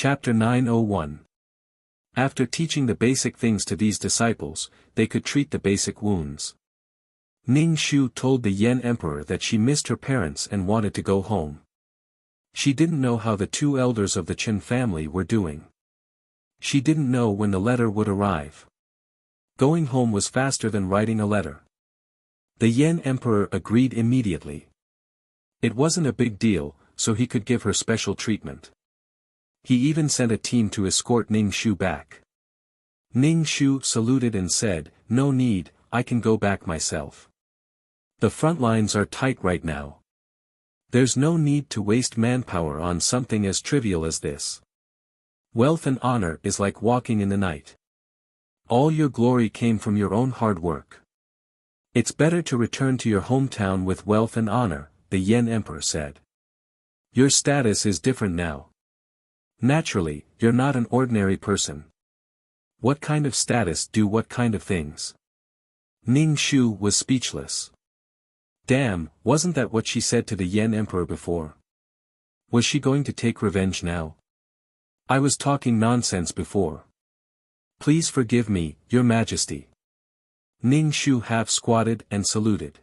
Chapter 901. After teaching the basic things to these disciples, they could treat the basic wounds. Ning Shu told the Yan Emperor that she missed her parents and wanted to go home. She didn't know how the two elders of the Chen family were doing. She didn't know when the letter would arrive. Going home was faster than writing a letter. The Yan Emperor agreed immediately. It wasn't a big deal, so he could give her special treatment. He even sent a team to escort Ning Shu back. Ning Shu saluted and said, "No need, I can go back myself. The front lines are tight right now. There's no need to waste manpower on something as trivial as this. Wealth and honor is like walking in the night. All your glory came from your own hard work. It's better to return to your hometown with wealth and honor," the Yan Emperor said. "Your status is different now. Naturally, you're not an ordinary person. What kind of status do what kind of things?" Ning Shu was speechless. Damn, wasn't that what she said to the Yan Emperor before? Was she going to take revenge now? I was talking nonsense before. Please forgive me, Your Majesty. Ning Shu half squatted and saluted.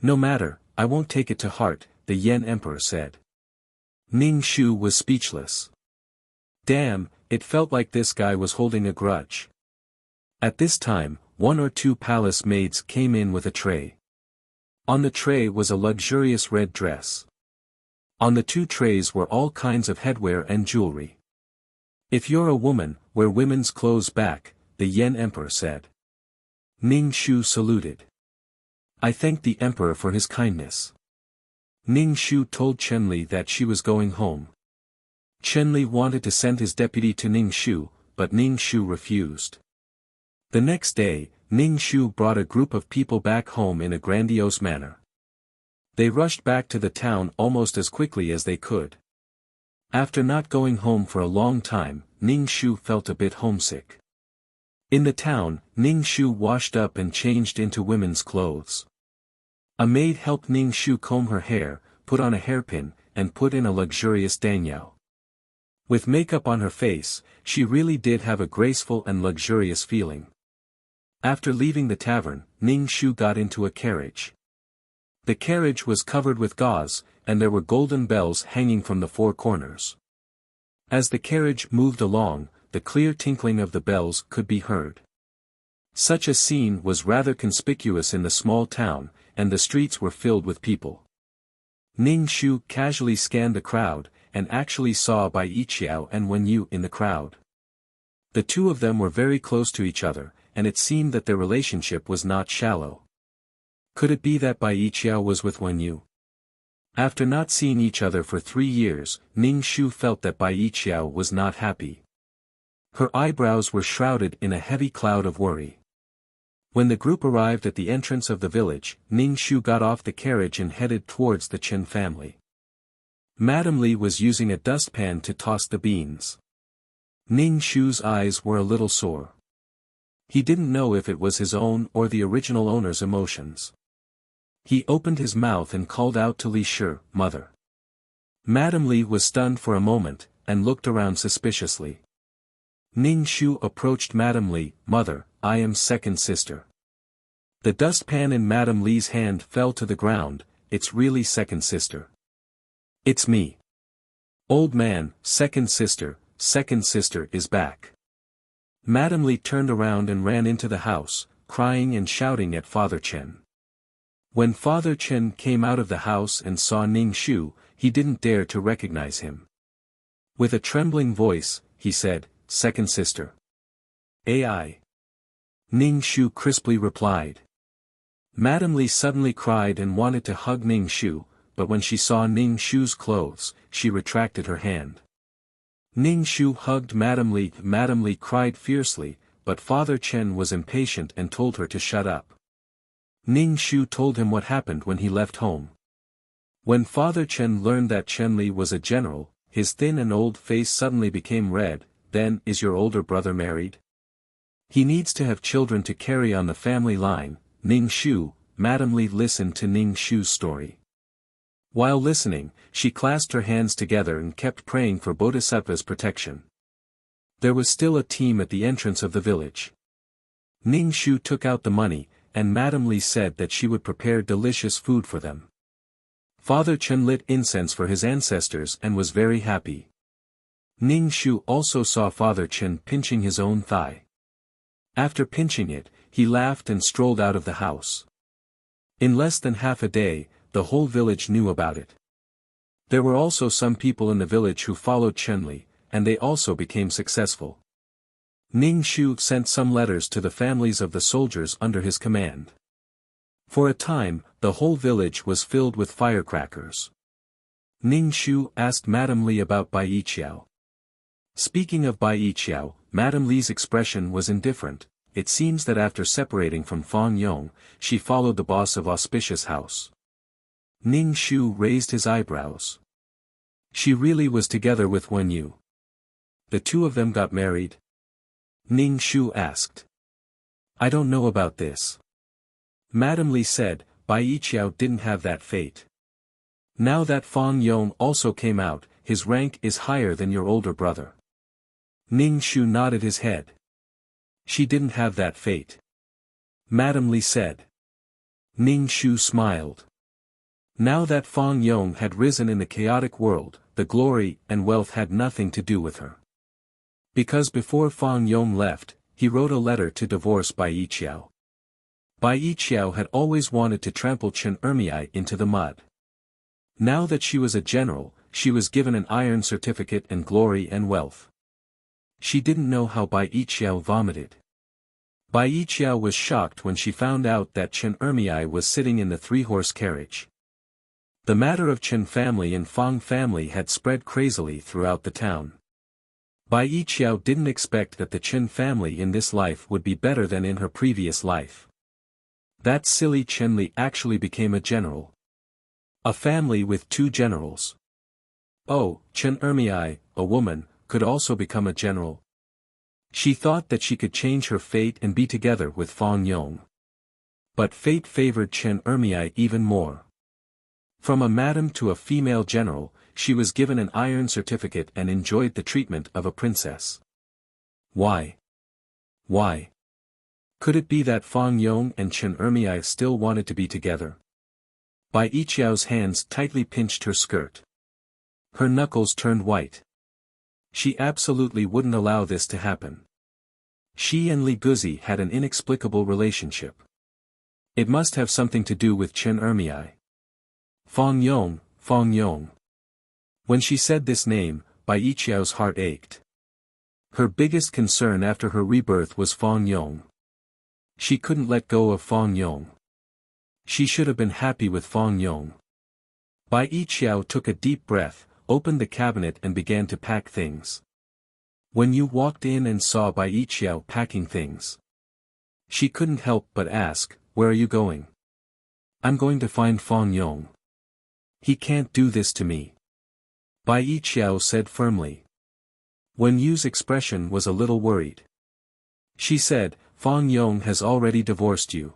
No matter, I won't take it to heart, the Yan Emperor said. Ning Shu was speechless. Damn, it felt like this guy was holding a grudge. At this time, one or two palace maids came in with a tray. On the tray was a luxurious red dress. On the two trays were all kinds of headwear and jewelry. "If you're a woman, wear women's clothes back," the Yan Emperor said. Ning Shu saluted. "I thank the Emperor for his kindness." Ning Shu told Chenli that she was going home. Chenli wanted to send his deputy to Ning Shu, but Ning Shu refused. The next day, Ning Shu brought a group of people back home in a grandiose manner. They rushed back to the town almost as quickly as they could. After not going home for a long time, Ning Shu felt a bit homesick. In the town, Ning Shu washed up and changed into women's clothes. A maid helped Ning Shu comb her hair, put on a hairpin, and put in a luxurious danyao. With makeup on her face, she really did have a graceful and luxurious feeling. After leaving the tavern, Ning Shu got into a carriage. The carriage was covered with gauze, and there were golden bells hanging from the four corners. As the carriage moved along, the clear tinkling of the bells could be heard. Such a scene was rather conspicuous in the small town, and the streets were filled with people. Ning Shu casually scanned the crowd, and actually saw Bai Yiqiao and Wen Yu in the crowd. The two of them were very close to each other, and it seemed that their relationship was not shallow. Could it be that Bai Yiqiao was with Wen Yu? After not seeing each other for 3 years, Ning Shu felt that Bai Yiqiao was not happy. Her eyebrows were shrouded in a heavy cloud of worry. When the group arrived at the entrance of the village, Ning Shu got off the carriage and headed towards the Chen family. Madame Li was using a dustpan to toss the beans. Ning Shu's eyes were a little sore. He didn't know if it was his own or the original owner's emotions. He opened his mouth and called out to Li Shi, "Mother." Madame Li was stunned for a moment, and looked around suspiciously. Ning Shu approached Madame Li, "Mother, I am second sister." The dustpan in Madame Li's hand fell to the ground. "It's really second sister. It's me. Old man, second sister is back." Madame Li turned around and ran into the house, crying and shouting at Father Chen. When Father Chen came out of the house and saw Ning Shu, he didn't dare to recognize him. With a trembling voice, he said, "Second sister." "AI." Ning Shu crisply replied. Madame Li suddenly cried and wanted to hug Ning Shu, but when she saw Ning Shu's clothes, she retracted her hand. Ning Shu hugged Madame Li. Madame Li cried fiercely, but Father Chen was impatient and told her to shut up. Ning Shu told him what happened when he left home. When Father Chen learned that Chen Li was a general, his thin and old face suddenly became red. "Then, is your older brother married? He needs to have children to carry on the family line." Ning Shu, Madame Li listened to Ning Shu's story. While listening, she clasped her hands together and kept praying for Bodhisattva's protection. There was still a team at the entrance of the village. Ning Shu took out the money, and Madame Li said that she would prepare delicious food for them. Father Chen lit incense for his ancestors and was very happy. Ning Shu also saw Father Chen pinching his own thigh. After pinching it, he laughed and strolled out of the house. In less than half a day, the whole village knew about it. There were also some people in the village who followed Chen Li, and they also became successful. Ning Shu sent some letters to the families of the soldiers under his command. For a time, the whole village was filled with firecrackers. Ning Shu asked Madame Li about Bai Yiqiao. Speaking of Bai Yiqiao, Madame Li's expression was indifferent. It seems that after separating from Fang Yong, she followed the boss of Auspicious House. Ning Shu raised his eyebrows. She really was together with Wen Yu. The two of them got married? Ning Shu asked. I don't know about this. Madame Li said, Bai Yiqiao didn't have that fate. Now that Fang Yong also came out, his rank is higher than your older brother. Ning Shu nodded his head. She didn't have that fate. Madame Li said. Ning Shu smiled. Now that Fang Yong had risen in the chaotic world, the glory and wealth had nothing to do with her. Because before Fang Yong left, he wrote a letter to divorce Bai Yiqiao. Bai Yiqiao had always wanted to trample Chen Ermiai into the mud. Now that she was a general, she was given an iron certificate and glory and wealth. She didn't know how Bai Yiqiao vomited. Bai Yiqiao was shocked when she found out that Chen Ermiai was sitting in the three-horse carriage. The matter of Chen family and Fang family had spread crazily throughout the town. Bai Yiqiao didn't expect that the Chen family in this life would be better than in her previous life. That silly Chen Li actually became a general. A family with two generals. Oh, Chen Ermiai, a woman, could also become a general. She thought that she could change her fate and be together with Fang Yong. But fate favored Chen Ermiai even more. From a madam to a female general, she was given an iron certificate and enjoyed the treatment of a princess. Why? Why? Could it be that Fang Yong and Chen Ermiai still wanted to be together? Bai Yiqiao's hands tightly pinched her skirt. Her knuckles turned white. She absolutely wouldn't allow this to happen. She and Li Guzi had an inexplicable relationship. It must have something to do with Chen Ermiai. Fang Yong, Fang Yong. When she said this name, Bai Yiqiao's heart ached. Her biggest concern after her rebirth was Fang Yong. She couldn't let go of Fang Yong. She should have been happy with Fang Yong. Bai Yiqiao took a deep breath, opened the cabinet and began to pack things. When you walked in and saw Bai Yiqiao packing things, she couldn't help but ask, where are you going? I'm going to find Fang Yong. He can't do this to me. Bai Yiqiao said firmly. Wen Yu's expression was a little worried. She said, Fang Yong has already divorced you.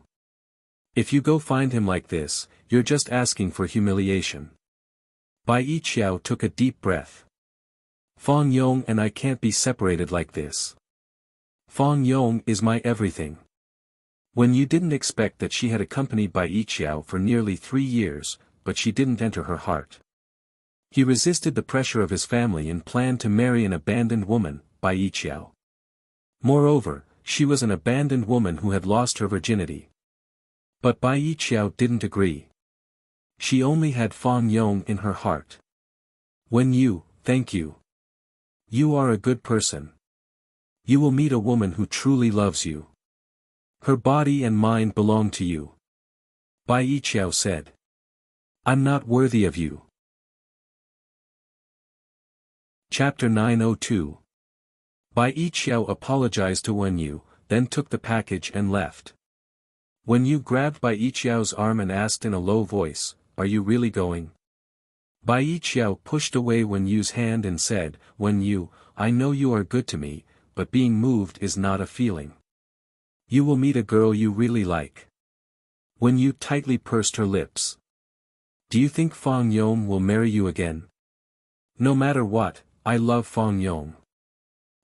If you go find him like this, you're just asking for humiliation. Bai Yiqiao took a deep breath. Fang Yong and I can't be separated like this. Fang Yong is my everything. Wen Yu didn't expect that she had accompanied Bai Yiqiao for nearly 3 years, but she didn't enter her heart. He resisted the pressure of his family and planned to marry an abandoned woman, Bai Yiqiao. Moreover, she was an abandoned woman who had lost her virginity. But Bai Yiqiao didn't agree. She only had Fang Yong in her heart. Wen Yu, thank you. You are a good person. You will meet a woman who truly loves you. Her body and mind belong to you. Bai Yiqiao said. I'm not worthy of you. Chapter 902. Bai Yiqiao apologized to Wen Yu, then took the package and left. Wen Yu grabbed Bai Yiqiao's arm and asked in a low voice, are you really going? Bai Yiqiao pushed away Wen Yu's hand and said, Wen Yu, I know you are good to me, but being moved is not a feeling. You will meet a girl you really like. Wen Yu tightly pursed her lips. Do you think Fang Yong will marry you again? No matter what, I love Fang Yong.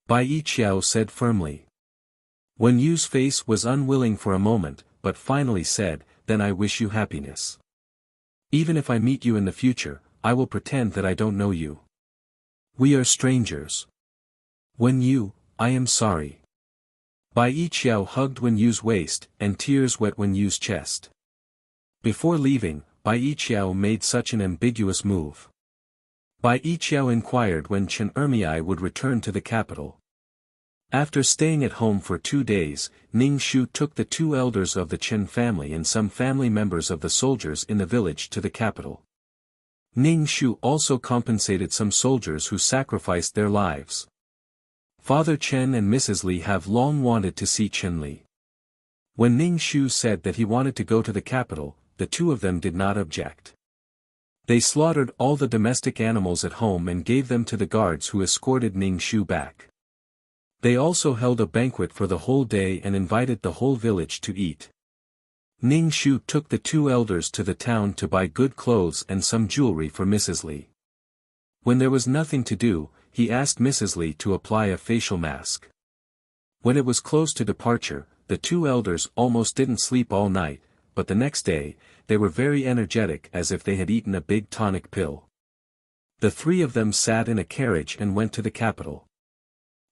Bai Yiqiao said firmly. Wen Yu's face was unwilling for a moment, but finally said, then I wish you happiness. Even if I meet you in the future, I will pretend that I don't know you. We are strangers. Wen Yu, I am sorry. Bai Yiqiao hugged Wen Yu's waist, and tears wet Wen Yu's chest. Before leaving, Bai Yiqiao made such an ambiguous move. Bai Yiqiao inquired when Chen Ermiai would return to the capital. After staying at home for 2 days, Ning Shu took the 2 elders of the Chen family and some family members of the soldiers in the village to the capital. Ning Shu also compensated some soldiers who sacrificed their lives. Father Chen and Mrs. Li have long wanted to see Chen Li. When Ning Shu said that he wanted to go to the capital, the 2 of them did not object. They slaughtered all the domestic animals at home and gave them to the guards who escorted Ning Shu back. They also held a banquet for the whole day and invited the whole village to eat. Ning Shu took the 2 elders to the town to buy good clothes and some jewelry for Mrs. Li. When there was nothing to do, he asked Mrs. Li to apply a facial mask. When it was close to departure, the 2 elders almost didn't sleep all night, but the next day, they were very energetic as if they had eaten a big tonic pill. The 3 of them sat in a carriage and went to the capital.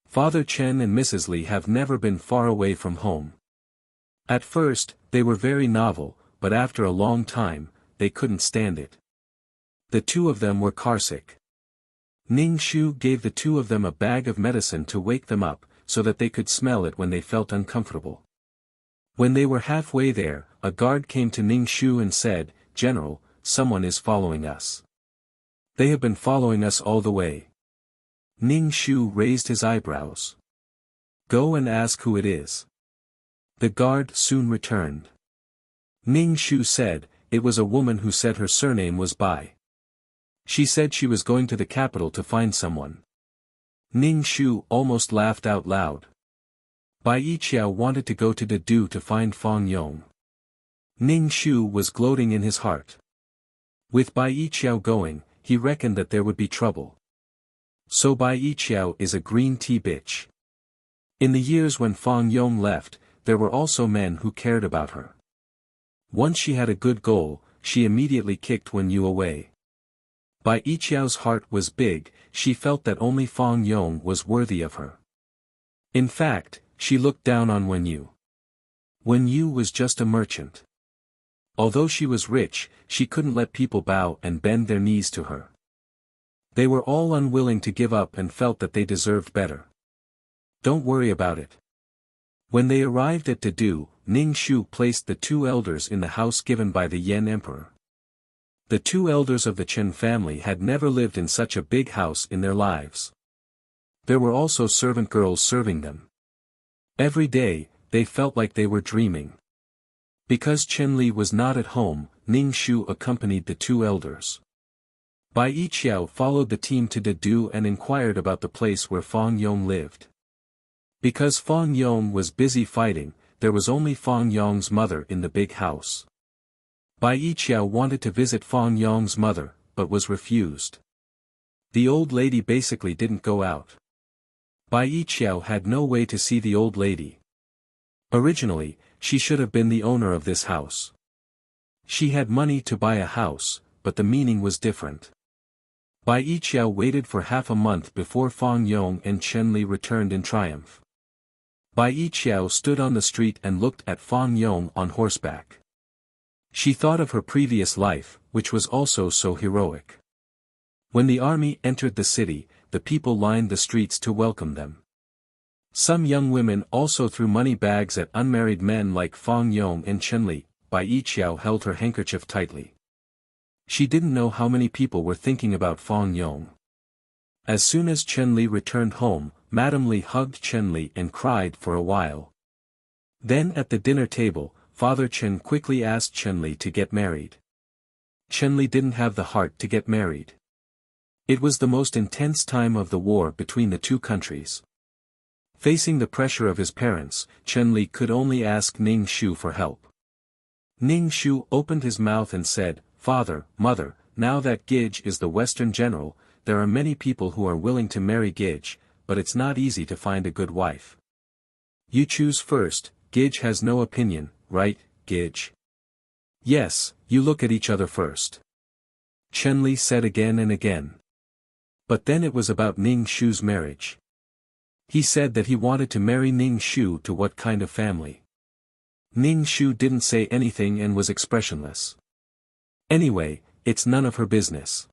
Father Chen and Mrs. Li have never been far away from home. At first, they were very novel, but after a long time, they couldn't stand it. The 2 of them were carsick. Ning Shu gave the 2 of them a bag of medicine to wake them up, so that they could smell it when they felt uncomfortable. When they were halfway there, a guard came to Ning Shu and said, General, someone is following us. They have been following us all the way. Ning Shu raised his eyebrows. Go and ask who it is. The guard soon returned. Ning Shu said, it was a woman who said her surname was Bai. She said she was going to the capital to find someone. Ning Shu almost laughed out loud. Bai Yiqiao wanted to go to Dedu to find Fang Yong. Ning Shu was gloating in his heart. With Bai Yiqiao going, he reckoned that there would be trouble. So Bai Yiqiao is a green tea bitch. In the years when Fang Yong left, there were also men who cared about her. Once she had a good goal, she immediately kicked Wen Yu away. Bai Yiqiao's heart was big, she felt that only Fang Yong was worthy of her. In fact, she looked down on Wen Yu. Wen Yu was just a merchant. Although she was rich, she couldn't let people bow and bend their knees to her. They were all unwilling to give up and felt that they deserved better. Don't worry about it. When they arrived at Dedu, Ning Shu placed the 2 elders in the house given by the Yan Emperor. The 2 elders of the Chen family had never lived in such a big house in their lives. There were also servant girls serving them. Every day, they felt like they were dreaming. Because Chen Li was not at home, Ning Shu accompanied the 2 elders. Bai Yiqiao followed the team to Dedu and inquired about the place where Fang Yong lived. Because Fang Yong was busy fighting, there was only Fang Yong's mother in the big house. Bai Yiqiao wanted to visit Fang Yong's mother, but was refused. The old lady basically didn't go out. Bai Yiqiao had no way to see the old lady. Originally, she should have been the owner of this house. She had money to buy a house, but the meaning was different. Bai Yiqiao waited for half a month before Fang Yong and Chen Li returned in triumph. Bai Yiqiao stood on the street and looked at Fang Yong on horseback. She thought of her previous life, which was also so heroic. When the army entered the city, the people lined the streets to welcome them. Some young women also threw money bags at unmarried men like Fang Yong and Chen Li. Bai Yiqiao held her handkerchief tightly. She didn't know how many people were thinking about Fang Yong. As soon as Chen Li returned home, Madame Li hugged Chen Li and cried for a while. Then at the dinner table, Father Chen quickly asked Chen Li to get married. Chen Li didn't have the heart to get married. It was the most intense time of the war between the 2 countries. Facing the pressure of his parents, Chen Li could only ask Ning Shu for help. Ning Shu opened his mouth and said, "Father, Mother, now that Gage is the Western general, there are many people who are willing to marry Gage, but it's not easy to find a good wife. You choose first. Gage has no opinion, right, Gage?" "Yes, you look at each other first," Chen said again and again. But then it was about Ning Shu's marriage. He said that he wanted to marry Ning Shu to what kind of family? Ning Shu didn't say anything and was expressionless. Anyway, it's none of her business.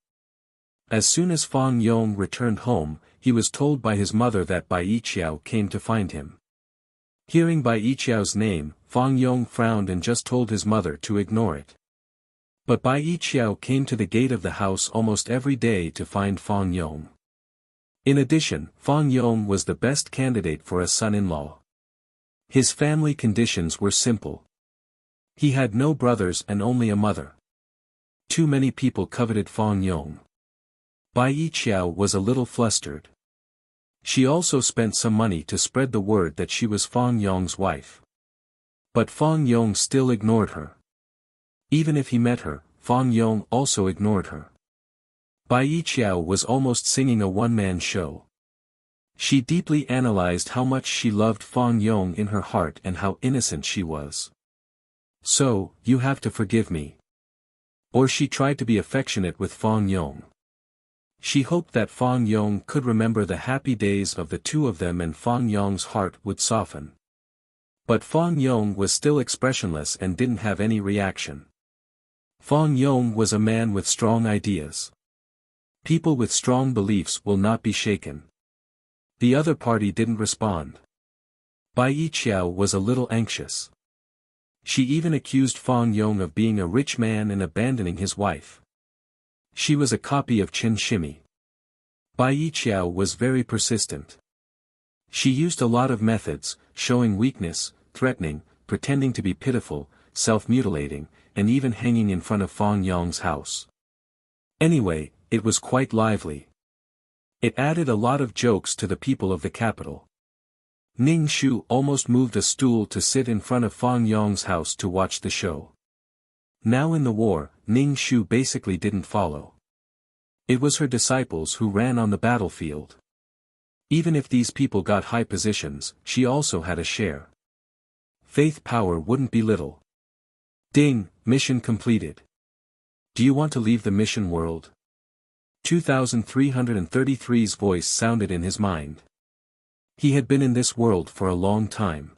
As soon as Fang Yong returned home, he was told by his mother that Bai Yiqiao came to find him. Hearing Bai Yiqiao's name, Fang Yong frowned and just told his mother to ignore it. But Bai Yiqiao came to the gate of the house almost every day to find Fang Yong. In addition, Fang Yong was the best candidate for a son-in-law. His family conditions were simple. He had no brothers and only a mother. Too many people coveted Fang Yong. Bai Yiqiao was a little flustered. She also spent some money to spread the word that she was Fang Yong's wife. But Fang Yong still ignored her. Even if he met her, Fang Yong also ignored her. Bai Yiqiao was almost singing a one-man show. She deeply analyzed how much she loved Fang Yong in her heart and how innocent she was. "So, you have to forgive me." Or she tried to be affectionate with Fang Yong. She hoped that Fang Yong could remember the happy days of the two of them and Fang Yong's heart would soften. But Fang Yong was still expressionless and didn't have any reaction. Fang Yong was a man with strong ideas. People with strong beliefs will not be shaken. The other party didn't respond. Bai Yiqiao was a little anxious. She even accused Fang Yong of being a rich man and abandoning his wife. She was a copy of Chen Shimi. Bai Yiqiao was very persistent. She used a lot of methods, showing weakness, threatening, pretending to be pitiful, self-mutilating, and even hanging in front of Fang Yong's house. Anyway, it was quite lively. It added a lot of jokes to the people of the capital. Ning Shu almost moved a stool to sit in front of Fang Yong's house to watch the show. Now in the war, Ning Shu basically didn't follow. It was her disciples who ran on the battlefield. Even if these people got high positions, she also had a share. Faith power wouldn't be little. Ding, mission completed. Do you want to leave the mission world? 2333's voice sounded in his mind. He had been in this world for a long time.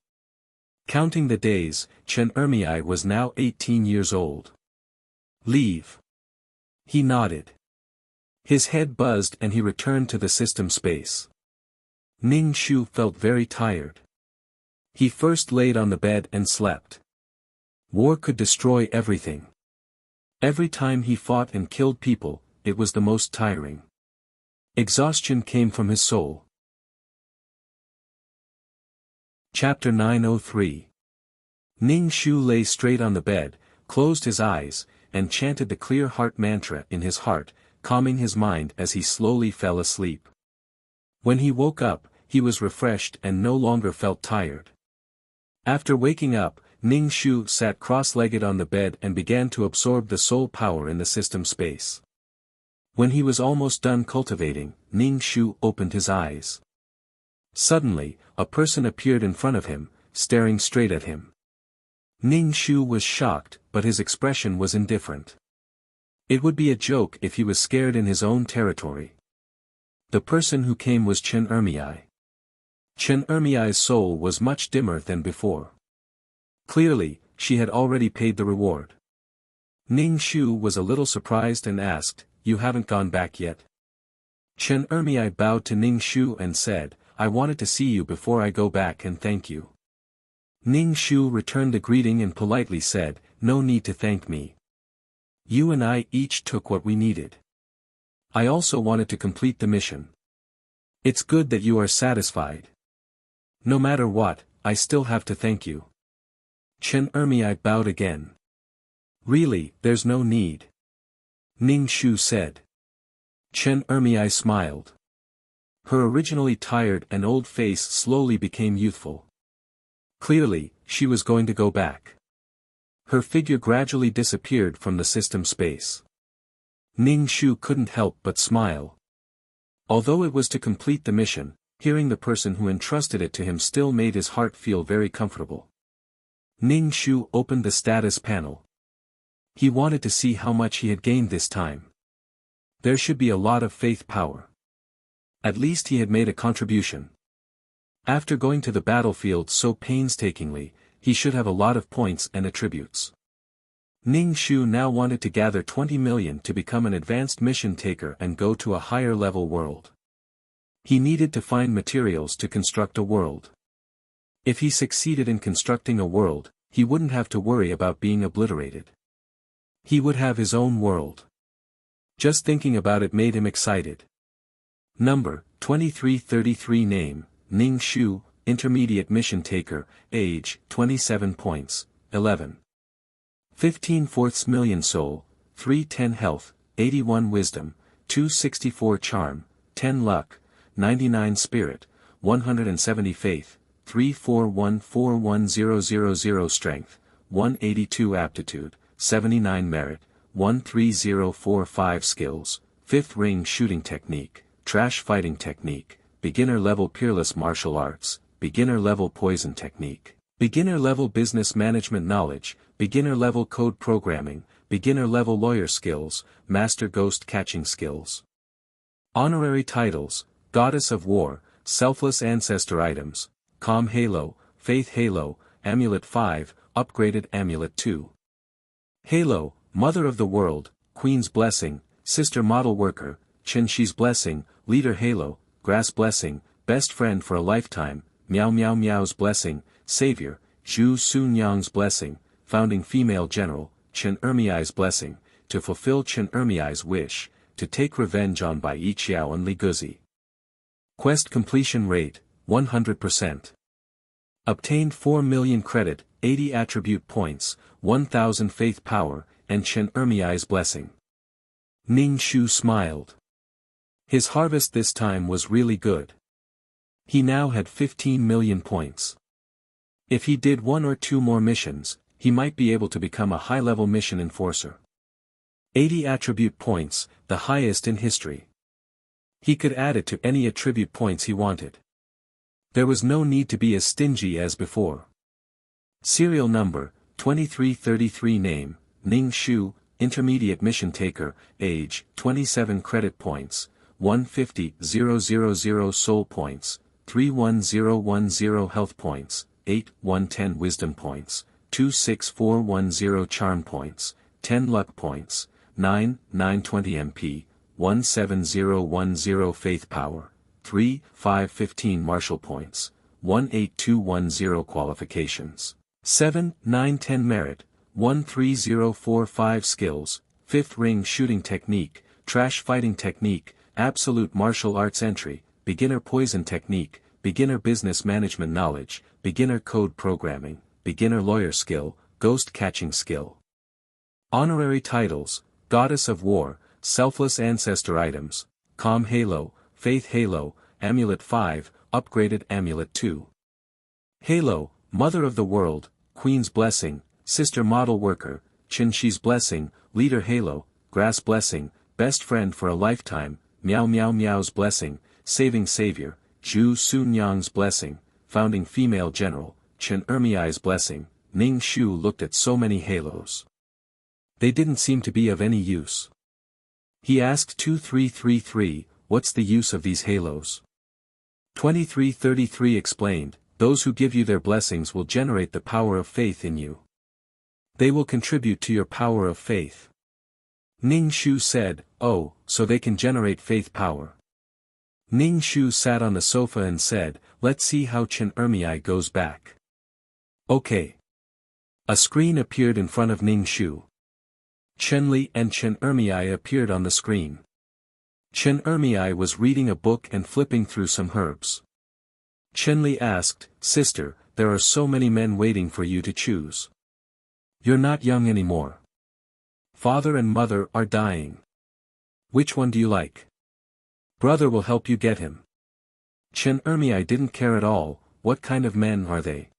Counting the days, Chen Ermiai was now 18 years old. Leave. He nodded. His head buzzed and he returned to the system space. Ning Shu felt very tired. He first laid on the bed and slept. War could destroy everything. Every time he fought and killed people, it was the most tiring. Exhaustion came from his soul. Chapter 903. Ning Shu lay straight on the bed, closed his eyes, and chanted the clear heart mantra in his heart, calming his mind as he slowly fell asleep. When he woke up, he was refreshed and no longer felt tired. After waking up, Ning Shu sat cross-legged on the bed and began to absorb the soul power in the system space. When he was almost done cultivating, Ning Shu opened his eyes. Suddenly, a person appeared in front of him, staring straight at him. Ning Shu was shocked, but his expression was indifferent. It would be a joke if he was scared in his own territory. The person who came was Chen Ermiai. Chen Ermiai's soul was much dimmer than before. Clearly, she had already paid the reward. Ning Shu was a little surprised and asked, "You haven't gone back yet?" Chen Ermiai bowed to Ning Shu and said, "I wanted to see you before I go back and thank you." Ning Shu returned the greeting and politely said, "No need to thank me. You and I each took what we needed. I also wanted to complete the mission. It's good that you are satisfied. No matter what, I still have to thank you." Chen Ermiai bowed again. "Really, there's no need," Ning Shu said. Chen Ermiai smiled. Her originally tired and old face slowly became youthful. Clearly, she was going to go back. Her figure gradually disappeared from the system space. Ning Shu couldn't help but smile. Although it was to complete the mission, hearing the person who entrusted it to him still made his heart feel very comfortable. Ning Shu opened the status panel. He wanted to see how much he had gained this time. There should be a lot of faith power. At least he had made a contribution. After going to the battlefield so painstakingly, he should have a lot of points and attributes. Ning Shu now wanted to gather 20 million to become an advanced mission taker and go to a higher level world. He needed to find materials to construct a world. If he succeeded in constructing a world, he wouldn't have to worry about being obliterated. He would have his own world. Just thinking about it made him excited. Number, 2333 Name, Ning Shu, Intermediate Mission Taker, Age, 27 points, 11. 15/4 million Soul, 310 Health, 81 Wisdom, 264 Charm, 10 Luck, 99 Spirit, 170 Faith, 3414100 Strength, 182 Aptitude, 79 Merit, 13045 Skills, 5th Ring Shooting Technique, Trash Fighting Technique, Beginner Level Peerless Martial Arts, Beginner Level Poison Technique, Beginner Level Business Management Knowledge, Beginner Level Code Programming, Beginner Level Lawyer Skills, Master Ghost Catching Skills. Honorary Titles, Goddess of War, Selfless Ancestor Items, Calm Halo, Faith Halo, Amulet 5, Upgraded Amulet 2. Halo, Mother of the World, Queen's Blessing, Sister Model Worker, Chen Shi's Blessing, Leader Halo, Grass Blessing, Best Friend for a Lifetime, Miao Miao Miao's Blessing, Savior, Zhu Sun Yang's Blessing, Founding Female General, Chen Ermiai's Blessing, to fulfill Chen Ermiai's wish, to take revenge on Bai Yiqiao and Li Guzi. Quest completion rate, 100%. Obtained 4 million credit, 80 attribute points, 1000 faith power, and Chen Ermiai's Blessing. Ning Shu smiled. His harvest this time was really good. He now had 15 million points. If he did 1 or 2 more missions, he might be able to become a high-level mission enforcer. 80 attribute points, the highest in history. He could add it to any attribute points he wanted. There was no need to be as stingy as before. Serial number, 2333 Name, Ning Shu, Intermediate Mission Taker, Age, 27 Credit Points, 150,000 Soul Points, 31010 Health Points, 8110 Wisdom Points, 26410 Charm Points, 10 Luck Points, 920 MP, 17010 Faith Power, 515 Martial Points, 18210 Qualifications, 910 Merit, 13045 Skills, 5th Ring Shooting Technique, Trash Fighting Technique, Absolute Martial Arts Entry, Beginner Poison Technique, Beginner Business Management Knowledge, Beginner Code Programming, Beginner Lawyer Skill, Ghost Catching Skill. Honorary Titles, Goddess of War, Selfless Ancestor Items, Calm Halo, Faith Halo, Amulet 5, Upgraded Amulet 2. Halo, Mother of the World, Queen's Blessing, Sister Model Worker, Chen Shi's Blessing, Leader Halo, Grass Blessing, Best Friend for a Lifetime, Miao Miao Miao's Blessing, Saving Savior, Zhu Sun Yang's Blessing, Founding Female General, Chen Ermiai's Blessing. Ning Shu looked at so many halos. They didn't seem to be of any use. He asked 2333, what's the use of these halos? 2333 explained, those who give you their blessings will generate the power of faith in you. They will contribute to your power of faith. Ning Shu said, oh, so they can generate faith power. Ning Shu sat on the sofa and said, let's see how Chen Ermiai goes back. Okay. A screen appeared in front of Ning Shu. Chen Li and Chen Ermiai appeared on the screen. Chen Ermiai was reading a book and flipping through some herbs. Chen Li asked, Sister, there are so many men waiting for you to choose. You're not young anymore. Father and mother are dying. Which one do you like? Brother will help you get him. Chen Ermiai didn't care at all, what kind of men are they?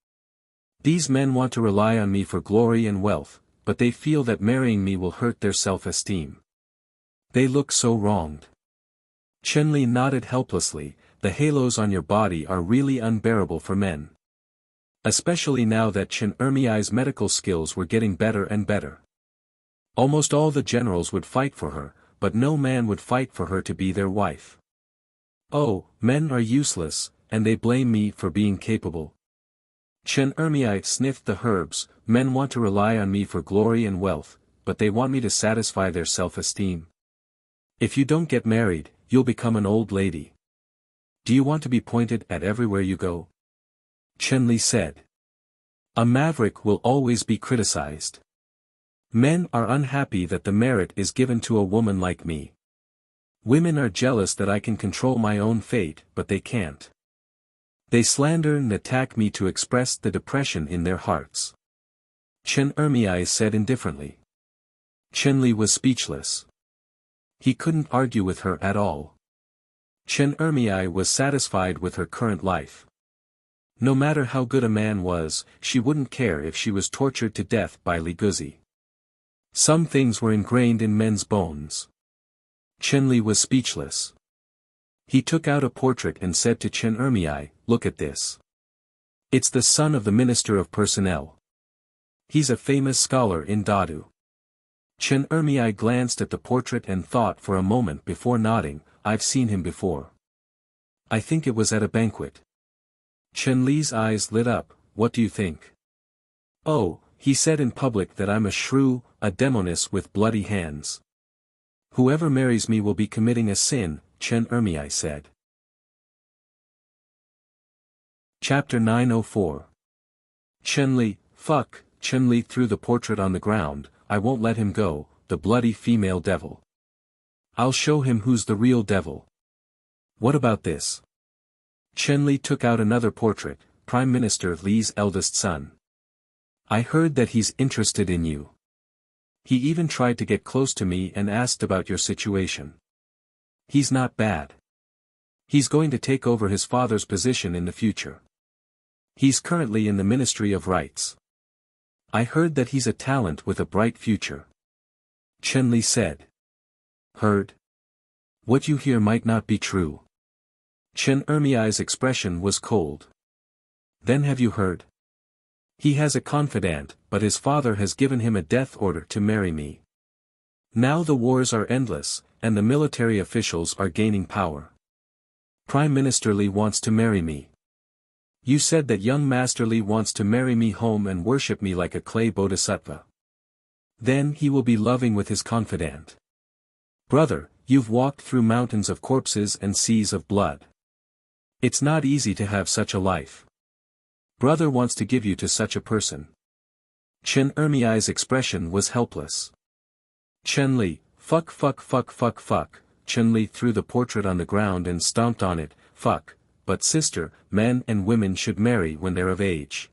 These men want to rely on me for glory and wealth, but they feel that marrying me will hurt their self-esteem. They look so wronged. Chenli nodded helplessly. The halos on your body are really unbearable for men. Especially now that Chen Ermiai's medical skills were getting better and better. Almost all the generals would fight for her, but no man would fight for her to be their wife. Oh, men are useless, and they blame me for being capable. Chen Ermiai sniffed the herbs. Men want to rely on me for glory and wealth, but they want me to satisfy their self-esteem. If you don't get married, you'll become an old lady. Do you want to be pointed at everywhere you go? Chenli said. A maverick will always be criticized. Men are unhappy that the merit is given to a woman like me. Women are jealous that I can control my own fate, but they can't. They slander and attack me to express the depression in their hearts. Chen Ermiai said indifferently. Chenli was speechless. He couldn't argue with her at all. Chen Ermiai was satisfied with her current life. No matter how good a man was, she wouldn't care if she was tortured to death by Li Guzi. Some things were ingrained in men's bones. Chenli was speechless. He took out a portrait and said to Chen Ermiai, "Look at this. It's the son of the Minister of Personnel. He's a famous scholar in Dadu." Chen Ermiai glanced at the portrait and thought for a moment before nodding. "I've seen him before. I think it was at a banquet." Chen Li's eyes lit up. "What do you think?" "Oh, he said in public that I'm a shrew, a demoness with bloody hands. Whoever marries me will be committing a sin," Chen Ermiai said. Chapter 904. Chenli, fuck. Chenli threw the portrait on the ground. "I won't let him go, the bloody female devil. I'll show him who's the real devil." "What about this?" Chenli took out another portrait, Prime Minister Li's eldest son. "I heard that he's interested in you. He even tried to get close to me and asked about your situation. He's not bad. He's going to take over his father's position in the future. He's currently in the Ministry of Rights. I heard that he's a talent with a bright future." Chenli said. "Heard? What you hear might not be true." Chen Ermiai's expression was cold. "Then have you heard? He has a confidant, but his father has given him a death order to marry me. Now the wars are endless, and the military officials are gaining power. Prime Minister Li wants to marry me. You said that young Master Li wants to marry me home and worship me like a clay bodhisattva. Then he will be loving with his confidant. Brother, you've walked through mountains of corpses and seas of blood. It's not easy to have such a life. Brother wants to give you to such a person." Chen Ermiai's expression was helpless. Chenli, fuck. Chenli threw the portrait on the ground and stomped on it. "Fuck, but sister, men and women should marry when they're of age.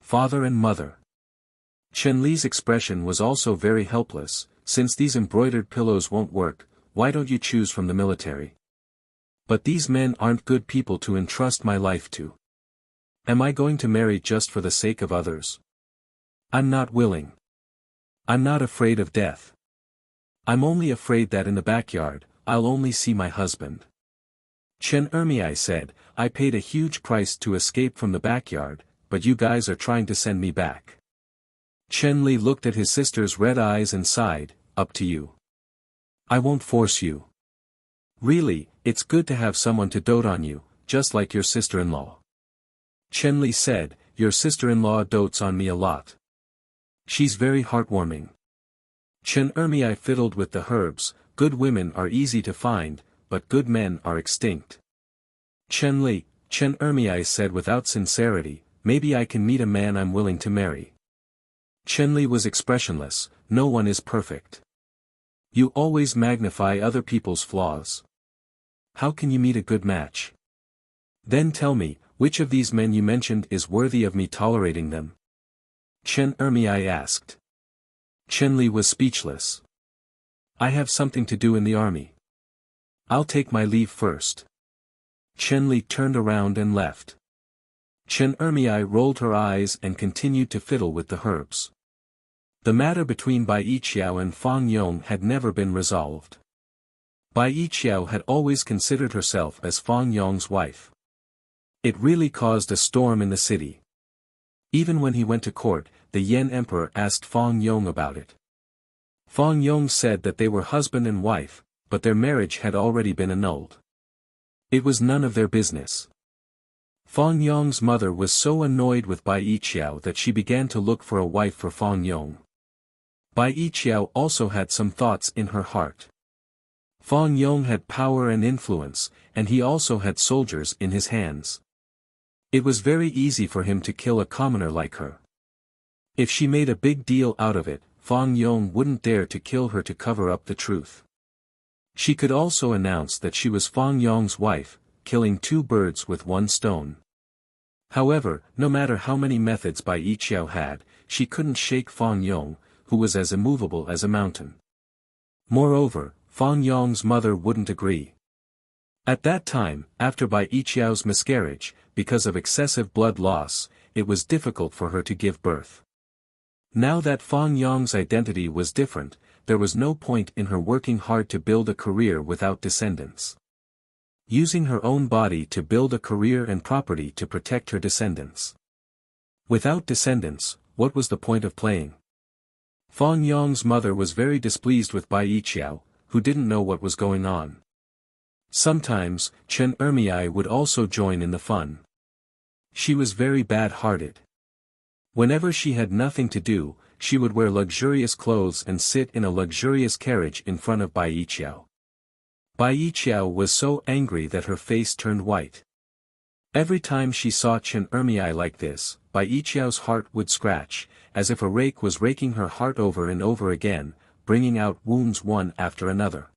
Father and mother." Chenli's expression was also very helpless. "Since these embroidered pillows won't work, why don't you choose from the military? But these men aren't good people to entrust my life to. Am I going to marry just for the sake of others? I'm not willing. I'm not afraid of death. I'm only afraid that in the backyard, I'll only see my husband." Chen Ermiai said, "I paid a huge price to escape from the backyard, but you guys are trying to send me back." Chenli looked at his sister's red eyes and sighed, "Up to you. I won't force you. Really, it's good to have someone to dote on you, just like your sister-in-law." Chenli said, "Your sister-in-law dotes on me a lot. She's very heartwarming." Chen Ermiai fiddled with the herbs. "Good women are easy to find, but good men are extinct." Chen Ermiai said without sincerity, "Maybe I can meet a man I'm willing to marry." Chenli was expressionless. "No one is perfect. You always magnify other people's flaws. How can you meet a good match? Then tell me, which of these men you mentioned is worthy of me tolerating them?" Chen Ermiai asked. Chenli was speechless. "I have something to do in the army. I'll take my leave first." Chenli turned around and left. Chen Ermiai rolled her eyes and continued to fiddle with the herbs. The matter between Bai Yiqiao and Fang Yong had never been resolved. Bai Yiqiao had always considered herself as Fang Yong's wife. It really caused a storm in the city. Even when he went to court, the Yan Emperor asked Fang Yong about it. Fang Yong said that they were husband and wife, but their marriage had already been annulled. It was none of their business. Fang Yong's mother was so annoyed with Bai Yiqiao that she began to look for a wife for Fang Yong. Bai Yiqiao also had some thoughts in her heart. Fang Yong had power and influence, and he also had soldiers in his hands. It was very easy for him to kill a commoner like her. If she made a big deal out of it, Fang Yong wouldn't dare to kill her to cover up the truth. She could also announce that she was Fang Yong's wife, killing two birds with one stone. However, no matter how many methods Bai Yiqiao had, she couldn't shake Fang Yong, who was as immovable as a mountain. Moreover, Fang Yong's mother wouldn't agree. At that time, after Bai Yiqiao's miscarriage, because of excessive blood loss, it was difficult for her to give birth. Now that Fang Yong's identity was different, there was no point in her working hard to build a career without descendants. Using her own body to build a career and property to protect her descendants. Without descendants, what was the point of playing? Fang Yong's mother was very displeased with Bai Yiqiao, who didn't know what was going on. Sometimes, Chen Ermiai would also join in the fun. She was very bad-hearted. Whenever she had nothing to do, she would wear luxurious clothes and sit in a luxurious carriage in front of Bai Yiqiao. Bai Yiqiao was so angry that her face turned white. Every time she saw Chen Ermiai like this, Bai Yiqiao's heart would scratch, as if a rake was raking her heart over and over again, bringing out wounds one after another.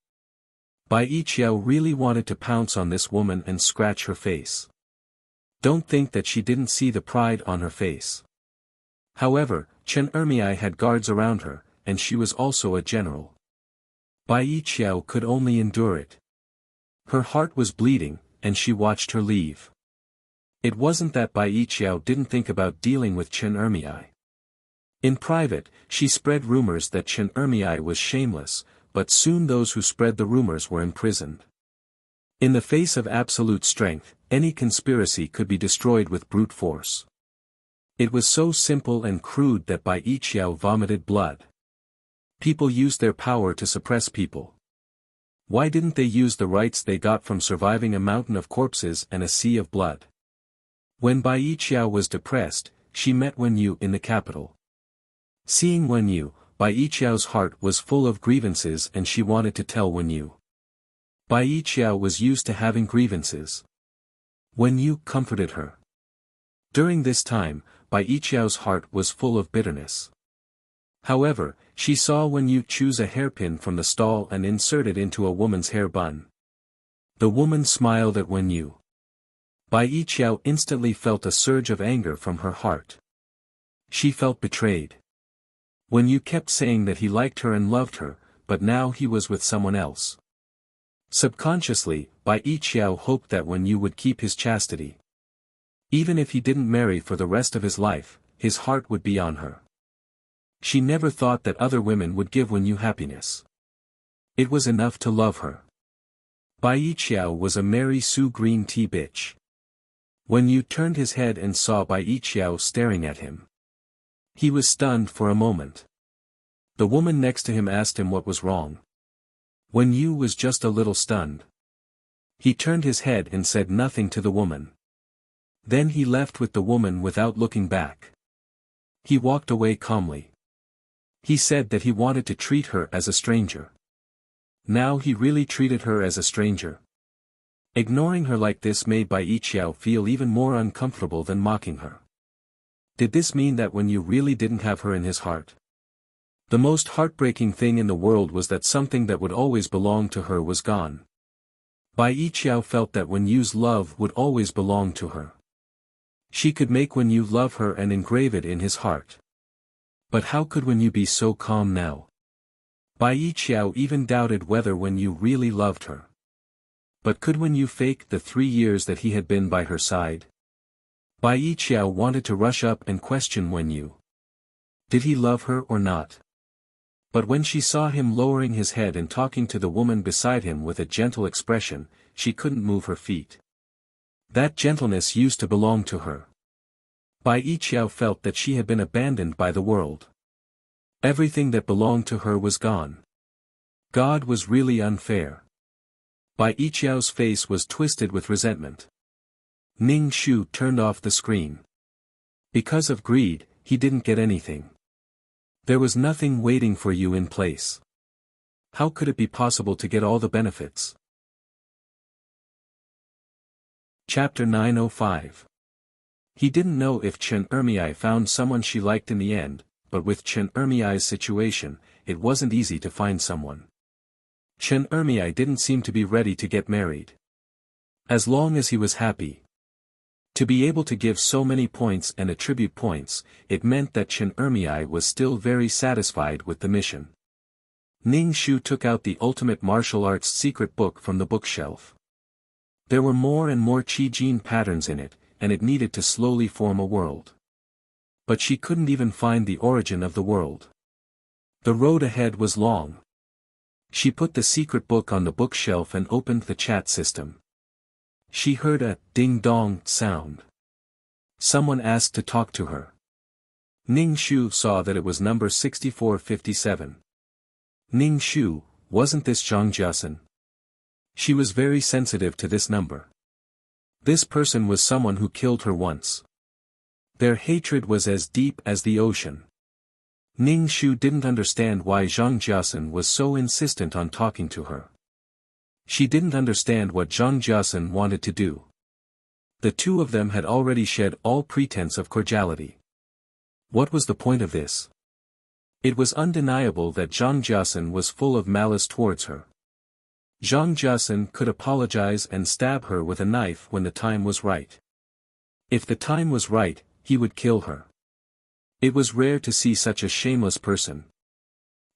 Bai Yiqiao really wanted to pounce on this woman and scratch her face. Don't think that she didn't see the pride on her face. However, Chen Ermiai had guards around her, and she was also a general. Bai Yiqiao could only endure it. Her heart was bleeding, and she watched her leave. It wasn't that Bai Yiqiao didn't think about dealing with Chen Ermiai. In private, she spread rumors that Chen Ermiai was shameless, but soon those who spread the rumors were imprisoned. In the face of absolute strength, any conspiracy could be destroyed with brute force. It was so simple and crude that Bai Yiqiao vomited blood. People used their power to suppress people. Why didn't they use the rights they got from surviving a mountain of corpses and a sea of blood? When Bai Yiqiao was depressed, she met Wen Yu in the capital. Seeing Wen Yu, Bai Yiqiao's heart was full of grievances and she wanted to tell Wen Yu. Bai Yiqiao was used to having grievances. Wen Yu comforted her. During this time, Bai Yiqiao's heart was full of bitterness. However, she saw Wen Yu choose a hairpin from the stall and insert it into a woman's hair bun. The woman smiled at Wen Yu. Bai Yiqiao instantly felt a surge of anger from her heart. She felt betrayed. Wen Yu kept saying that he liked her and loved her, but now he was with someone else. Subconsciously, Bai Yiqiao hoped that Wen Yu would keep his chastity. Even if he didn't marry for the rest of his life, his heart would be on her. She never thought that other women would give Wen Yu happiness. It was enough to love her. Bai Yiqiao was a Mary Sue green tea bitch. Wen Yu turned his head and saw Bai Yiqiao staring at him. He was stunned for a moment. The woman next to him asked him what was wrong. Wen Yu was just a little stunned. He turned his head and said nothing to the woman. Then he left with the woman without looking back. He walked away calmly. He said that he wanted to treat her as a stranger. Now he really treated her as a stranger. Ignoring her like this made Bai Yiqiao feel even more uncomfortable than mocking her. Did this mean that Wen Yu really didn't have her in his heart? The most heartbreaking thing in the world was that something that would always belong to her was gone. Bai Yiqiao felt that Wen Yu's love would always belong to her. She could make Wen Yu love her and engrave it in his heart. But how could Wen Yu be so calm now? Bai Yiqiao even doubted whether Wen Yu really loved her. But could Wen Yu fake the 3 years that he had been by her side? Bai Yiqiao wanted to rush up and question Wen Yu. Did he love her or not? But when she saw him lowering his head and talking to the woman beside him with a gentle expression, she couldn't move her feet. That gentleness used to belong to her. Bai Yiqiao felt that she had been abandoned by the world. Everything that belonged to her was gone. God was really unfair. Bai Yiqiao's face was twisted with resentment. Ning Shu turned off the screen. Because of greed, he didn't get anything. There was nothing waiting for you in place. How could it be possible to get all the benefits? Chapter 905. He didn't know if Chen Ermiai found someone she liked in the end, but with Chen Ermiai's situation, it wasn't easy to find someone. Chen Ermiai didn't seem to be ready to get married. As long as he was happy. To be able to give so many points and attribute points, it meant that Chen Ermiai was still very satisfied with the mission. Ning Shu took out the Ultimate Martial Arts secret book from the bookshelf. There were more and more Qi Jin patterns in it, and it needed to slowly form a world. But she couldn't even find the origin of the world. The road ahead was long. She put the secret book on the bookshelf and opened the chat system. She heard a ding-dong sound. Someone asked to talk to her. Ning Shu saw that it was number 6457. Ning Shu, wasn't this Zhang Jiasen? She was very sensitive to this number. This person was someone who killed her once. Their hatred was as deep as the ocean. Ning Shu didn't understand why Zhang Jiasen was so insistent on talking to her. She didn't understand what Zhang Jiasen wanted to do. The two of them had already shed all pretense of cordiality. What was the point of this? It was undeniable that Zhang Jiasen was full of malice towards her. Zhang Jiasen could apologize and stab her with a knife when the time was right. If the time was right, he would kill her. It was rare to see such a shameless person.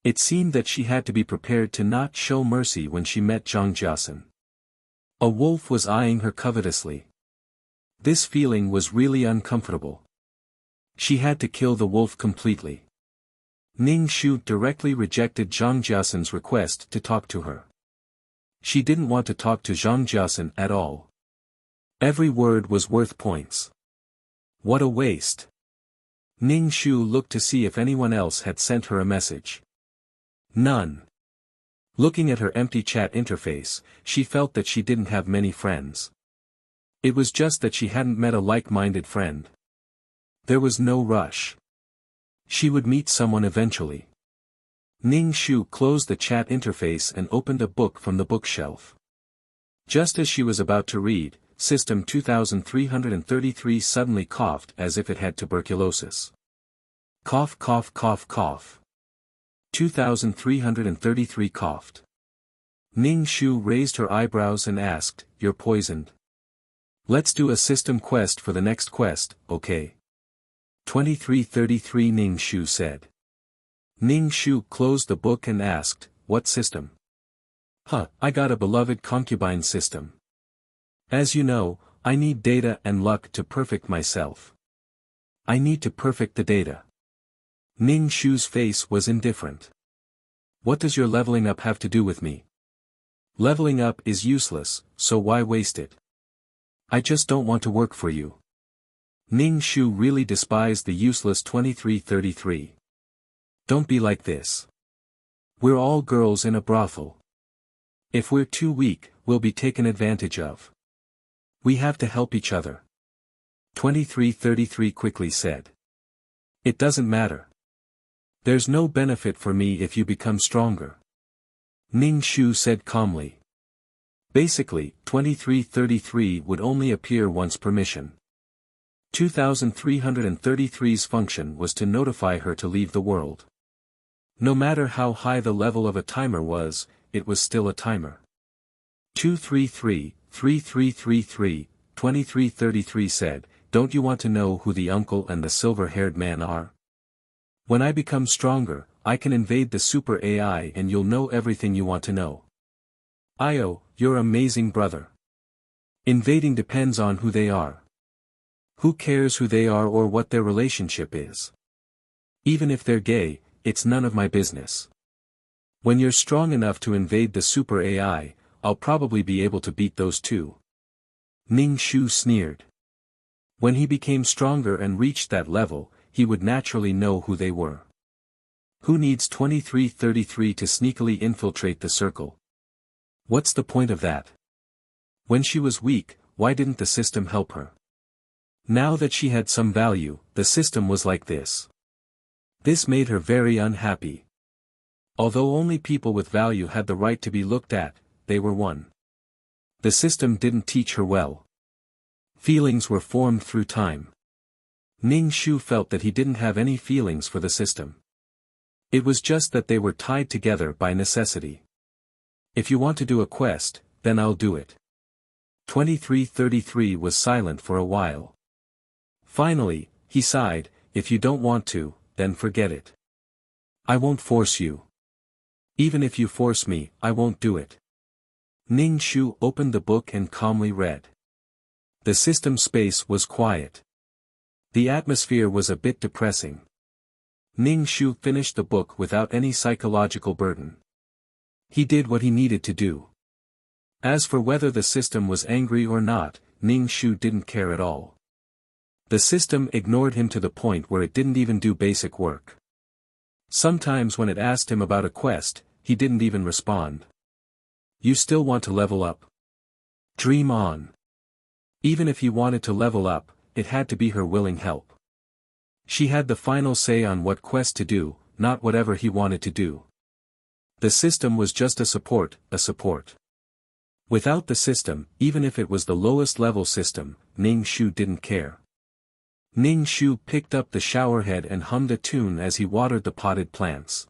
It seemed that she had to be prepared to not show mercy when she met Zhang Jiasen. A wolf was eyeing her covetously. This feeling was really uncomfortable. She had to kill the wolf completely. Ning Shu directly rejected Zhang Jiasen's request to talk to her. She didn't want to talk to Zhang Jiasen at all. Every word was worth points. What a waste. Ning Shu looked to see if anyone else had sent her a message. None. Looking at her empty chat interface, she felt that she didn't have many friends. It was just that she hadn't met a like-minded friend. There was no rush. She would meet someone eventually. Ning Shu closed the chat interface and opened a book from the bookshelf. Just as she was about to read, System 2333 suddenly coughed as if it had tuberculosis. Cough cough cough cough. 2333 coughed. Ning Shu raised her eyebrows and asked, "You're poisoned? Let's do a system quest for the next quest, okay?" 2333 Ning Shu said. Ning Shu closed the book and asked, "What system?" I got a beloved concubine system. As you know, I need data and luck to perfect myself. I need to perfect the data. Ning Shu's face was indifferent. What does your leveling up have to do with me? Leveling up is useless, so why waste it? I just don't want to work for you. Ning Shu really despised the useless 2333. Don't be like this. We're all girls in a brothel. If we're too weak, we'll be taken advantage of. We have to help each other. 2333 quickly said. It doesn't matter. There's no benefit for me if you become stronger. Ning Shu said calmly. Basically, 2333 would only appear once per mission. 2333's function was to notify her to leave the world. No matter how high the level of a timer was, it was still a timer. 233, 3333, 2333 said, "Don't you want to know who the uncle and the silver-haired man are? When I become stronger, I can invade the super AI and you'll know everything you want to know. Io, your amazing brother. Invading depends on who they are. Who cares who they are or what their relationship is? Even if they're gay, it's none of my business. When you're strong enough to invade the super AI, I'll probably be able to beat those two. Ning Shu sneered. When he became stronger and reached that level, he would naturally know who they were. Who needs 2333 to sneakily infiltrate the circle? What's the point of that? When she was weak, why didn't the system help her? Now that she had some value, the system was like this. This made her very unhappy. Although only people with value had the right to be looked at, they were one. The system didn't teach her well. Feelings were formed through time. Ning Shu felt that he didn't have any feelings for the system. It was just that they were tied together by necessity. If you want to do a quest, then I'll do it. 2333 was silent for a while. Finally, he sighed, if you don't want to, then forget it. I won't force you. Even if you force me, I won't do it. Ning Shu opened the book and calmly read. The system space was quiet. The atmosphere was a bit depressing. Ning Shu finished the book without any psychological burden. He did what he needed to do. As for whether the system was angry or not, Ning Shu didn't care at all. The system ignored him to the point where it didn't even do basic work. Sometimes when it asked him about a quest, he didn't even respond. You still want to level up? Dream on. Even if he wanted to level up, it had to be her willing help. She had the final say on what quest to do, not whatever he wanted to do. The system was just a support. Without the system, even if it was the lowest level system, Ning Shu didn't care. Ning Shu picked up the showerhead and hummed a tune as he watered the potted plants.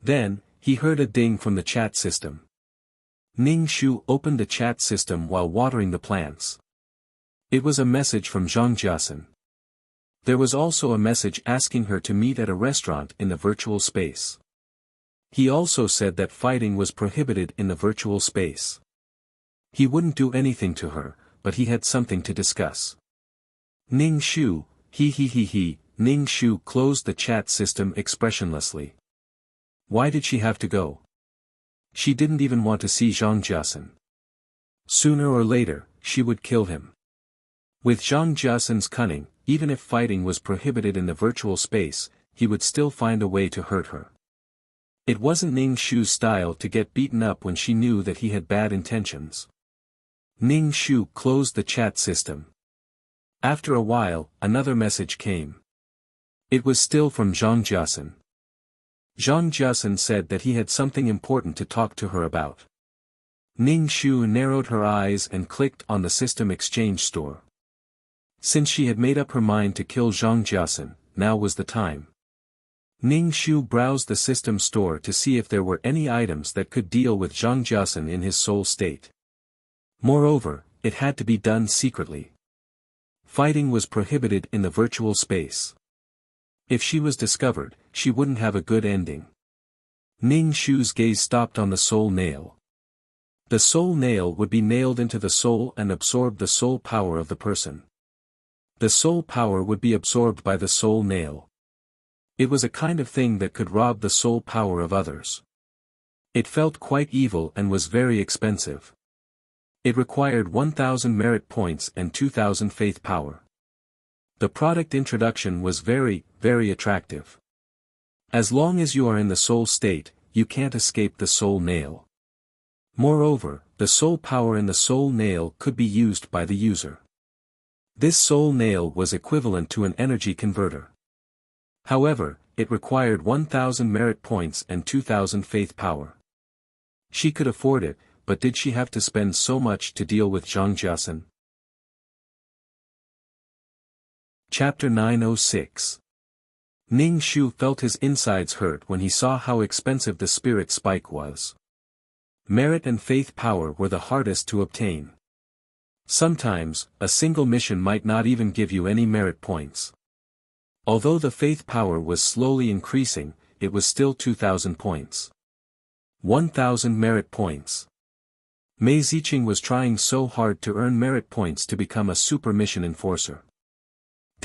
Then, he heard a ding from the chat system. Ning Shu opened the chat system while watering the plants. It was a message from Zhang Jiasen. There was also a message asking her to meet at a restaurant in the virtual space. He also said that fighting was prohibited in the virtual space. He wouldn't do anything to her, but he had something to discuss. Ning Shu, Ning Shu closed the chat system expressionlessly. Why did she have to go? She didn't even want to see Zhang Jiasen. Sooner or later, she would kill him. With Zhang Jiasen's cunning, even if fighting was prohibited in the virtual space, he would still find a way to hurt her. It wasn't Ning Shu's style to get beaten up when she knew that he had bad intentions. Ning Shu closed the chat system. After a while, another message came. It was still from Zhang Jiasen. Zhang Jiasen said that he had something important to talk to her about. Ning Shu narrowed her eyes and clicked on the system exchange store. Since she had made up her mind to kill Zhang Jiasen, now was the time. Ning Shu browsed the system store to see if there were any items that could deal with Zhang Jiasen in his soul state. Moreover, it had to be done secretly. Fighting was prohibited in the virtual space. If she was discovered, she wouldn't have a good ending. Ning Shu's gaze stopped on the soul nail. The soul nail would be nailed into the soul and absorb the soul power of the person. The soul power would be absorbed by the soul nail. It was a kind of thing that could rob the soul power of others. It felt quite evil and was very expensive. It required 1,000 merit points and 2,000 faith power. The product introduction was very, very attractive. As long as you are in the soul state, you can't escape the soul nail. Moreover, the soul power in the soul nail could be used by the user. This soul nail was equivalent to an energy converter. However, it required 1,000 merit points and 2,000 faith power. She could afford it, but did she have to spend so much to deal with Zhang Jiasen? Chapter 906. Ning Shu felt his insides hurt when he saw how expensive the spirit spike was. Merit and faith power were the hardest to obtain. Sometimes, a single mission might not even give you any merit points. Although the faith power was slowly increasing, it was still 2,000 points. 1,000 merit points. Mei Ziqing was trying so hard to earn merit points to become a super mission enforcer.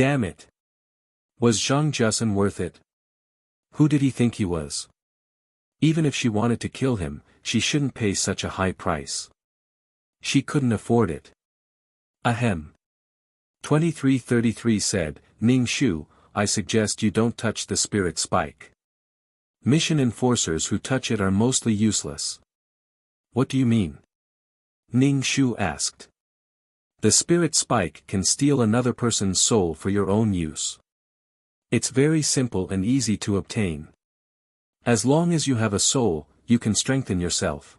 Damn it. Was Zhang Jiasen worth it? Who did he think he was? Even if she wanted to kill him, she shouldn't pay such a high price. She couldn't afford it. Ahem. 2333 said, Ning Shu, I suggest you don't touch the spirit spike. Mission enforcers who touch it are mostly useless. What do you mean? Ning Shu asked. The spirit spike can steal another person's soul for your own use. It's very simple and easy to obtain. As long as you have a soul, you can strengthen yourself.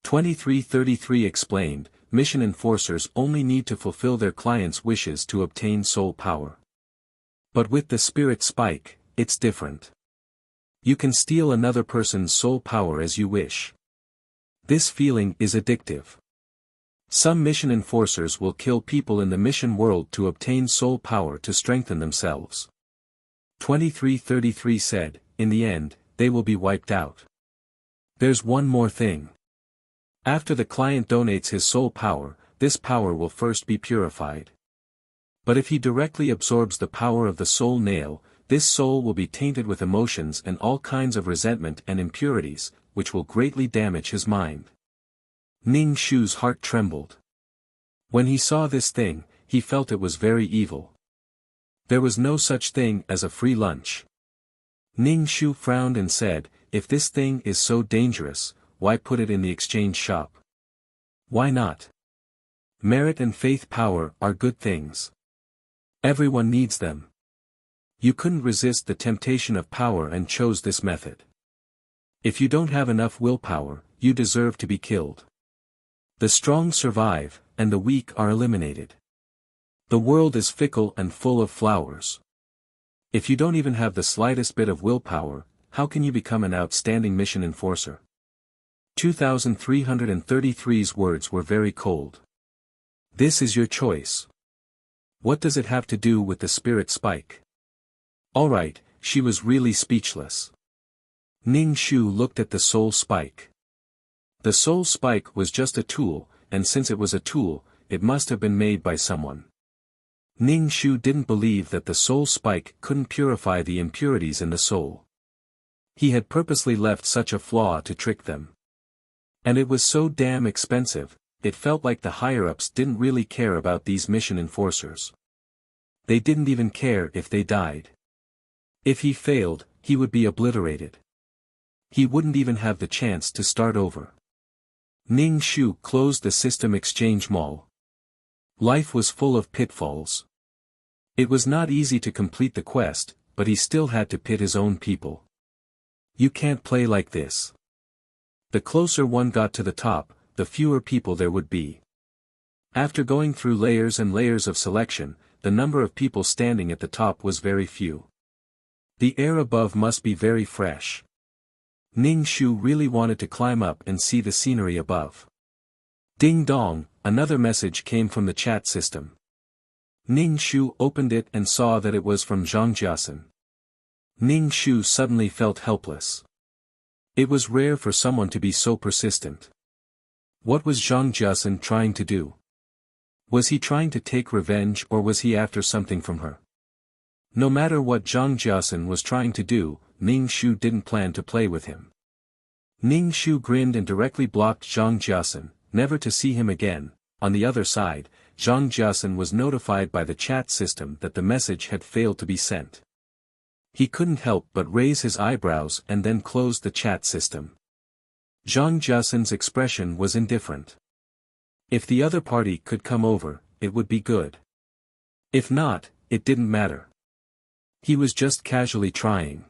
2333 explained, mission enforcers only need to fulfill their clients' wishes to obtain soul power. But with the spirit spike, it's different. You can steal another person's soul power as you wish. This feeling is addictive. Some mission enforcers will kill people in the mission world to obtain soul power to strengthen themselves. 2333 said, in the end, they will be wiped out. There's one more thing. After the client donates his soul power, this power will first be purified. But if he directly absorbs the power of the soul nail, this soul will be tainted with emotions and all kinds of resentment and impurities, which will greatly damage his mind. Ning Shu's heart trembled. When he saw this thing, he felt it was very evil. There was no such thing as a free lunch. Ning Shu frowned and said, if this thing is so dangerous, why put it in the exchange shop? Why not? Merit and faith power are good things. Everyone needs them. You couldn't resist the temptation of power and chose this method. If you don't have enough willpower, you deserve to be killed. The strong survive, and the weak are eliminated. The world is fickle and full of flowers. If you don't even have the slightest bit of willpower, how can you become an outstanding mission enforcer? 2333's words were very cold. This is your choice. What does it have to do with the spirit spike? Alright, she was really speechless. Ning Shu looked at the soul spike. The soul spike was just a tool, and since it was a tool, it must have been made by someone. Ning Shu didn't believe that the soul spike couldn't purify the impurities in the soul. He had purposely left such a flaw to trick them. And it was so damn expensive, it felt like the higher-ups didn't really care about these mission enforcers. They didn't even care if they died. If he failed, he would be obliterated. He wouldn't even have the chance to start over. Ning Shu closed the system exchange mall. Life was full of pitfalls. It was not easy to complete the quest, but he still had to pit his own people. You can't play like this. The closer one got to the top, the fewer people there would be. After going through layers and layers of selection, the number of people standing at the top was very few. The air above must be very fresh. Ning Shu really wanted to climb up and see the scenery above. Ding dong, another message came from the chat system. Ning Shu opened it and saw that it was from Zhang Jiasen. Ning Shu suddenly felt helpless. It was rare for someone to be so persistent. What was Zhang Jiasen trying to do? Was he trying to take revenge or was he after something from her? No matter what Zhang Jiasen was trying to do, Ning Shu didn't plan to play with him. Ning Shu grinned and directly blocked Zhang Jiasen, never to see him again. On the other side, Zhang Jiasen was notified by the chat system that the message had failed to be sent. He couldn't help but raise his eyebrows and then closed the chat system. Zhang Jiasen's expression was indifferent. If the other party could come over, it would be good. If not, it didn't matter. He was just casually trying.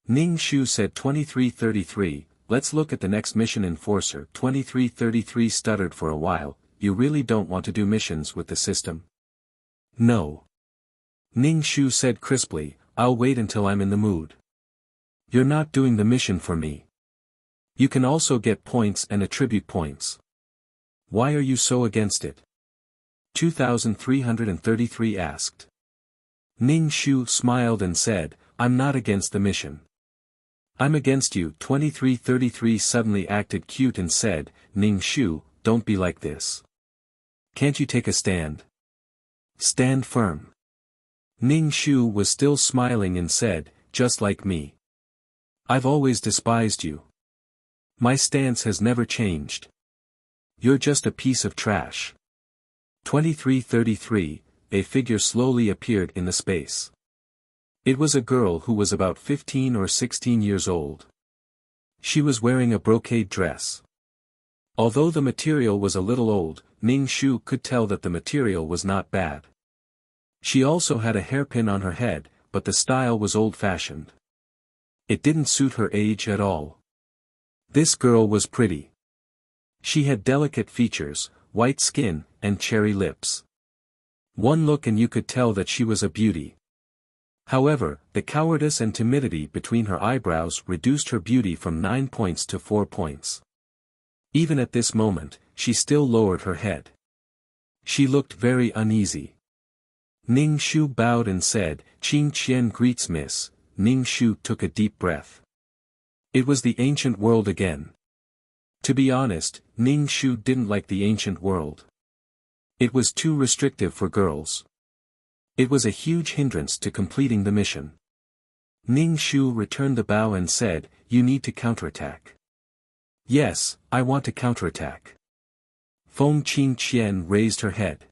Ning Shu said 2333, let's look at the next mission enforcer. 2333 stuttered for a while, you really don't want to do missions with the system? No. Ning Shu said crisply, I'll wait until I'm in the mood. You're not doing the mission for me. You can also get points and attribute points. Why are you so against it? 2333 asked. Ning Shu smiled and said, I'm not against the mission. I'm against you. 2333 suddenly acted cute and said, Ning Shu, don't be like this. Can't you take a stand? Stand firm. Ning Shu was still smiling and said, just like me. I've always despised you. My stance has never changed. You're just a piece of trash. 2333, a figure slowly appeared in the space. It was a girl who was about 15 or 16 years old. She was wearing a brocade dress. Although the material was a little old, Ning Shu could tell that the material was not bad. She also had a hairpin on her head, but the style was old-fashioned. It didn't suit her age at all. This girl was pretty. She had delicate features, white skin, and cherry lips. One look and you could tell that she was a beauty. However, the cowardice and timidity between her eyebrows reduced her beauty from 9 points to 4 points. Even at this moment, she still lowered her head. She looked very uneasy. Ning Shu bowed and said, "Qing Qian greets Miss." Ning Shu took a deep breath. It was the ancient world again. To be honest, Ning Shu didn't like the ancient world. It was too restrictive for girls. It was a huge hindrance to completing the mission. Ning Shu returned the bow and said, "You need to counterattack." "Yes, I want to counterattack." Feng Qing Qian raised her head.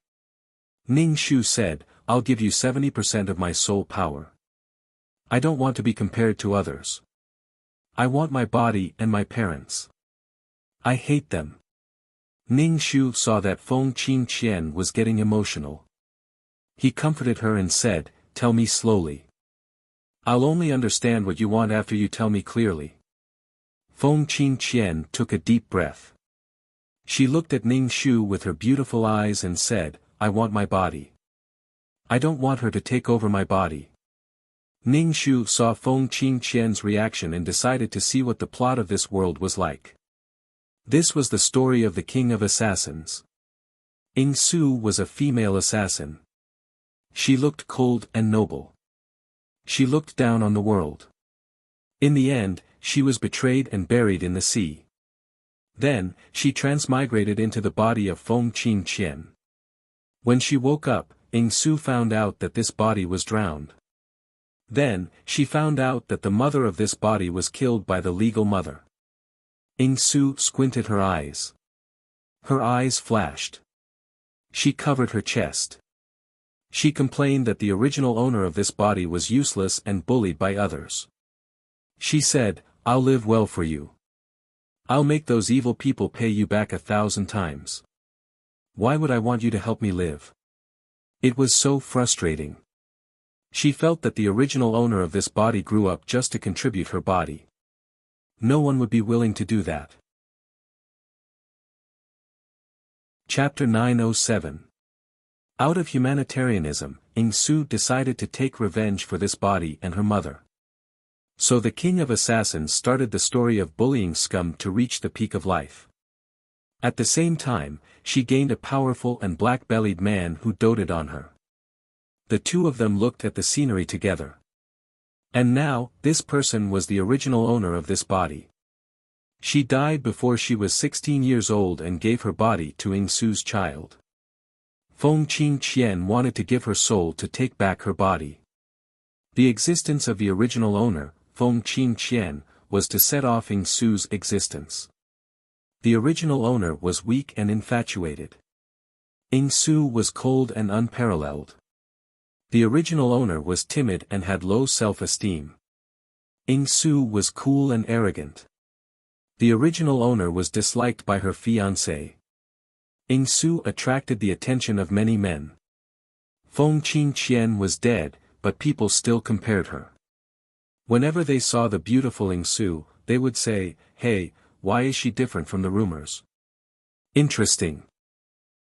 Ning Shu said, "I'll give you 70% of my soul power. I don't want to be compared to others. I want my body and my parents. I hate them." Ning Shu saw that Feng Qing Qian was getting emotional. He comforted her and said, "Tell me slowly. I'll only understand what you want after you tell me clearly." Feng Qing Qian took a deep breath. She looked at Ning Shu with her beautiful eyes and said, "I want my body. I don't want her to take over my body." Ning Shu saw Feng Qing Qian's reaction and decided to see what the plot of this world was like. This was the story of the King of Assassins. Ing Su was a female assassin. She looked cold and noble. She looked down on the world. In the end, she was betrayed and buried in the sea. Then, she transmigrated into the body of Feng Qing Qian. When she woke up, Ing Su found out that this body was drowned. Then, she found out that the mother of this body was killed by the legal mother. Ing Su squinted her eyes. Her eyes flashed. She covered her chest. She complained that the original owner of this body was useless and bullied by others. She said, "I'll live well for you. I'll make those evil people pay you back 1,000 times. Why would I want you to help me live?" It was so frustrating. She felt that the original owner of this body grew up just to contribute her body. No one would be willing to do that. Chapter 907. Out of humanitarianism, Ing Su decided to take revenge for this body and her mother. So the King of Assassins started the story of bullying scum to reach the peak of life. At the same time, she gained a powerful and black-bellied man who doted on her. The two of them looked at the scenery together. And now, this person was the original owner of this body. She died before she was 16 years old and gave her body to Ing Su's child. Feng Qing Qian wanted to give her soul to take back her body. The existence of the original owner, Feng Qing Qian, was to set off Ing Su's existence. The original owner was weak and infatuated. Ing Su was cold and unparalleled. The original owner was timid and had low self-esteem. Ing Su was cool and arrogant. The original owner was disliked by her fiancé. Ing Su attracted the attention of many men. Feng Qing Qian was dead, but people still compared her. Whenever they saw the beautiful Ing Su, they would say, "Hey, why is she different from the rumors? Interesting.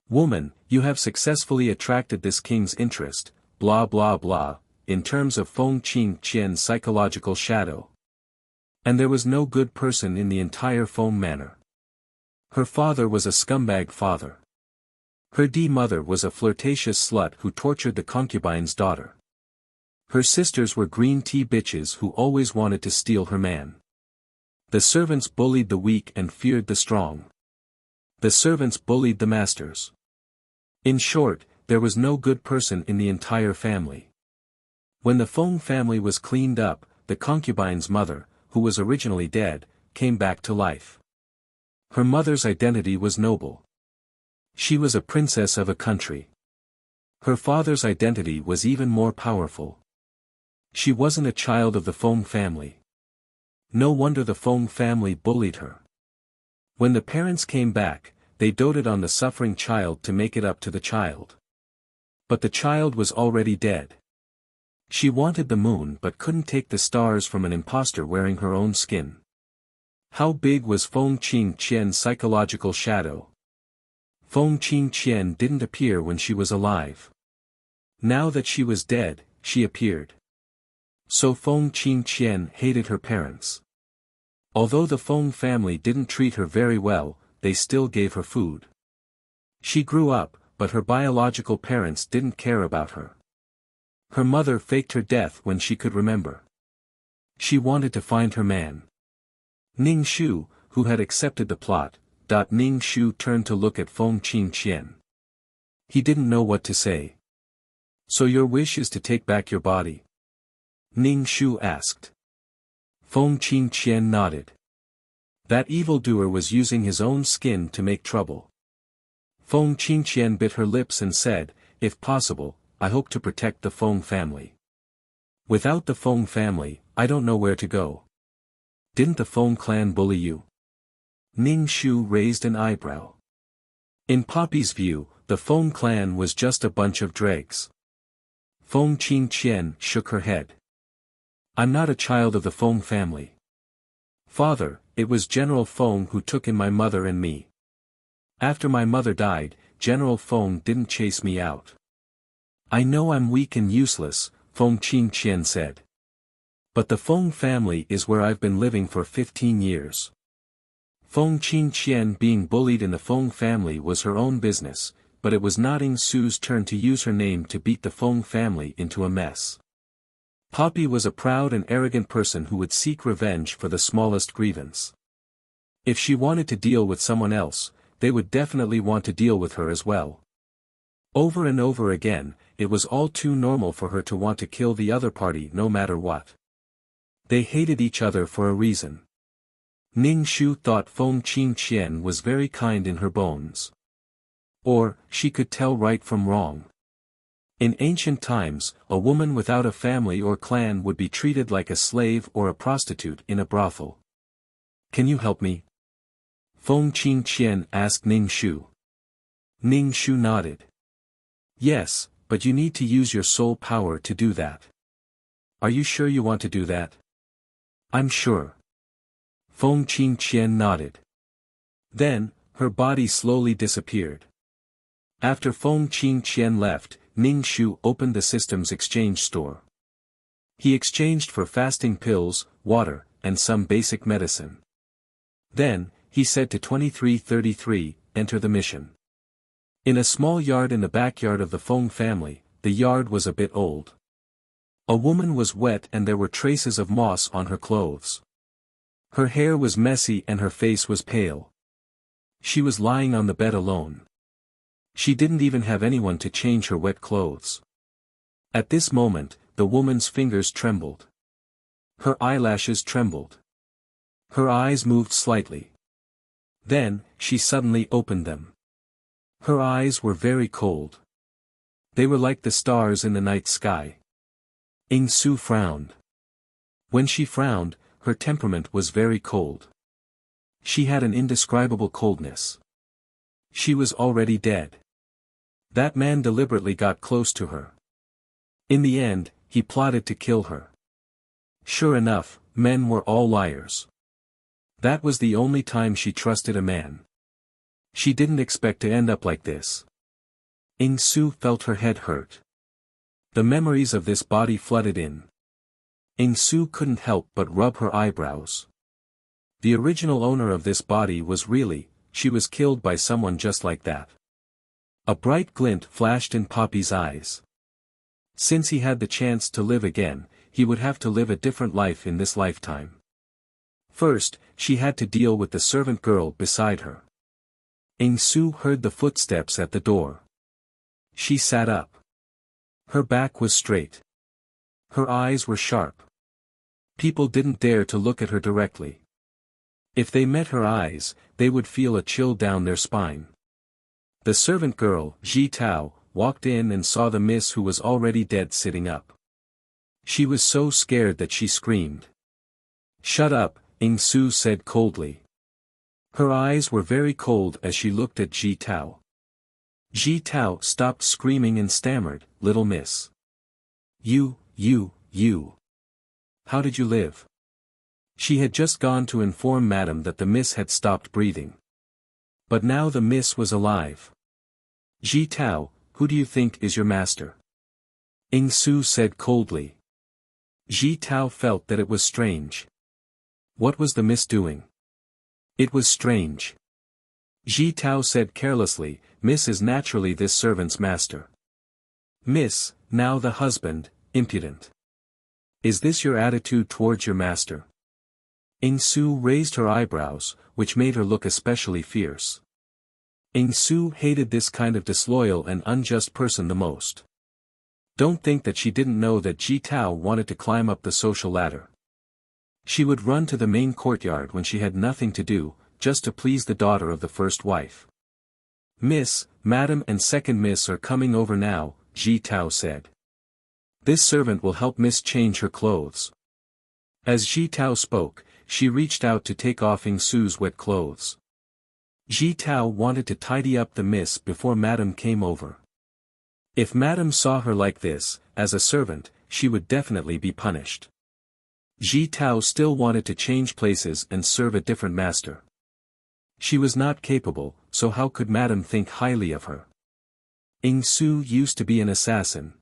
Woman, you have successfully attracted this king's interest, blah blah blah," in terms of Feng Qing Qian's psychological shadow. And there was no good person in the entire Feng manor. Her father was a scumbag father. Her mother was a flirtatious slut who tortured the concubine's daughter. Her sisters were green tea bitches who always wanted to steal her man. The servants bullied the weak and feared the strong. The servants bullied the masters. In short, there was no good person in the entire family. When the Feng family was cleaned up, the concubine's mother, who was originally dead, came back to life. Her mother's identity was noble. She was a princess of a country. Her father's identity was even more powerful. She wasn't a child of the Feng family. No wonder the Feng family bullied her. When the parents came back, they doted on the suffering child to make it up to the child. But the child was already dead. She wanted the moon but couldn't take the stars from an impostor wearing her own skin. How big was Feng Qingqian's psychological shadow? Feng Qingqian didn't appear when she was alive. Now that she was dead, she appeared. So Feng Qingqian hated her parents. Although the Feng family didn't treat her very well, they still gave her food. She grew up, but her biological parents didn't care about her. Her mother faked her death when she could remember. She wanted to find her man. Ning Shu, who had accepted the plot, Ning Shu turned to look at Feng Qingqian. He didn't know what to say. So your wish is to take back your body? Ning Shu asked. Feng Qingqian nodded. That evildoer was using his own skin to make trouble. Feng Qingqian bit her lips and said, if possible, I hope to protect the Feng family. Without the Feng family, I don't know where to go. Didn't the Feng clan bully you? Ning Shu raised an eyebrow. In Poppy's view, the Feng clan was just a bunch of dregs. Feng Qingqian shook her head. I'm not a child of the Feng family. Father, it was General Feng who took in my mother and me. After my mother died, General Feng didn't chase me out. I know I'm weak and useless, Feng Qingqian said. But the Feng family is where I've been living for 15 years. Feng Qingqian being bullied in the Feng family was her own business, but it was not Ning Su's turn to use her name to beat the Feng family into a mess. Poppy was a proud and arrogant person who would seek revenge for the smallest grievance. If she wanted to deal with someone else, they would definitely want to deal with her as well. Over and over again, it was all too normal for her to want to kill the other party no matter what. They hated each other for a reason. Ning Shu thought Feng Qingqian was very kind in her bones. Or, she could tell right from wrong. In ancient times, a woman without a family or clan would be treated like a slave or a prostitute in a brothel. Can you help me? Feng Qingqian asked Ning Shu. Ning Shu nodded. Yes, but you need to use your soul power to do that. Are you sure you want to do that? I'm sure. Feng Qingqian nodded. Then, her body slowly disappeared. After Feng Qingqian left, Ning Shu opened the system's exchange store. He exchanged for fasting pills, water, and some basic medicine. Then, he said to 2333, enter the mission. In a small yard in the backyard of the Feng family, the yard was a bit old. A woman was wet and there were traces of moss on her clothes. Her hair was messy and her face was pale. She was lying on the bed alone. She didn't even have anyone to change her wet clothes. At this moment, the woman's fingers trembled. Her eyelashes trembled. Her eyes moved slightly. Then, she suddenly opened them. Her eyes were very cold. They were like the stars in the night sky. Ning Su frowned. When she frowned, her temperament was very cold. She had an indescribable coldness. She was already dead. That man deliberately got close to her. In the end, he plotted to kill her. Sure enough, men were all liars. That was the only time she trusted a man. She didn't expect to end up like this. Ning Su felt her head hurt. The memories of this body flooded in. Ning Su couldn't help but rub her eyebrows. The original owner of this body was really, she was killed by someone just like that. A bright glint flashed in Poppy's eyes. Since he had the chance to live again, he would have to live a different life in this lifetime. First, she had to deal with the servant girl beside her. Ning Su heard the footsteps at the door. She sat up. Her back was straight. Her eyes were sharp. People didn't dare to look at her directly. If they met her eyes, they would feel a chill down their spine. The servant girl, Ji Tao, walked in and saw the miss who was already dead sitting up. She was so scared that she screamed. "Shut up," Ing Su said coldly. Her eyes were very cold as she looked at Ji Tao. Ji Tao stopped screaming and stammered, "Little miss. You. How did you live?" She had just gone to inform madam that the miss had stopped breathing. But now the miss was alive. "Ji Tao, who do you think is your master?" Ing Su said coldly. Ji Tao felt that it was strange. What was the miss doing? It was strange. Ji Tao said carelessly, "Miss is naturally this servant's master." "Miss, now the husband, impudent. Is this your attitude towards your master?" Ing Su raised her eyebrows, which made her look especially fierce. Ing Su hated this kind of disloyal and unjust person the most. Don't think that she didn't know that Ji Tao wanted to climb up the social ladder. She would run to the main courtyard when she had nothing to do, just to please the daughter of the first wife. "Miss, madam and second miss are coming over now," Ji Tao said. "This servant will help miss change her clothes." As Ji Tao spoke, she reached out to take off Ing Su's wet clothes. Ji Tao wanted to tidy up the miss before madam came over. If madam saw her like this, as a servant, she would definitely be punished. Ji Tao still wanted to change places and serve a different master. She was not capable, so how could madam think highly of her? Ing Su used to be an assassin.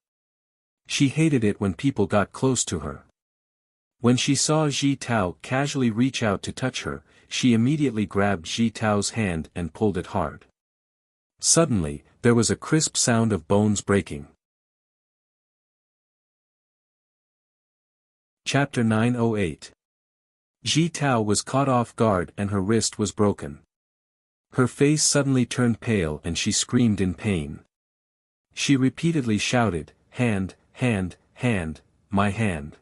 She hated it when people got close to her. When she saw Ji Tao casually reach out to touch her, she immediately grabbed Ji Tao's hand and pulled it hard. Suddenly, there was a crisp sound of bones breaking. Chapter 908. Ji Tao was caught off guard and her wrist was broken. Her face suddenly turned pale and she screamed in pain. She repeatedly shouted, "Hand, hand, hand, my hand."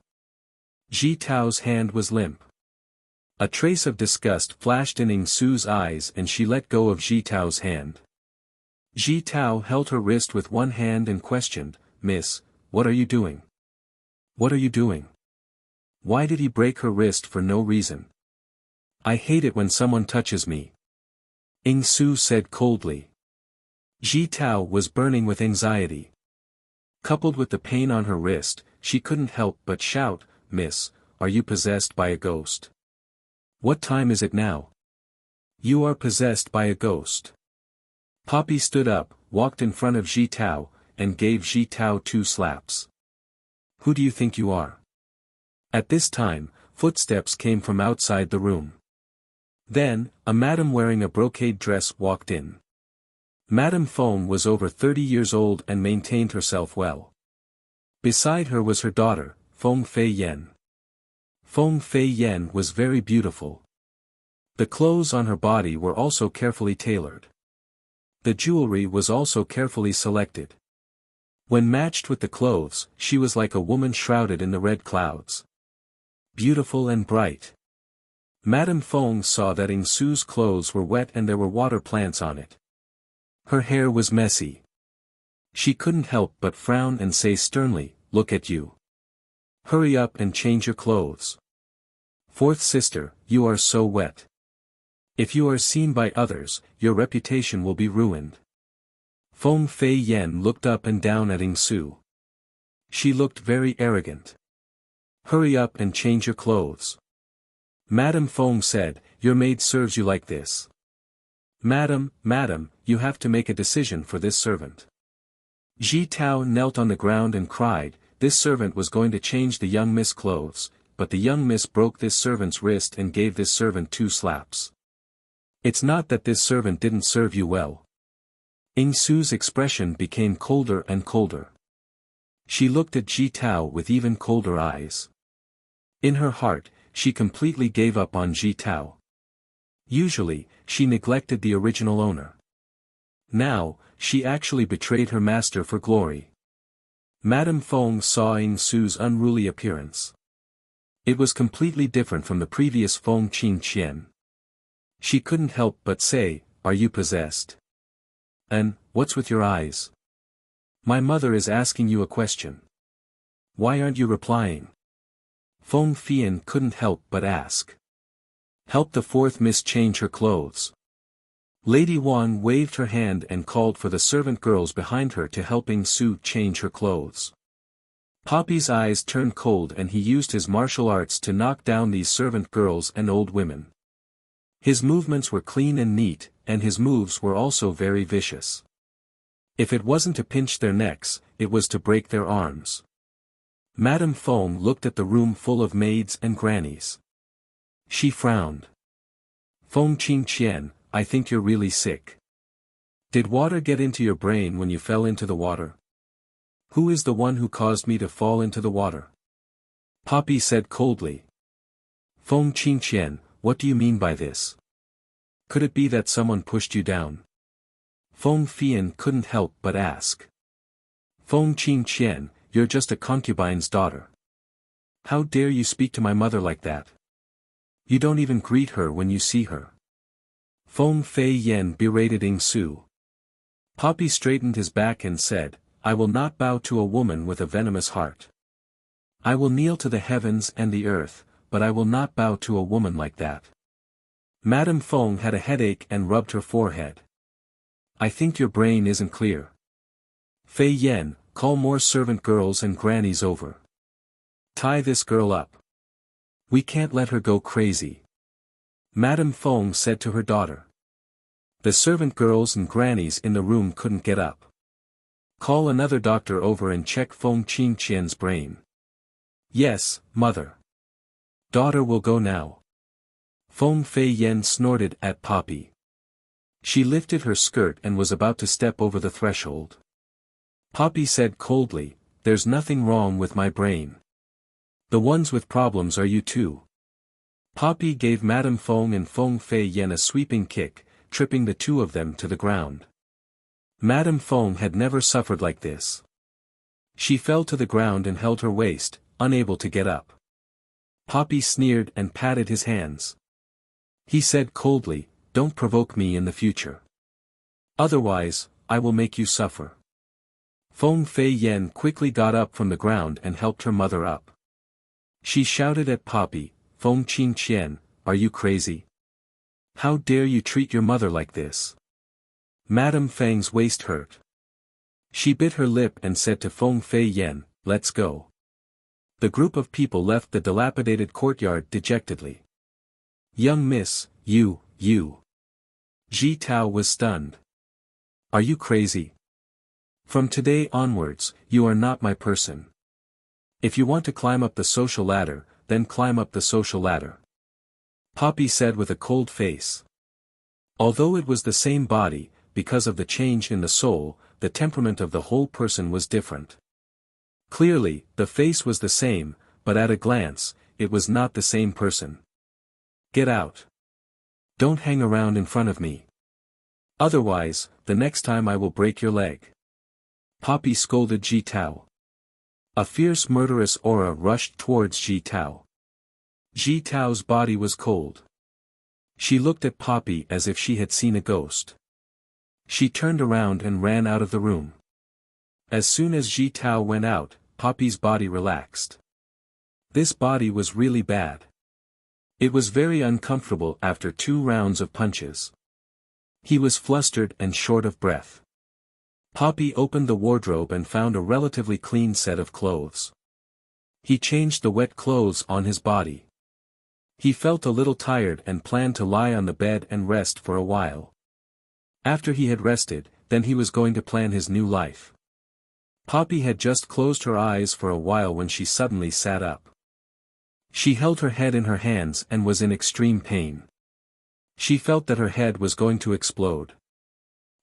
Ji Tao's hand was limp. A trace of disgust flashed in Ing Su's eyes and she let go of Ji Tao's hand. Ji Tao held her wrist with one hand and questioned, "Miss, what are you doing? What are you doing? Why did he break her wrist for no reason? I hate it when someone touches me." Ing Su said coldly. Ji Tao was burning with anxiety. Coupled with the pain on her wrist, she couldn't help but shout, "Miss, are you possessed by a ghost? What time is it now? You are possessed by a ghost." Poppy stood up, walked in front of Ji Tao, and gave Ji Tao 2 slaps. "Who do you think you are?" At this time, footsteps came from outside the room. Then, a madam wearing a brocade dress walked in. Madame Feng was over 30 years old and maintained herself well. Beside her was her daughter, Feng Fei Yen. Feng Fei Yen was very beautiful. The clothes on her body were also carefully tailored. The jewelry was also carefully selected. When matched with the clothes, she was like a woman shrouded in the red clouds. Beautiful and bright. Madame Feng saw that Ing Su's clothes were wet and there were water plants on it. Her hair was messy. She couldn't help but frown and say sternly, "Look at you. Hurry up and change your clothes. Fourth sister, you are so wet. If you are seen by others, your reputation will be ruined." Feng Fei Yen looked up and down at Ing Su. She looked very arrogant. "Hurry up and change your clothes." Madame Feng said, "Your maid serves you like this." Madam, you have to make a decision for this servant." Ji Tao knelt on the ground and cried, "This servant was going to change the young miss clothes, but the young miss broke this servant's wrist and gave this servant 2 slaps. It's not that this servant didn't serve you well." Ing Su's expression became colder and colder. She looked at Ji Tao with even colder eyes. In her heart, she completely gave up on Ji Tao. Usually, she neglected the original owner. Now, she actually betrayed her master for glory. Madame Feng saw Ying Su's unruly appearance. It was completely different from the previous Feng Qingqian. She couldn't help but say, "Are you possessed? And, what's with your eyes? My mother is asking you a question. Why aren't you replying?" Feng Fian couldn't help but ask. "Help the fourth miss change her clothes." Lady Wang waved her hand and called for the servant girls behind her to help Ying Su change her clothes. Poppy's eyes turned cold and he used his martial arts to knock down these servant girls and old women. His movements were clean and neat, and his moves were also very vicious. If it wasn't to pinch their necks, it was to break their arms. Madame Feng looked at the room full of maids and grannies. She frowned. "Feng Qingqian, I think you're really sick. Did water get into your brain when you fell into the water? Who is the one who caused me to fall into the water?" Poppy said coldly. "Feng Qingqian, what do you mean by this? Could it be that someone pushed you down?" Feng Fian couldn't help but ask. "Feng Qingqian, you're just a concubine's daughter. How dare you speak to my mother like that? You don't even greet her when you see her." Feng Fei Yen berated Ying Su. Poppy straightened his back and said, "I will not bow to a woman with a venomous heart. I will kneel to the heavens and the earth, but I will not bow to a woman like that." Madame Feng had a headache and rubbed her forehead. "I think your brain isn't clear. Fei Yen, call more servant girls and grannies over. Tie this girl up. We can't let her go crazy," Madame Feng said to her daughter. The servant girls and grannies in the room couldn't get up. "Call another doctor over and check Feng Qingqian's brain." "Yes, mother. Daughter will go now." Feng Fei Yen snorted at Poppy. She lifted her skirt and was about to step over the threshold. Poppy said coldly, "There's nothing wrong with my brain. The ones with problems are you two." Poppy gave Madame Feng and Feng Fei Yen a sweeping kick, tripping the two of them to the ground. Madame Feng had never suffered like this. She fell to the ground and held her waist, unable to get up. Poppy sneered and patted his hands. He said coldly, "Don't provoke me in the future. Otherwise, I will make you suffer." Feng Fei Yen quickly got up from the ground and helped her mother up. She shouted at Poppy, "Feng Qingqian, are you crazy? How dare you treat your mother like this?" Madame Feng's waist hurt. She bit her lip and said to Feng Fei Yen, "Let's go." The group of people left the dilapidated courtyard dejectedly. "Young miss, you. Ji Tao was stunned. "Are you crazy? From today onwards, you are not my person. If you want to climb up the social ladder, then climb up the social ladder," Poppy said with a cold face. Although it was the same body, because of the change in the soul, the temperament of the whole person was different. Clearly, the face was the same, but at a glance, it was not the same person. "Get out. Don't hang around in front of me. Otherwise, the next time I will break your leg," Poppy scolded Ji Tao. A fierce murderous aura rushed towards Ji Tao. Ji Tao's body was cold. She looked at Poppy as if she had seen a ghost. She turned around and ran out of the room. As soon as Ji Tao went out, Poppy's body relaxed. This body was really bad. It was very uncomfortable after 2 rounds of punches. He was flustered and short of breath. Poppy opened the wardrobe and found a relatively clean set of clothes. He changed the wet clothes on his body. He felt a little tired and planned to lie on the bed and rest for a while. After he had rested, then he was going to plan his new life. Poppy had just closed her eyes for a while when she suddenly sat up. She held her head in her hands and was in extreme pain. She felt that her head was going to explode.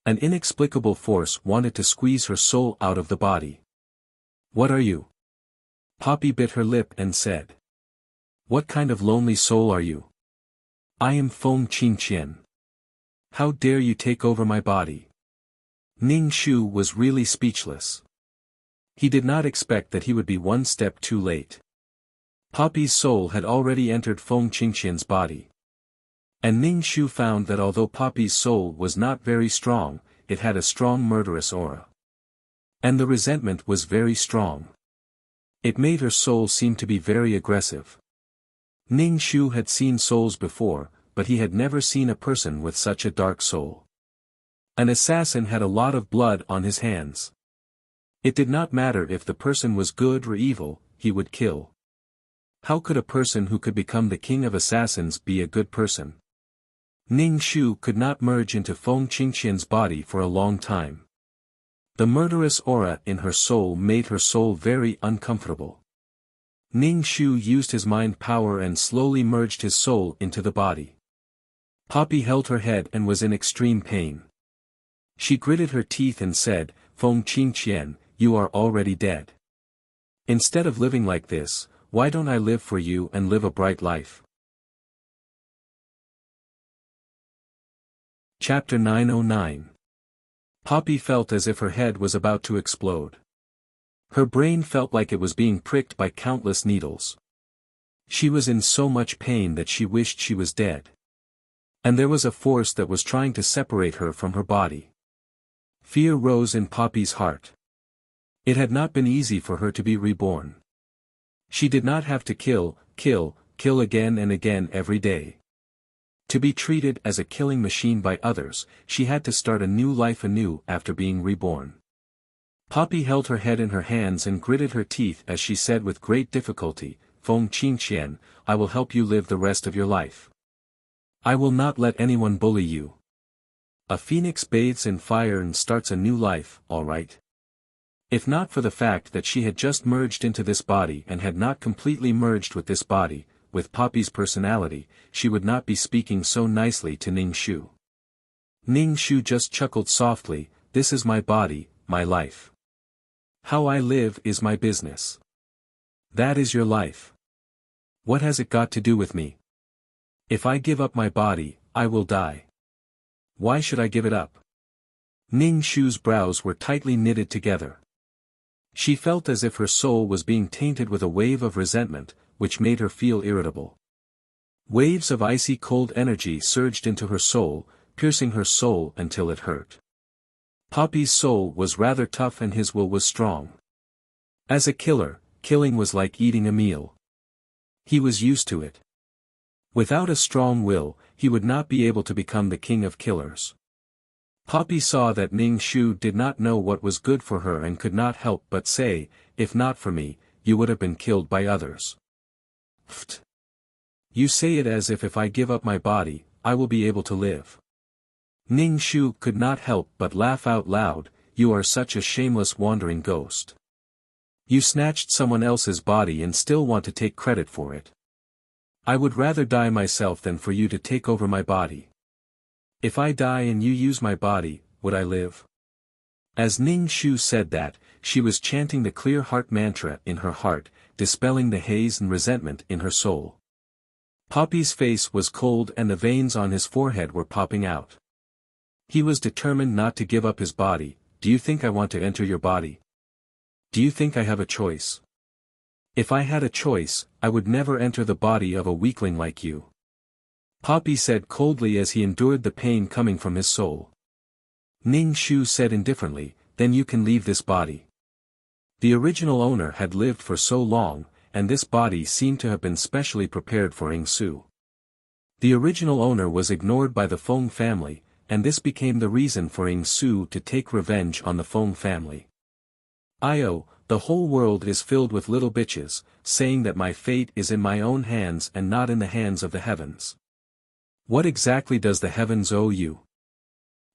An inexplicable force wanted to squeeze her soul out of the body. "What are you?" Poppy bit her lip and said. "What kind of lonely soul are you?" "I am Feng Qingqian. How dare you take over my body?" Ning Shu was really speechless. He did not expect that he would be one step too late. Poppy's soul had already entered Feng Qingqian's body. And Ning Shu found that although Poppy's soul was not very strong, it had a strong murderous aura. And the resentment was very strong. It made her soul seem to be very aggressive. Ning Shu had seen souls before, but he had never seen a person with such a dark soul. An assassin had a lot of blood on his hands. It did not matter if the person was good or evil, he would kill. How could a person who could become the king of assassins be a good person? Ning Shu could not merge into Feng Qingqian's body for a long time. The murderous aura in her soul made her soul very uncomfortable. Ning Shu used his mind power and slowly merged his soul into the body. Poppy held her head and was in extreme pain. She gritted her teeth and said, "Feng Qingqian, you are already dead. Instead of living like this, why don't I live for you and live a bright life?" Chapter 909. Poppy felt as if her head was about to explode. Her brain felt like it was being pricked by countless needles. She was in so much pain that she wished she was dead. And there was a force that was trying to separate her from her body. Fear rose in Poppy's heart. It had not been easy for her to be reborn. She did not have to kill again and again every day. To be treated as a killing machine by others, she had to start a new life anew after being reborn. Poppy held her head in her hands and gritted her teeth as she said with great difficulty, "Feng Qingqian, I will help you live the rest of your life. I will not let anyone bully you. A phoenix bathes in fire and starts a new life, all right." If not for the fact that she had just merged into this body and had not completely merged with this body, with Poppy's personality, she would not be speaking so nicely to Ning Shu. Ning Shu just chuckled softly, "This is my body, my life. How I live is my business. That is your life. What has it got to do with me? If I give up my body, I will die. Why should I give it up?" Ning Shu's brows were tightly knitted together. She felt as if her soul was being tainted with a wave of resentment, which made her feel irritable. Waves of icy cold energy surged into her soul, piercing her soul until it hurt. Poppy's soul was rather tough and his will was strong. As a killer, killing was like eating a meal. He was used to it. Without a strong will, he would not be able to become the king of killers. Poppy saw that Ning Shu did not know what was good for her and could not help but say, "If not for me, you would have been killed by others." "Pfft. You say it as if I give up my body, I will be able to live." Ning Shu could not help but laugh out loud, "You are such a shameless wandering ghost. You snatched someone else's body and still want to take credit for it. I would rather die myself than for you to take over my body. If I die and you use my body, would I live?" As Ning Shu said that, she was chanting the clear heart mantra in her heart, dispelling the haze and resentment in her soul. Poppy's face was cold and the veins on his forehead were popping out. He was determined not to give up his body. "Do you think I want to enter your body? Do you think I have a choice? If I had a choice, I would never enter the body of a weakling like you," Poppy said coldly as he endured the pain coming from his soul. Ning Shu said indifferently, "Then you can leave this body." The original owner had lived for so long, and this body seemed to have been specially prepared for Ing Su. The original owner was ignored by the Feng family, and this became the reason for Ing Su to take revenge on the Feng family. The whole world is filled with little bitches, saying that my fate is in my own hands and not in the hands of the heavens. What exactly does the heavens owe you?"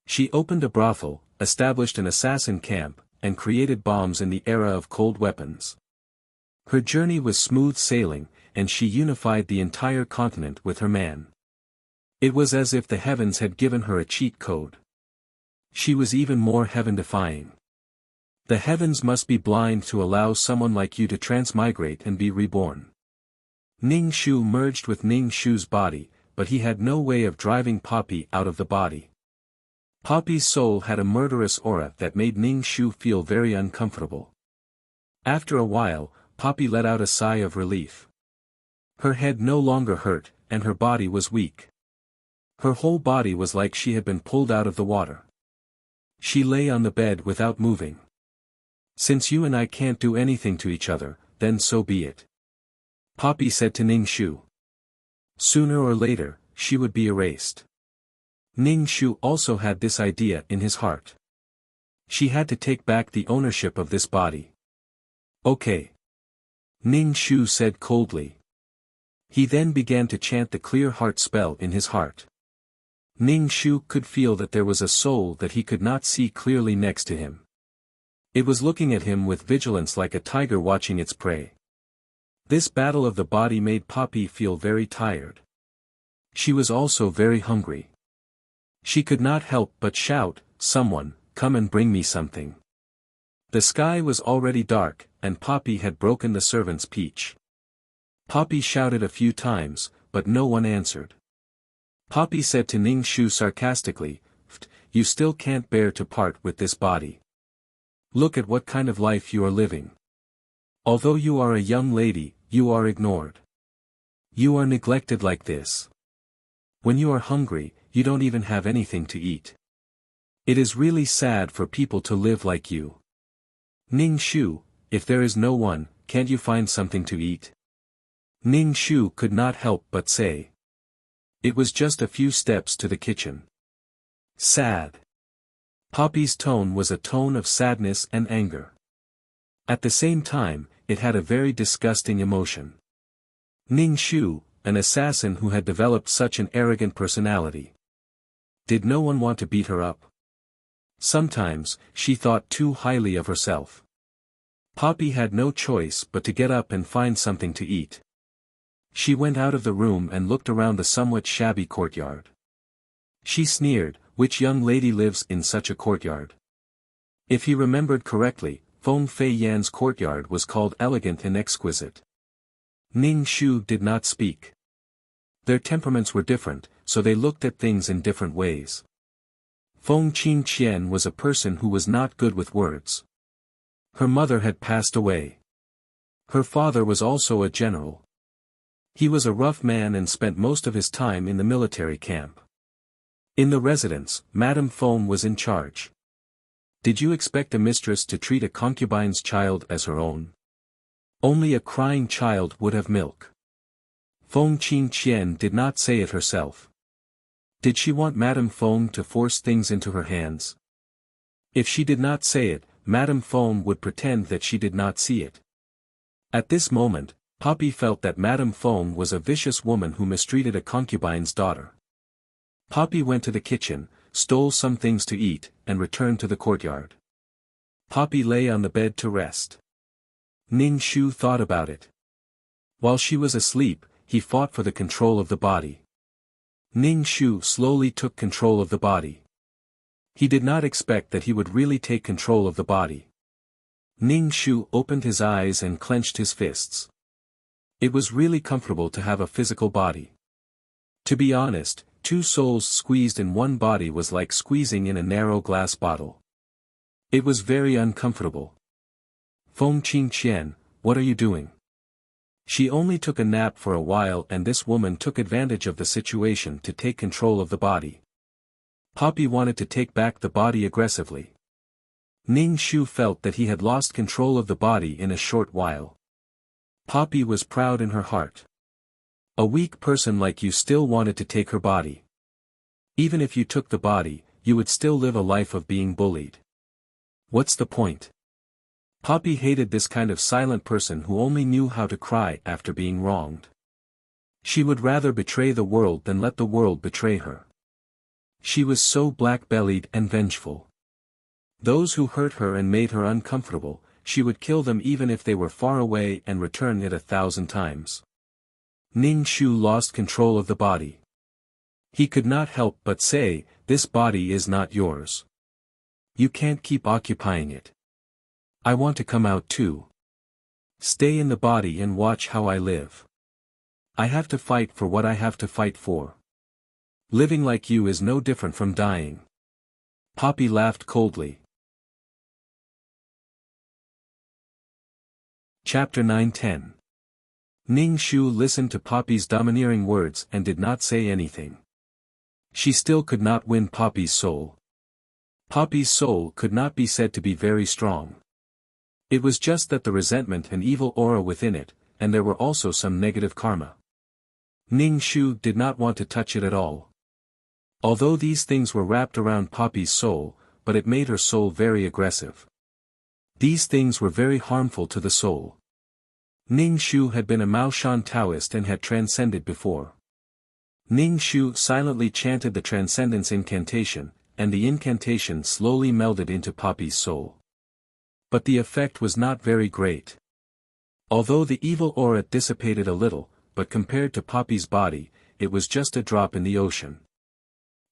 She opened a brothel, established an assassin camp, and created bombs in the era of cold weapons. Her journey was smooth sailing, and she unified the entire continent with her man. It was as if the heavens had given her a cheat code. She was even more heaven-defying. The heavens must be blind to allow someone like you to transmigrate and be reborn. Ning Shu merged with Ning Shu's body, but he had no way of driving Poppy out of the body. Poppy's soul had a murderous aura that made Ning Shu feel very uncomfortable. After a while, Poppy let out a sigh of relief. Her head no longer hurt, and her body was weak. Her whole body was like she had been pulled out of the water. She lay on the bed without moving. Since you and I can't do anything to each other, then so be it. Poppy said to Ning Shu. Sooner or later, she would be erased. Ning Shu also had this idea in his heart. She had to take back the ownership of this body. Okay. Ning Shu said coldly. He then began to chant the clear heart spell in his heart. Ning Shu could feel that there was a soul that he could not see clearly next to him. It was looking at him with vigilance like a tiger watching its prey. This battle of the body made Poppy feel very tired. She was also very hungry. She could not help but shout, "Someone, come and bring me something." The sky was already dark, and Poppy had broken the servant's peach. Poppy shouted a few times, but no one answered. Poppy said to Ning Shu sarcastically, "You still can't bear to part with this body. Look at what kind of life you are living. Although you are a young lady, you are ignored. You are neglected like this. When you are hungry, you don't even have anything to eat. It is really sad for people to live like you. Ning Shu, if there is no one, can't you find something to eat?" Ning Shu could not help but say. It was just a few steps to the kitchen. Sad. Poppy's tone was a tone of sadness and anger. At the same time, it had a very disgusting emotion. Ning Shu, an assassin who had developed such an arrogant personality. Did no one want to beat her up? Sometimes, she thought too highly of herself. Poppy had no choice but to get up and find something to eat. She went out of the room and looked around the somewhat shabby courtyard. She sneered, which young lady lives in such a courtyard? If he remembered correctly, Feng Fei Yan's courtyard was called elegant and exquisite. Ning Shu did not speak. Their temperaments were different, so they looked at things in different ways. Feng Qingqian was a person who was not good with words. Her mother had passed away. Her father was also a general. He was a rough man and spent most of his time in the military camp. In the residence, Madame Feng was in charge. Did you expect a mistress to treat a concubine's child as her own? Only a crying child would have milk. Feng Qingqian did not say it herself. Did she want Madame Feng to force things into her hands? If she did not say it, Madame Feng would pretend that she did not see it. At this moment, Poppy felt that Madame Feng was a vicious woman who mistreated a concubine's daughter. Poppy went to the kitchen, stole some things to eat, and returned to the courtyard. Poppy lay on the bed to rest. Ning Shu thought about it. While she was asleep, he fought for the control of the body. Ning Shu slowly took control of the body. He did not expect that he would really take control of the body. Ning Shu opened his eyes and clenched his fists. It was really comfortable to have a physical body. To be honest, two souls squeezed in one body was like squeezing in a narrow glass bottle. It was very uncomfortable. Feng Qingqian, what are you doing? She only took a nap for a while and this woman took advantage of the situation to take control of the body. Poppy wanted to take back the body aggressively. Ning Shu felt that he had lost control of the body in a short while. Poppy was proud in her heart. A weak person like you still wanted to take her body. Even if you took the body, you would still live a life of being bullied. What's the point? Poppy hated this kind of silent person who only knew how to cry after being wronged. She would rather betray the world than let the world betray her. She was so black-bellied and vengeful. Those who hurt her and made her uncomfortable, she would kill them even if they were far away and return it 1,000 times. Ning Shu lost control of the body. He could not help but say, "This body is not yours. You can't keep occupying it. I want to come out too. Stay in the body and watch how I live. I have to fight for what I have to fight for. Living like you is no different from dying." Poppy laughed coldly. Chapter 9-10. Ning Shu listened to Poppy's domineering words and did not say anything. She still could not win Poppy's soul. Poppy's soul could not be said to be very strong. It was just that the resentment and evil aura within it, and there were also some negative karma. Ning Shu did not want to touch it at all. Although these things were wrapped around Poppy's soul, but it made her soul very aggressive. These things were very harmful to the soul. Ning Shu had been a Maoshan Taoist and had transcended before. Ning Shu silently chanted the transcendence incantation, and the incantation slowly melded into Poppy's soul. But the effect was not very great. Although the evil aura dissipated a little, but compared to Poppy's body, it was just a drop in the ocean.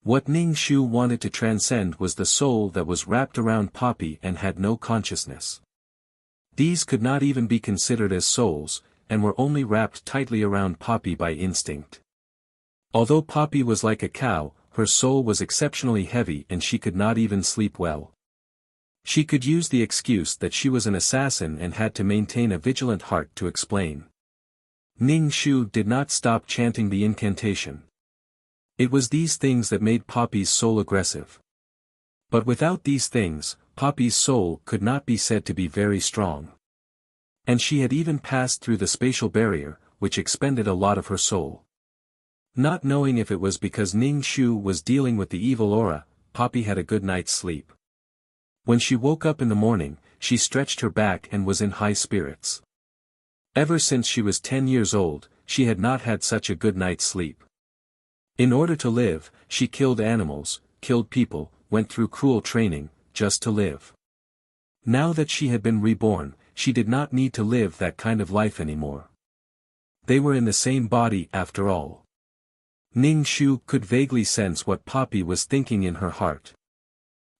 What Ning Shu wanted to transcend was the soul that was wrapped around Poppy and had no consciousness. These could not even be considered as souls, and were only wrapped tightly around Poppy by instinct. Although Poppy was like a cow, her soul was exceptionally heavy and she could not even sleep well. She could use the excuse that she was an assassin and had to maintain a vigilant heart to explain. Ning Shu did not stop chanting the incantation. It was these things that made Poppy's soul aggressive. But without these things, Poppy's soul could not be said to be very strong. And she had even passed through the spatial barrier, which expended a lot of her soul. Not knowing if it was because Ning Shu was dealing with the evil aura, Poppy had a good night's sleep. When she woke up in the morning, she stretched her back and was in high spirits. Ever since she was 10 years old, she had not had such a good night's sleep. In order to live, she killed animals, killed people, went through cruel training, just to live. Now that she had been reborn, she did not need to live that kind of life anymore. They were in the same body after all. Ning Shu could vaguely sense what Poppy was thinking in her heart.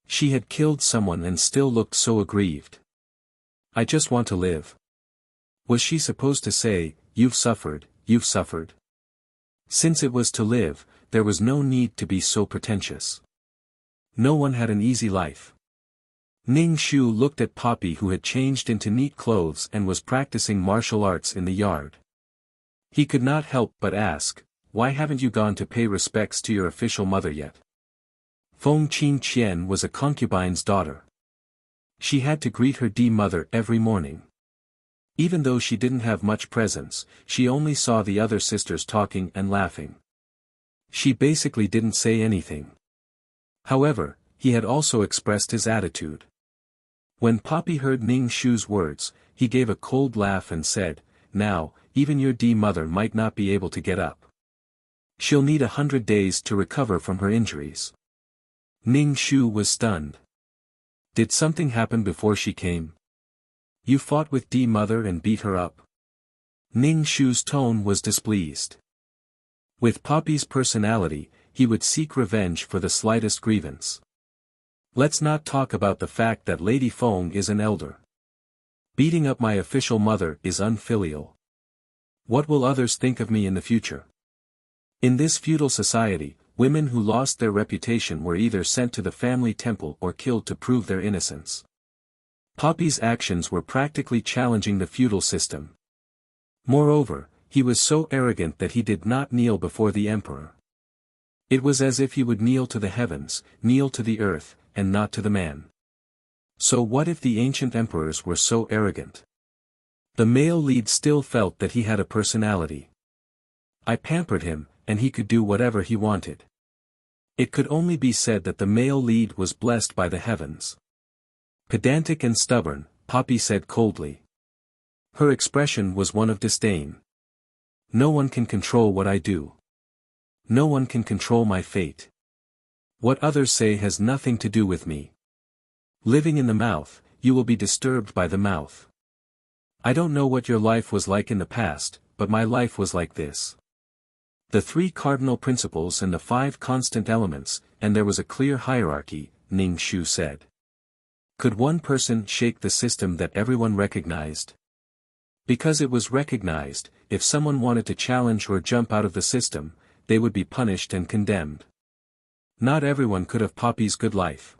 She had killed someone and still looked so aggrieved. I just want to live. Was she supposed to say, you've suffered, you've suffered? Since it was to live, there was no need to be so pretentious. No one had an easy life. Ning Shu looked at Poppy, who had changed into neat clothes and was practicing martial arts in the yard. He could not help but ask, why haven't you gone to pay respects to your official mother yet? Feng Qin Qian was a concubine's daughter. She had to greet her mother every morning. Even though she didn't have much presence, she only saw the other sisters talking and laughing. She basically didn't say anything. However, he had also expressed his attitude. When Poppy heard Ning Shu's words, he gave a cold laugh and said, now, even your mother might not be able to get up. She'll need 100 days to recover from her injuries. Ning Shu was stunned. Did something happen before she came? You fought with mother and beat her up? Ning Shu's tone was displeased. With Poppy's personality, he would seek revenge for the slightest grievance. Let's not talk about the fact that Lady Feng is an elder. Beating up my official mother is unfilial. What will others think of me in the future? In this feudal society, women who lost their reputation were either sent to the family temple or killed to prove their innocence. Poppy's actions were practically challenging the feudal system. Moreover, he was so arrogant that he did not kneel before the emperor. It was as if he would kneel to the heavens, kneel to the earth, and not to the man. So what if the ancient emperors were so arrogant? The male lead still felt that he had a personality. I pampered him, and he could do whatever he wanted. It could only be said that the male lead was blessed by the heavens. Pedantic and stubborn, Poppy said coldly. Her expression was one of disdain. No one can control what I do. No one can control my fate. What others say has nothing to do with me. Living in the mouth, you will be disturbed by the mouth. I don't know what your life was like in the past, but my life was like this. The 3 cardinal principles and the 5 constant elements, and there was a clear hierarchy, Ning Shu said. Could one person shake the system that everyone recognized? Because it was recognized, if someone wanted to challenge or jump out of the system, they would be punished and condemned. Not everyone could have Poppy's good life.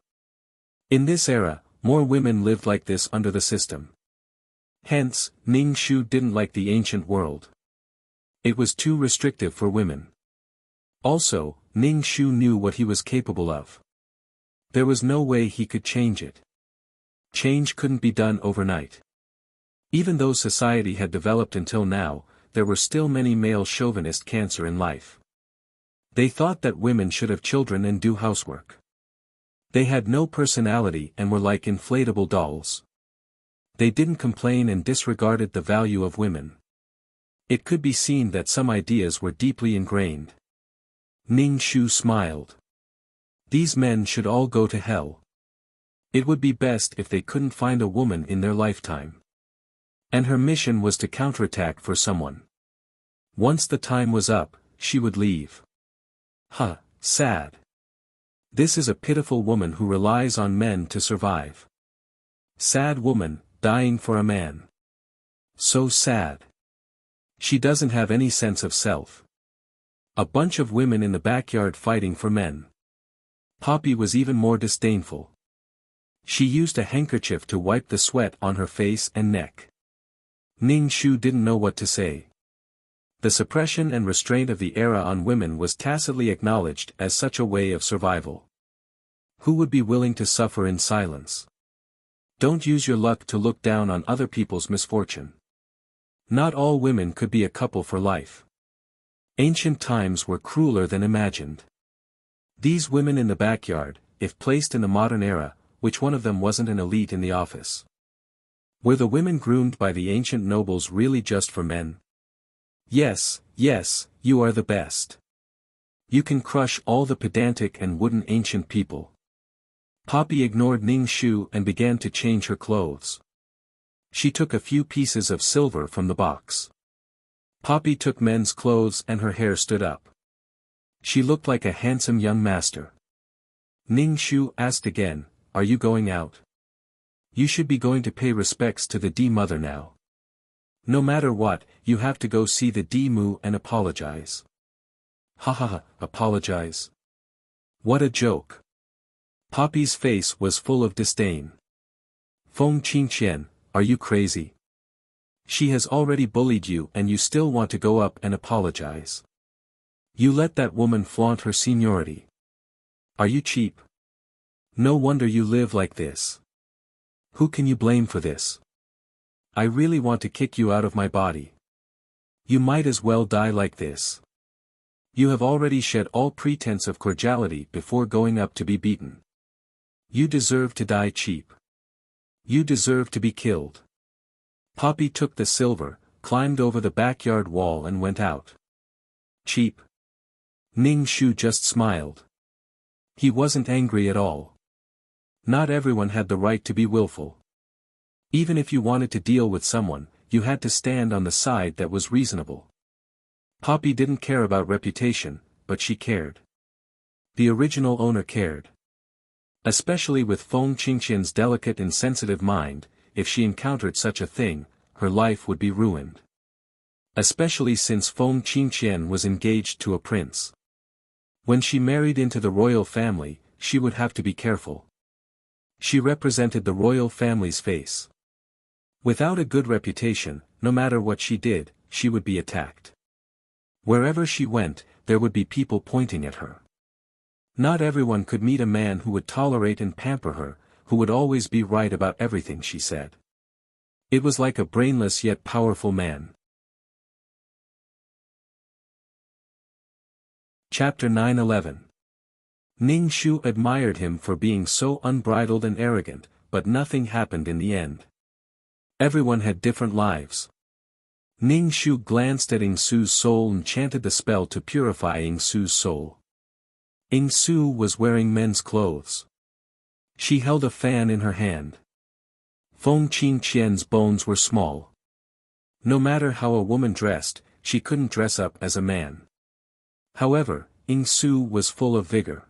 In this era, more women lived like this under the system. Hence, Ning Shu didn't like the ancient world. It was too restrictive for women. Also, Ning Shu knew what he was capable of. There was no way he could change it. Change couldn't be done overnight. Even though society had developed until now, there were still many male chauvinist cancer in life. They thought that women should have children and do housework. They had no personality and were like inflatable dolls. They didn't complain and disregarded the value of women. It could be seen that some ideas were deeply ingrained. Ning Shu smiled. These men should all go to hell. It would be best if they couldn't find a woman in their lifetime. And her mission was to counterattack for someone. Once the time was up, she would leave. Sad. This is a pitiful woman who relies on men to survive. Sad woman, dying for a man. So sad. She doesn't have any sense of self. A bunch of women in the backyard fighting for men. Poppy was even more disdainful. She used a handkerchief to wipe the sweat on her face and neck. Ning Shu didn't know what to say. The suppression and restraint of the era on women was tacitly acknowledged as such a way of survival. Who would be willing to suffer in silence? Don't use your luck to look down on other people's misfortune. Not all women could be a couple for life. Ancient times were crueler than imagined. These women in the backyard, if placed in the modern era, which one of them wasn't an elite in the office? Were the women groomed by the ancient nobles really just for men? Yes, you are the best. You can crush all the pedantic and wooden ancient people. Poppy ignored Ning Shu and began to change her clothes. She took a few pieces of silver from the box. Poppy took men's clothes and her hair stood up. She looked like a handsome young master. Ning Shu asked again, "Are you going out? You should be going to pay respects to the D-mother now. No matter what, you have to go see the D-mu and apologize." Apologize? What a joke. Poppy's face was full of disdain. Feng Qingqian, are you crazy? She has already bullied you and you still want to go up and apologize. You let that woman flaunt her seniority. Are you cheap? No wonder you live like this. Who can you blame for this? I really want to kick you out of my body. You might as well die like this. You have already shed all pretense of cordiality before going up to be beaten. You deserve to die cheap. You deserve to be killed. Poppy took the silver, climbed over the backyard wall and went out. Cheap? Ning Shu just smiled. He wasn't angry at all. Not everyone had the right to be willful. Even if you wanted to deal with someone, you had to stand on the side that was reasonable. Poppy didn't care about reputation, but she cared. The original owner cared. Especially with Feng Qingqian's delicate and sensitive mind, if she encountered such a thing, her life would be ruined. Especially since Feng Qingqian was engaged to a prince. When she married into the royal family, she would have to be careful. She represented the royal family's face. Without a good reputation, no matter what she did, she would be attacked. Wherever she went, there would be people pointing at her. Not everyone could meet a man who would tolerate and pamper her, who would always be right about everything she said. It was like a brainless yet powerful man. Chapter 9-11. Ning Shu admired him for being so unbridled and arrogant, but nothing happened in the end. Everyone had different lives. Ning Shu glanced at Ing Su's soul and chanted the spell to purify Ing Su's soul. Ing Su was wearing men's clothes. She held a fan in her hand. Feng Qingqian's bones were small. No matter how a woman dressed, she couldn't dress up as a man. However, Ing Su was full of vigor.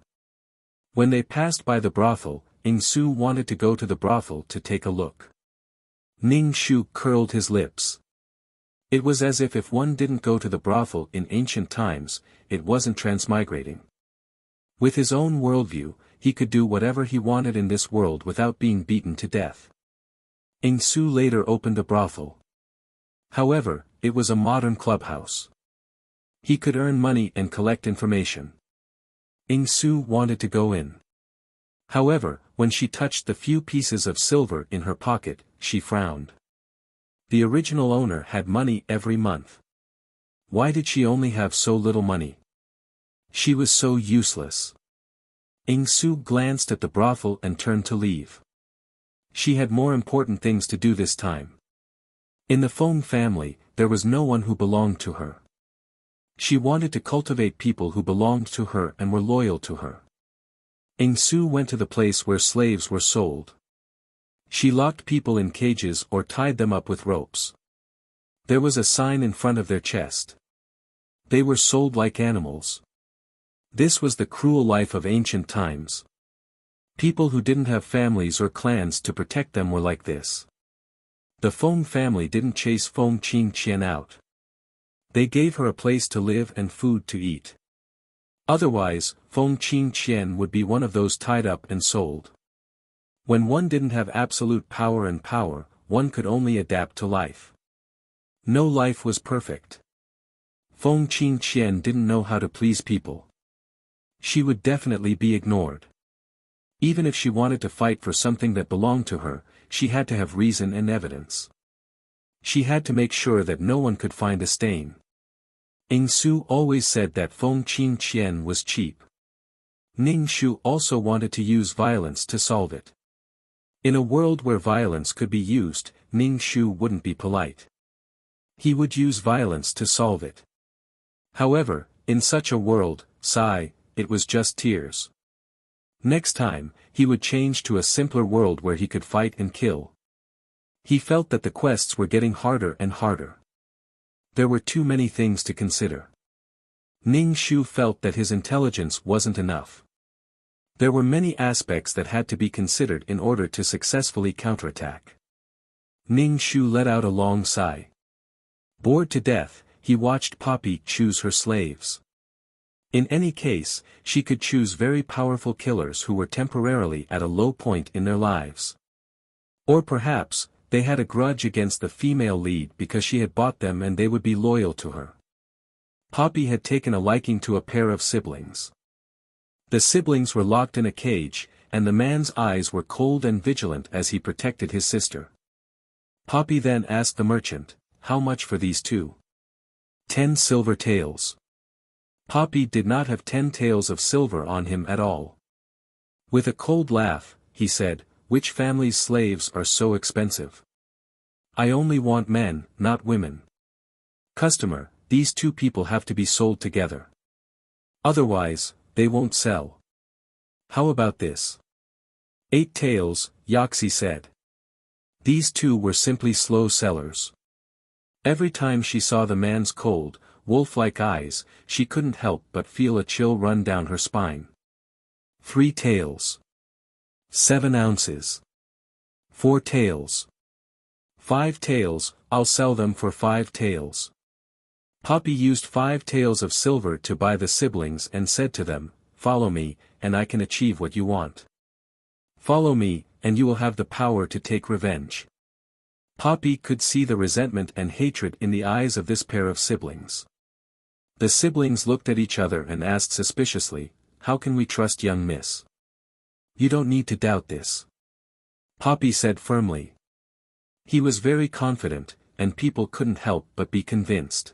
When they passed by the brothel, Ing Su wanted to go to the brothel to take a look. Ning Shu curled his lips. It was as if one didn't go to the brothel in ancient times, it wasn't transmigrating. With his own worldview, he could do whatever he wanted in this world without being beaten to death. Ing Su later opened a brothel. However, it was a modern clubhouse. He could earn money and collect information. Ing Su wanted to go in. However, when she touched the few pieces of silver in her pocket, she frowned. The original owner had money every month. Why did she only have so little money? She was so useless. Ing Su glanced at the brothel and turned to leave. She had more important things to do this time. In the Feng family, there was no one who belonged to her. She wanted to cultivate people who belonged to her and were loyal to her. Ing Su went to the place where slaves were sold. She locked people in cages or tied them up with ropes. There was a sign in front of their chest. They were sold like animals. This was the cruel life of ancient times. People who didn't have families or clans to protect them were like this. The Feng family didn't chase Feng Qingqian out. They gave her a place to live and food to eat. Otherwise, Feng Qingqian would be one of those tied up and sold. When one didn't have absolute power and power, one could only adapt to life. No life was perfect. Feng Qingqian didn't know how to please people. She would definitely be ignored. Even if she wanted to fight for something that belonged to her, she had to have reason and evidence. She had to make sure that no one could find a stain. Ing Su always said that Feng Qingqian was cheap. Ning Shu also wanted to use violence to solve it. In a world where violence could be used, Ning Shu wouldn't be polite. He would use violence to solve it. However, in such a world, sigh, it was just tears. Next time, he would change to a simpler world where he could fight and kill. He felt that the quests were getting harder and harder. There were too many things to consider. Ning Shu felt that his intelligence wasn't enough. There were many aspects that had to be considered in order to successfully counterattack. Ning Shu let out a long sigh. Bored to death, he watched Poppy choose her slaves. In any case, she could choose very powerful killers who were temporarily at a low point in their lives. Or perhaps, they had a grudge against the female lead because she had bought them and they would be loyal to her. Poppy had taken a liking to a pair of siblings. The siblings were locked in a cage, and the man's eyes were cold and vigilant as he protected his sister. Poppy then asked the merchant, "How much for these two?" 10 silver taels. Poppy did not have 10 taels of silver on him at all. With a cold laugh, he said, "Which family's slaves are so expensive? I only want men, not women. Customer, these two people have to be sold together. Otherwise, they won't sell. How about this?" 8 taels, Yaxi said. These two were simply slow sellers. Every time she saw the man's cold, wolf-like eyes, she couldn't help but feel a chill run down her spine. 3 taels. 7 ounces. 4 taels. 5 taels, I'll sell them for 5 taels. Poppy used 5 taels of silver to buy the siblings and said to them, "Follow me, and I can achieve what you want. Follow me, and you will have the power to take revenge." Poppy could see the resentment and hatred in the eyes of this pair of siblings. The siblings looked at each other and asked suspiciously, "How can we trust young miss?" "You don't need to doubt this," Poppy said firmly. He was very confident, and people couldn't help but be convinced.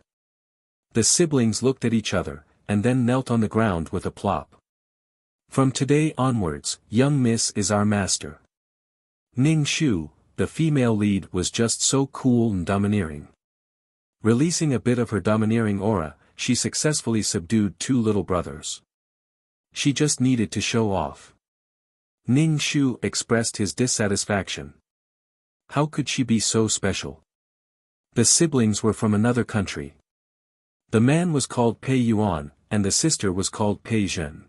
The siblings looked at each other, and then knelt on the ground with a plop. "From today onwards, young miss is our master." Ning Shu, the female lead, was just so cool and domineering. Releasing a bit of her domineering aura, she successfully subdued 2 little brothers. She just needed to show off. Ning Shu expressed his dissatisfaction. How could she be so special? The siblings were from another country. The man was called Pei Yuan, and the sister was called Pei Zhen.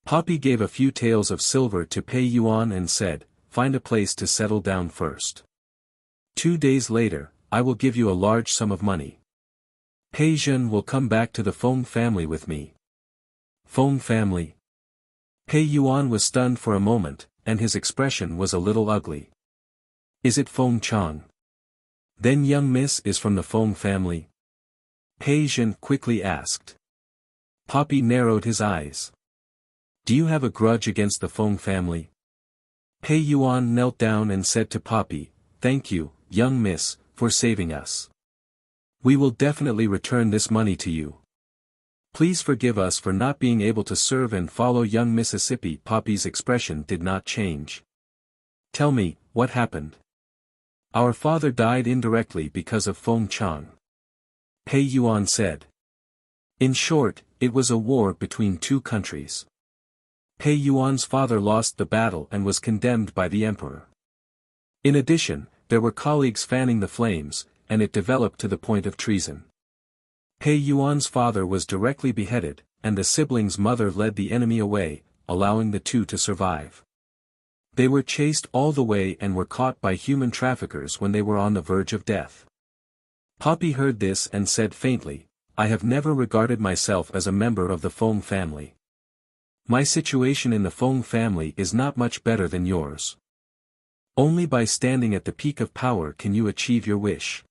Poppy gave a few taels of silver to Pei Yuan and said, "Find a place to settle down first. 2 days later, I will give you a large sum of money. Pei Zhen will come back to the Feng family with me." Feng family? Pei Yuan was stunned for a moment, and his expression was a little ugly. Is it Feng Chang? Then young miss is from the Feng family? Pei Zhen quickly asked. Poppy narrowed his eyes. Do you have a grudge against the Feng family? Pei Yuan knelt down and said to Poppy, Thank you, young miss, for saving us. We will definitely return this money to you. Please forgive us for not being able to serve and follow young Mississippi. Poppy's expression did not change. Tell me, what happened? Our father died indirectly because of Feng Chang. Pei Yuan said. In short, it was a war between two countries. Pei Yuan's father lost the battle and was condemned by the emperor. In addition, there were colleagues fanning the flames, and it developed to the point of treason. Pei Yuan's father was directly beheaded, and the siblings' mother led the enemy away, allowing the two to survive. They were chased all the way and were caught by human traffickers when they were on the verge of death. Poppy heard this and said faintly, I have never regarded myself as a member of the Feng family. My situation in the Feng family is not much better than yours. Only by standing at the peak of power can you achieve your wish.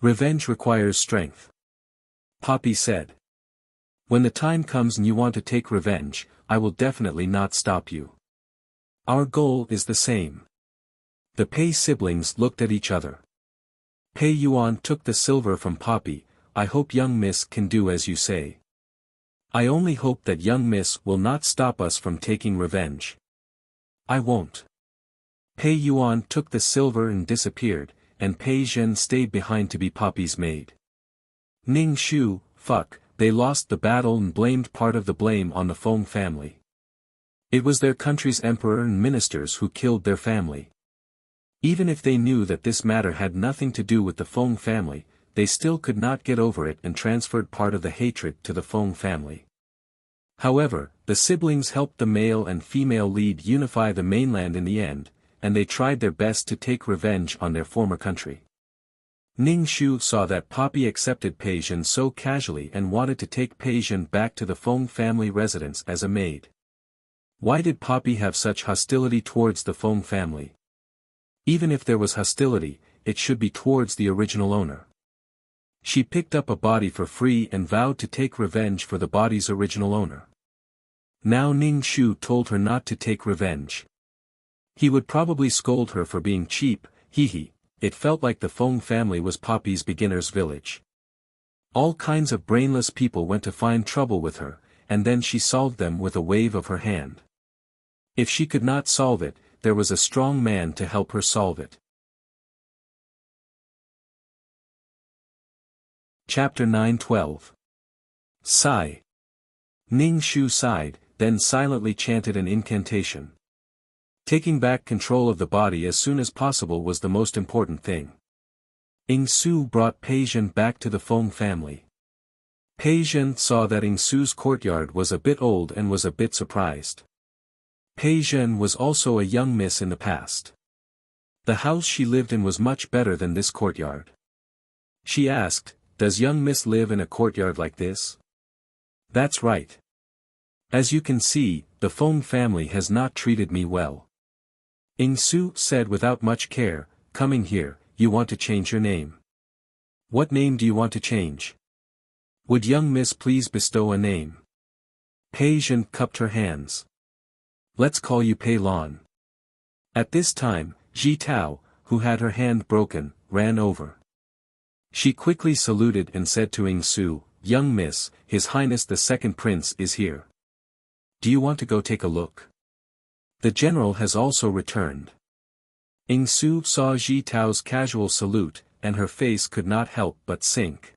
Revenge requires strength. Poppy said. When the time comes and you want to take revenge, I will definitely not stop you. Our goal is the same. The Pei siblings looked at each other. Pei Yuan took the silver from Poppy. I hope young miss can do as you say. I only hope that young miss will not stop us from taking revenge. I won't. Pei Yuan took the silver and disappeared, and Pei Zhen stayed behind to be Poppy's maid. Ning Shu, fuck, they lost the battle and blamed part of the blame on the Feng family. It was their country's emperor and ministers who killed their family. Even if they knew that this matter had nothing to do with the Feng family, they still could not get over it and transferred part of the hatred to the Feng family. However, the siblings helped the male and female lead unify the mainland in the end, and they tried their best to take revenge on their former country. Ning Shu saw that Poppy accepted Pei Zhen so casually and wanted to take Pei Zhen back to the Feng family residence as a maid. Why did Poppy have such hostility towards the Feng family? Even if there was hostility, it should be towards the original owner. She picked up a body for free and vowed to take revenge for the body's original owner. Now Ning Shu told her not to take revenge. He would probably scold her for being cheap, hee. It felt like the Feng family was Poppy's beginner's village. All kinds of brainless people went to find trouble with her, and then she solved them with a wave of her hand. If she could not solve it, there was a strong man to help her solve it. Chapter 9:12. Sigh. Ning Shu sighed, then silently chanted an incantation. Taking back control of the body as soon as possible was the most important thing. Ing Su brought Pei Zhen back to the Feng family. Pei Zhen saw that Ing Su's courtyard was a bit old and was a bit surprised. Pei Zhen was also a young miss in the past. The house she lived in was much better than this courtyard. She asked, Does young miss live in a courtyard like this? That's right. As you can see, the Feng family has not treated me well. Ing Su said without much care, Coming here, you want to change your name. What name do you want to change? Would young miss please bestow a name? Pei Zhen cupped her hands. Let's call you Pei Lan. At this time, Ji Tao, who had her hand broken, ran over. She quickly saluted and said to Ing Su, Young miss, His Highness the Second Prince is here. Do you want to go take a look? The general has also returned. Ing Su saw Ji Tao's casual salute, and her face could not help but sink.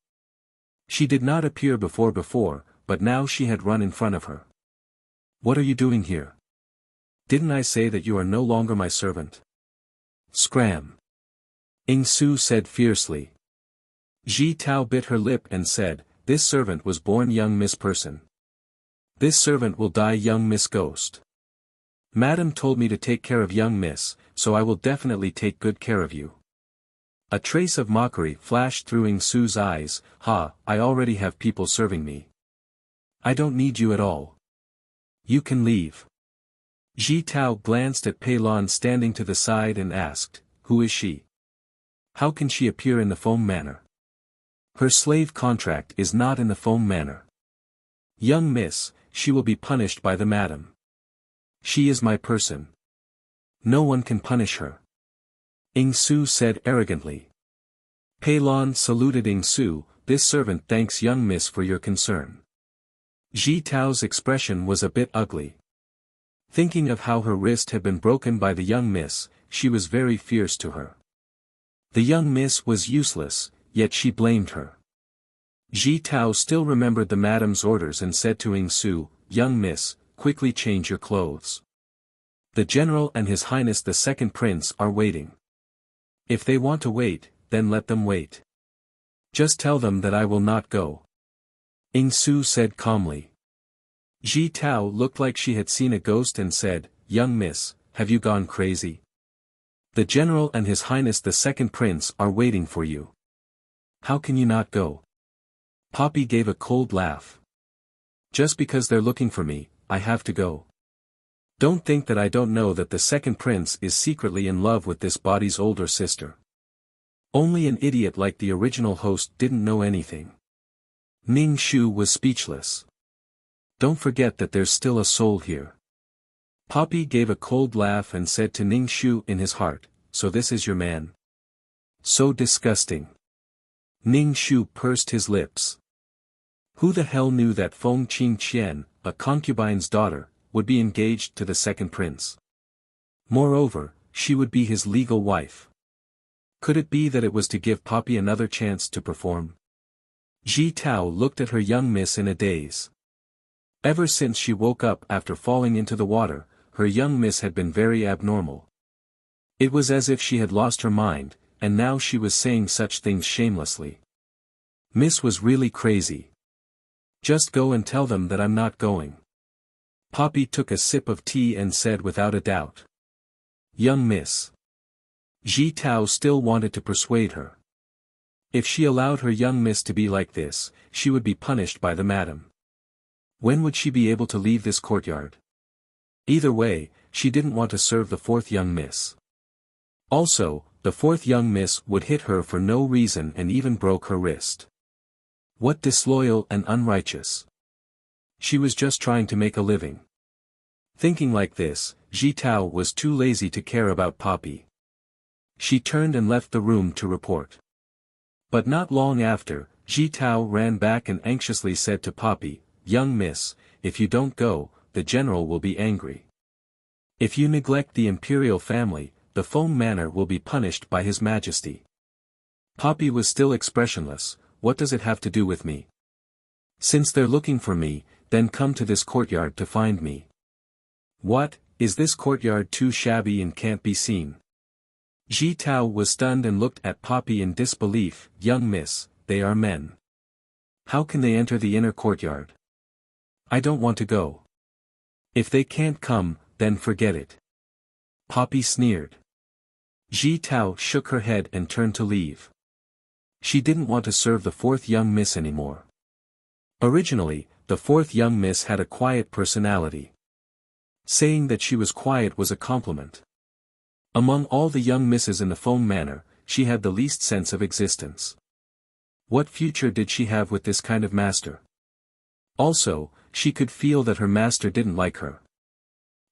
She did not appear before, but now she had run in front of her. What are you doing here? Didn't I say that you are no longer my servant? Scram! Ing Su said fiercely. Ji Tao bit her lip and said, This servant was born young miss person. This servant will die young miss ghost. Madam told me to take care of young miss, so I will definitely take good care of you. A trace of mockery flashed through Ing Su's eyes. Ha, I already have people serving me. I don't need you at all. You can leave. Ji Tao glanced at Pei Lan standing to the side and asked, Who is she? How can she appear in the foam manor? Her slave contract is not in the foam manor. Young miss, she will be punished by the madam. She is my person. No one can punish her. Ing Su said arrogantly. Pei Lon saluted Ing Su. This servant thanks young miss for your concern. Ji Tao's expression was a bit ugly. Thinking of how her wrist had been broken by the young miss, she was very fierce to her. The young miss was useless, yet she blamed her. Ji Tao still remembered the madam's orders and said to Ing Su, young miss, quickly change your clothes. The general and His Highness the Second Prince are waiting. If they want to wait, then let them wait. Just tell them that I will not go. Ing Su said calmly. Ji Tao looked like she had seen a ghost and said, young miss, have you gone crazy? The general and His Highness the Second Prince are waiting for you. How can you not go? Poppy gave a cold laugh. Just because they're looking for me, I have to go. Don't think that I don't know that the second prince is secretly in love with this body's older sister. Only an idiot like the original host didn't know anything. Ning Shu was speechless. Don't forget that there's still a soul here. Poppy gave a cold laugh and said to Ning Shu in his heart, so this is your man? So disgusting. Ning Shu pursed his lips. Who the hell knew that Feng Qing Qian, a concubine's daughter, would be engaged to the second prince? Moreover, she would be his legal wife. Could it be that it was to give Poppy another chance to perform? Ji Tao looked at her young miss in a daze. Ever since she woke up after falling into the water, her young miss had been very abnormal. It was as if she had lost her mind, and now she was saying such things shamelessly. Miss was really crazy. Just go and tell them that I'm not going. Poppy took a sip of tea and said without a doubt. Young miss. Ji Tao still wanted to persuade her. If she allowed her young miss to be like this, she would be punished by the madam. When would she be able to leave this courtyard? Either way, she didn't want to serve the fourth young miss. Also, the fourth young miss would hit her for no reason and even broke her wrist. What disloyal and unrighteous. She was just trying to make a living. Thinking like this, Ji Tao was too lazy to care about Poppy. She turned and left the room to report. But not long after, Ji Tao ran back and anxiously said to Poppy, young miss, if you don't go, the general will be angry. If you neglect the imperial family, the foam manor will be punished by His Majesty. Poppy was still expressionless. What does it have to do with me? Since they're looking for me, then come to this courtyard to find me. What, is this courtyard too shabby and can't be seen? Ji Tao was stunned and looked at Poppy in disbelief. Young miss, they are men. How can they enter the inner courtyard? I don't want to go. If they can't come, then forget it. Poppy sneered. Ji Tao shook her head and turned to leave. She didn't want to serve the fourth young miss anymore. Originally, the fourth young miss had a quiet personality. Saying that she was quiet was a compliment. Among all the young misses in the foam manor, she had the least sense of existence. What future did she have with this kind of master? Also, she could feel that her master didn't like her.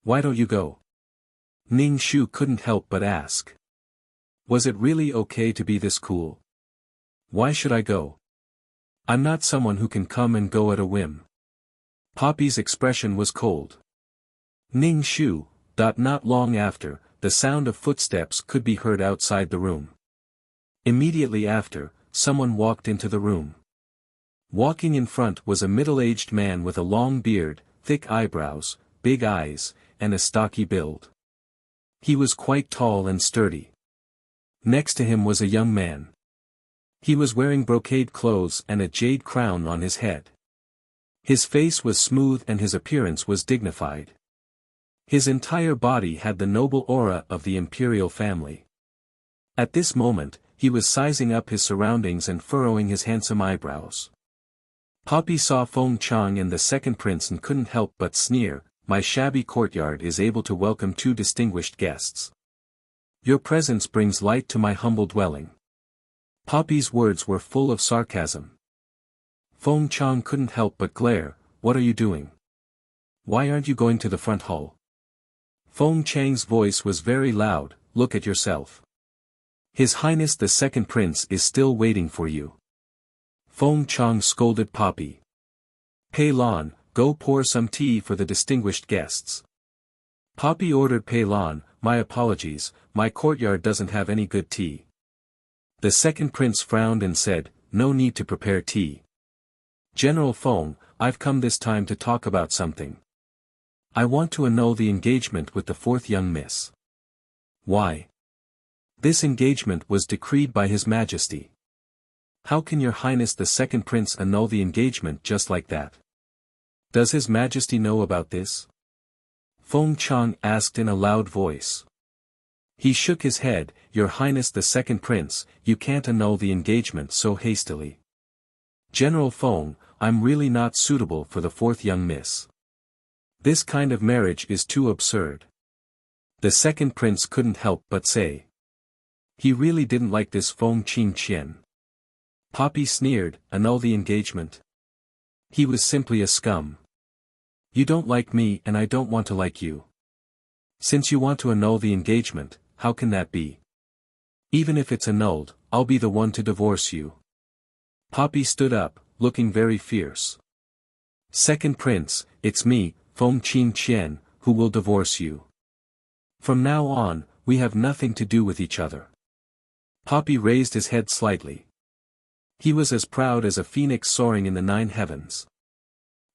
Why don't you go? Ning Shu couldn't help but ask. Was it really okay to be this cool? Why should I go? I'm not someone who can come and go at a whim. Poppy's expression was cold. Ning Shu, not long after, the sound of footsteps could be heard outside the room. Immediately after, someone walked into the room. Walking in front was a middle-aged man with a long beard, thick eyebrows, big eyes, and a stocky build. He was quite tall and sturdy. Next to him was a young man. He was wearing brocade clothes and a jade crown on his head. His face was smooth and his appearance was dignified. His entire body had the noble aura of the imperial family. At this moment, he was sizing up his surroundings and furrowing his handsome eyebrows. Poppy saw Feng Chang and the second prince and couldn't help but sneer. My shabby courtyard is able to welcome two distinguished guests. Your presence brings light to my humble dwelling. Poppy's words were full of sarcasm. Feng Chang couldn't help but glare. What are you doing? Why aren't you going to the front hall? Feng Chang's voice was very loud. Look at yourself. His Highness the Second Prince is still waiting for you. Feng Chang scolded Poppy. Pei Lan, go pour some tea for the distinguished guests. Poppy ordered Pei Lan. My apologies, my courtyard doesn't have any good tea. The second prince frowned and said, no need to prepare tea. General Feng, I've come this time to talk about something. I want to annul the engagement with the fourth young miss. Why? This engagement was decreed by His Majesty. How can your Highness the Second Prince annul the engagement just like that? Does His Majesty know about this? Feng Chang asked in a loud voice. He shook his head. Your Highness the Second Prince, you can't annul the engagement so hastily. General Feng, I'm really not suitable for the fourth young miss. This kind of marriage is too absurd. The second prince couldn't help but say. He really didn't like this Feng Qingqian. Poppy sneered, annul the engagement. He was simply a scum. You don't like me and I don't want to like you. Since you want to annul the engagement, how can that be? Even if it's annulled, I'll be the one to divorce you. Poppy stood up, looking very fierce. Second prince, it's me, Feng Qingqian, who will divorce you. From now on, we have nothing to do with each other. Poppy raised his head slightly. He was as proud as a phoenix soaring in the 9 heavens.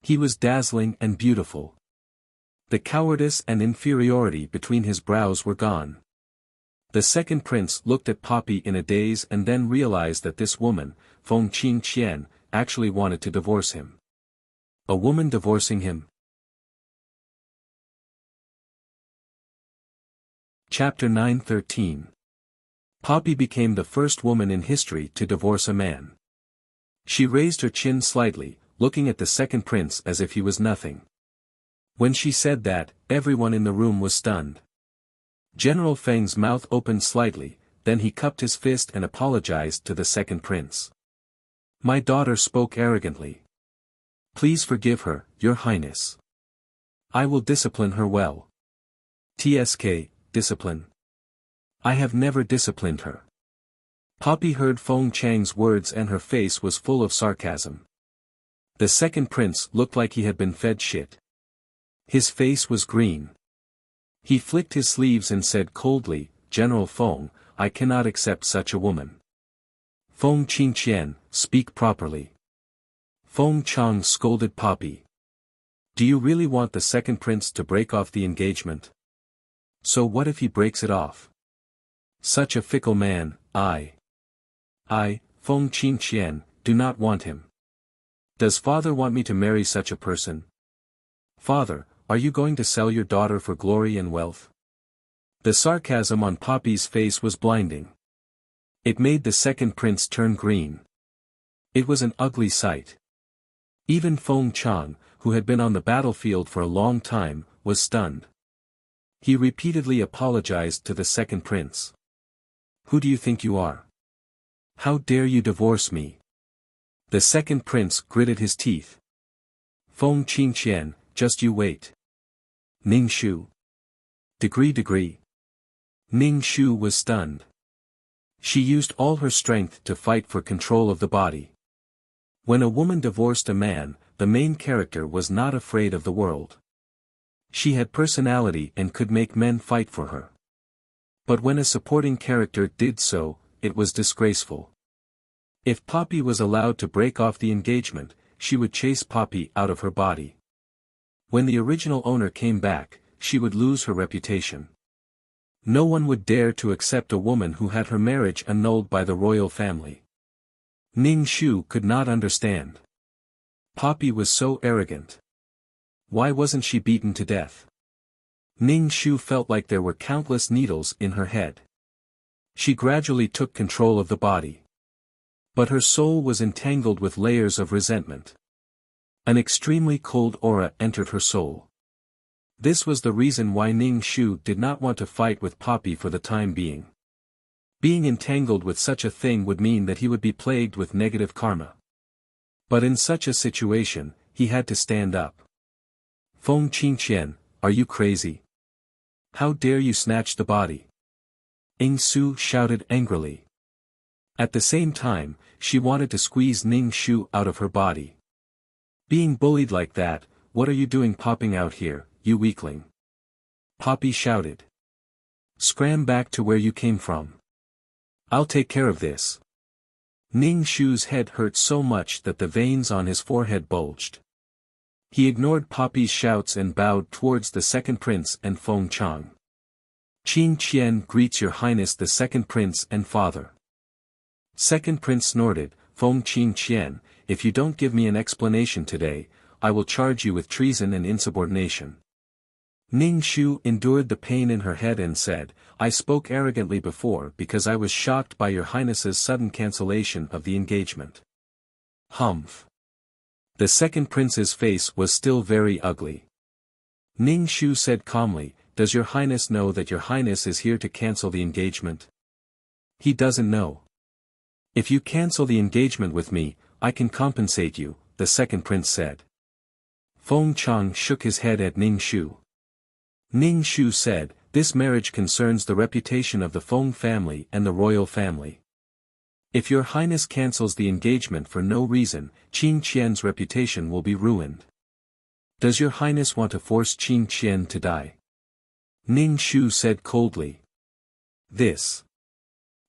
He was dazzling and beautiful. The cowardice and inferiority between his brows were gone. The second prince looked at Poppy in a daze and then realized that this woman, Feng Qingqian, actually wanted to divorce him. A woman divorcing him? Chapter 9:13. Poppy became the first woman in history to divorce a man. She raised her chin slightly, looking at the second prince as if he was nothing. When she said that, everyone in the room was stunned. General Feng's mouth opened slightly, then he cupped his fist and apologized to the second prince. My daughter spoke arrogantly. Please forgive her, Your Highness. I will discipline her well. TSK, discipline. I have never disciplined her. Poppy heard Feng Chang's words and her face was full of sarcasm. The second prince looked like he had been fed shit. His face was green. He flicked his sleeves and said coldly, General Feng, I cannot accept such a woman. Feng Qingqian, speak properly. Feng Chang scolded Poppy. Do you really want the second prince to break off the engagement? So what if he breaks it off? Such a fickle man, I, Feng Qingqian, do not want him. Does father want me to marry such a person? Father, are you going to sell your daughter for glory and wealth? The sarcasm on Poppy's face was blinding. It made the second prince turn green. It was an ugly sight. Even Feng Chang, who had been on the battlefield for a long time, was stunned. He repeatedly apologized to the second prince. Who do you think you are? How dare you divorce me? The second prince gritted his teeth. Feng Qingqian, just you wait. Ning Shu. Degree. Ning Shu was stunned. She used all her strength to fight for control of the body. When a woman divorced a man, the main character was not afraid of the world. She had personality and could make men fight for her. But when a supporting character did so, it was disgraceful. If Poppy was allowed to break off the engagement, she would chase Poppy out of her body. When the original owner came back, she would lose her reputation. No one would dare to accept a woman who had her marriage annulled by the royal family. Ning Shu could not understand. Poppy was so arrogant. Why wasn't she beaten to death? Ning Shu felt like there were countless needles in her head. She gradually took control of the body. But her soul was entangled with layers of resentment. An extremely cold aura entered her soul. This was the reason why Ning Shu did not want to fight with Poppy for the time being. Being entangled with such a thing would mean that he would be plagued with negative karma. But in such a situation, he had to stand up. Feng Qingqian, are you crazy? How dare you snatch the body? Ing Su shouted angrily. At the same time, she wanted to squeeze Ning Shu out of her body. Being bullied like that, what are you doing popping out here, you weakling? Poppy shouted. Scram back to where you came from. I'll take care of this. Ning Shu's head hurt so much that the veins on his forehead bulged. He ignored Poppy's shouts and bowed towards the second prince and Feng Chang. Qin Qian greets your highness the second prince and father. Second prince snorted, Feng Qin Qian, if you don't give me an explanation today, I will charge you with treason and insubordination. Ning Shu endured the pain in her head and said, I spoke arrogantly before because I was shocked by your highness's sudden cancellation of the engagement. Humph. The second prince's face was still very ugly. Ning Shu said calmly, does your highness know that your highness is here to cancel the engagement? He doesn't know. If you cancel the engagement with me, I can compensate you, the second prince said. Feng Chang shook his head at Ning Shu. Ning Shu said, this marriage concerns the reputation of the Feng family and the royal family. If your highness cancels the engagement for no reason, Qin Qian's reputation will be ruined. Does your highness want to force Qin Qian to die? Ning Shu said coldly. This.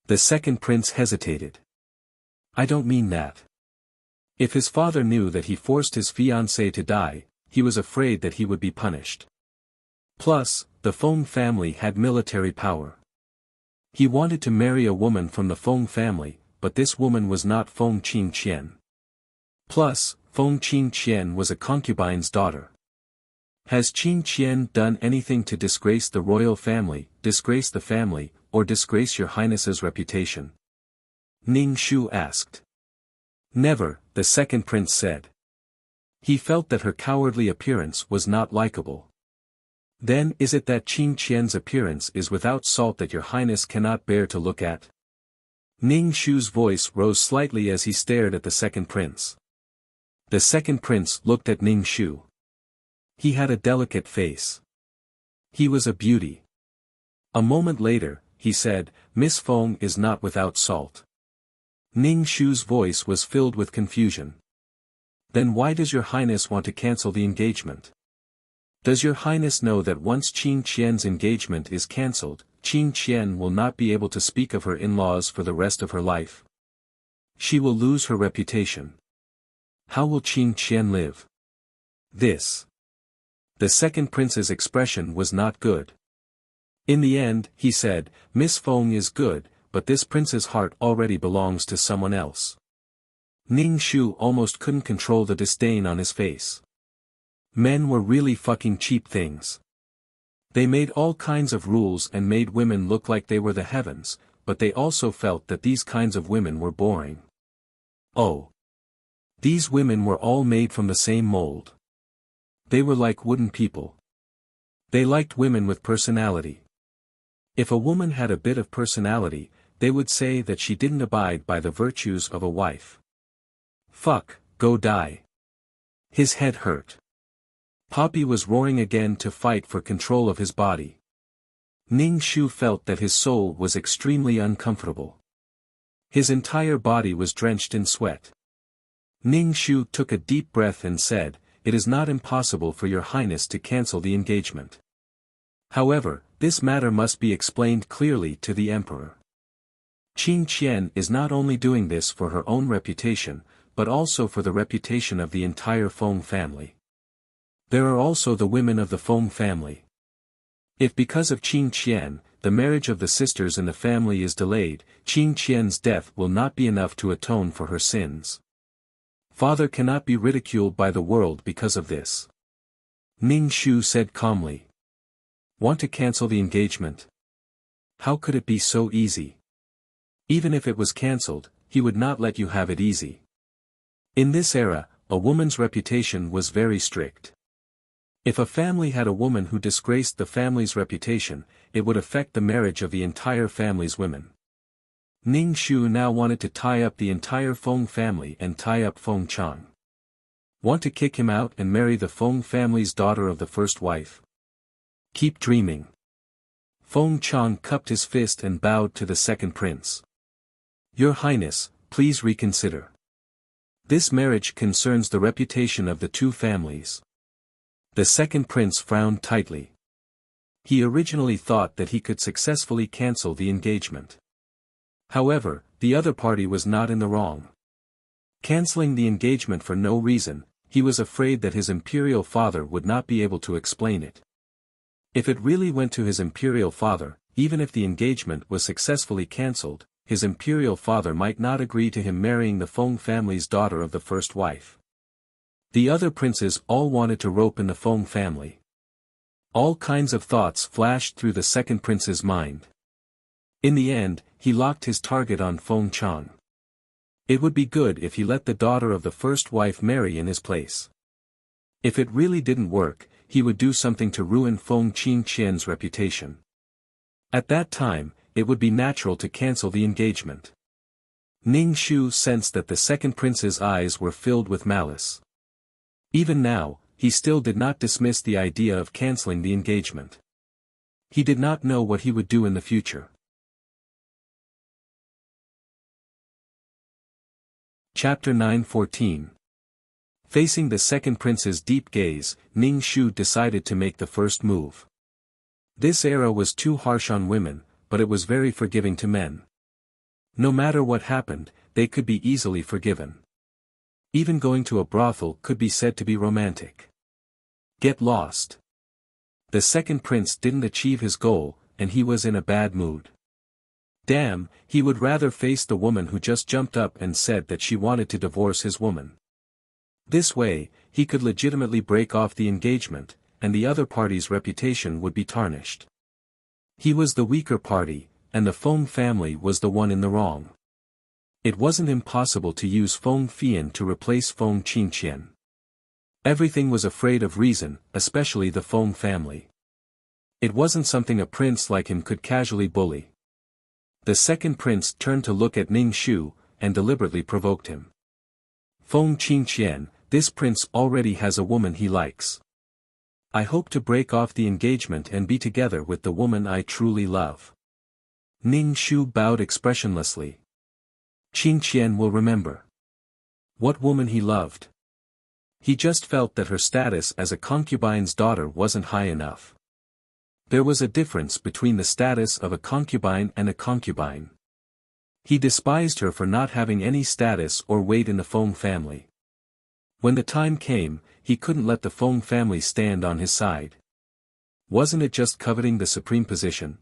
The second prince hesitated. I don't mean that. If his father knew that he forced his fiancée to die, he was afraid that he would be punished. Plus, the Feng family had military power. He wanted to marry a woman from the Feng family, but this woman was not Feng Qin Qian. Plus, Feng Qin Qian was a concubine's daughter. Has Qin Qian done anything to disgrace the royal family, disgrace the family, or disgrace your highness's reputation? Ning Shu asked. Never, the second prince said. He felt that her cowardly appearance was not likable. Then is it that Qin Qian's appearance is without salt that your highness cannot bear to look at? Ning Shu's voice rose slightly as he stared at the second prince. The second prince looked at Ning Shu. He had a delicate face. He was a beauty. A moment later, he said, Miss Feng is not without salt. Ning Shu's voice was filled with confusion. Then why does your highness want to cancel the engagement? Does your highness know that once Qin Qian's engagement is cancelled, Qin Qian will not be able to speak of her in-laws for the rest of her life? She will lose her reputation. How will Qin Qian live? This. The second prince's expression was not good. In the end, he said, Miss Feng is good, but this prince's heart already belongs to someone else. Ning Shu almost couldn't control the disdain on his face. Men were really fucking cheap things. They made all kinds of rules and made women look like they were the heavens, but they also felt that these kinds of women were boring. Oh. These women were all made from the same mold. They were like wooden people. They liked women with personality. If a woman had a bit of personality, they would say that she didn't abide by the virtues of a wife. Fuck, go die. His head hurt. Poppy was roaring again to fight for control of his body. Ning Shu felt that his soul was extremely uncomfortable. His entire body was drenched in sweat. Ning Shu took a deep breath and said, It is not impossible for your highness to cancel the engagement. However, this matter must be explained clearly to the emperor. Qin Qian is not only doing this for her own reputation, but also for the reputation of the entire Feng family. There are also the women of the Feng family. If because of Qin Qian, the marriage of the sisters in the family is delayed, Qin Qian's death will not be enough to atone for her sins. Father cannot be ridiculed by the world because of this. Ning Shu said calmly. Want to cancel the engagement? How could it be so easy? Even if it was cancelled, he would not let you have it easy. In this era, a woman's reputation was very strict. If a family had a woman who disgraced the family's reputation, it would affect the marriage of the entire family's women. Ning Shu now wanted to tie up the entire Feng family and tie up Feng Chang. Want to kick him out and marry the Feng family's daughter of the first wife? Keep dreaming. Feng Chang cupped his fist and bowed to the second prince. Your Highness, please reconsider. This marriage concerns the reputation of the two families. The second prince frowned tightly. He originally thought that he could successfully cancel the engagement. However, the other party was not in the wrong. Canceling the engagement for no reason, he was afraid that his imperial father would not be able to explain it. If it really went to his imperial father, even if the engagement was successfully cancelled, his imperial father might not agree to him marrying the Feng family's daughter of the first wife. The other princes all wanted to rope in the Feng family. All kinds of thoughts flashed through the second prince's mind. In the end, he locked his target on Feng Chang. It would be good if he let the daughter of the first wife marry in his place. If it really didn't work, he would do something to ruin Feng Qingqian's reputation. At that time, it would be natural to cancel the engagement. Ning Shu sensed that the second prince's eyes were filled with malice. Even now, he still did not dismiss the idea of canceling the engagement. He did not know what he would do in the future. Chapter 9:14. Facing the second prince's deep gaze, Ning Shu decided to make the first move. This era was too harsh on women, but it was very forgiving to men. No matter what happened, they could be easily forgiven. Even going to a brothel could be said to be romantic. Get lost. The second prince didn't achieve his goal, and he was in a bad mood. Damn, he would rather face the woman who just jumped up and said that she wanted to divorce his woman. This way, he could legitimately break off the engagement, and the other party's reputation would be tarnished. He was the weaker party, and the Feng family was the one in the wrong. It wasn't impossible to use Feng Fian to replace Feng Qingqian. Everything was afraid of reason, especially the Feng family. It wasn't something a prince like him could casually bully. The second prince turned to look at Ning Shu, and deliberately provoked him. Feng Qingqian, this prince already has a woman he likes. I hope to break off the engagement and be together with the woman I truly love. Ning Shu bowed expressionlessly. Qingqian will remember. What woman he loved? He just felt that her status as a concubine's daughter wasn't high enough. There was a difference between the status of a concubine and a concubine. He despised her for not having any status or weight in the Feng family. When the time came, he couldn't let the Feng family stand on his side. Wasn't it just coveting the supreme position?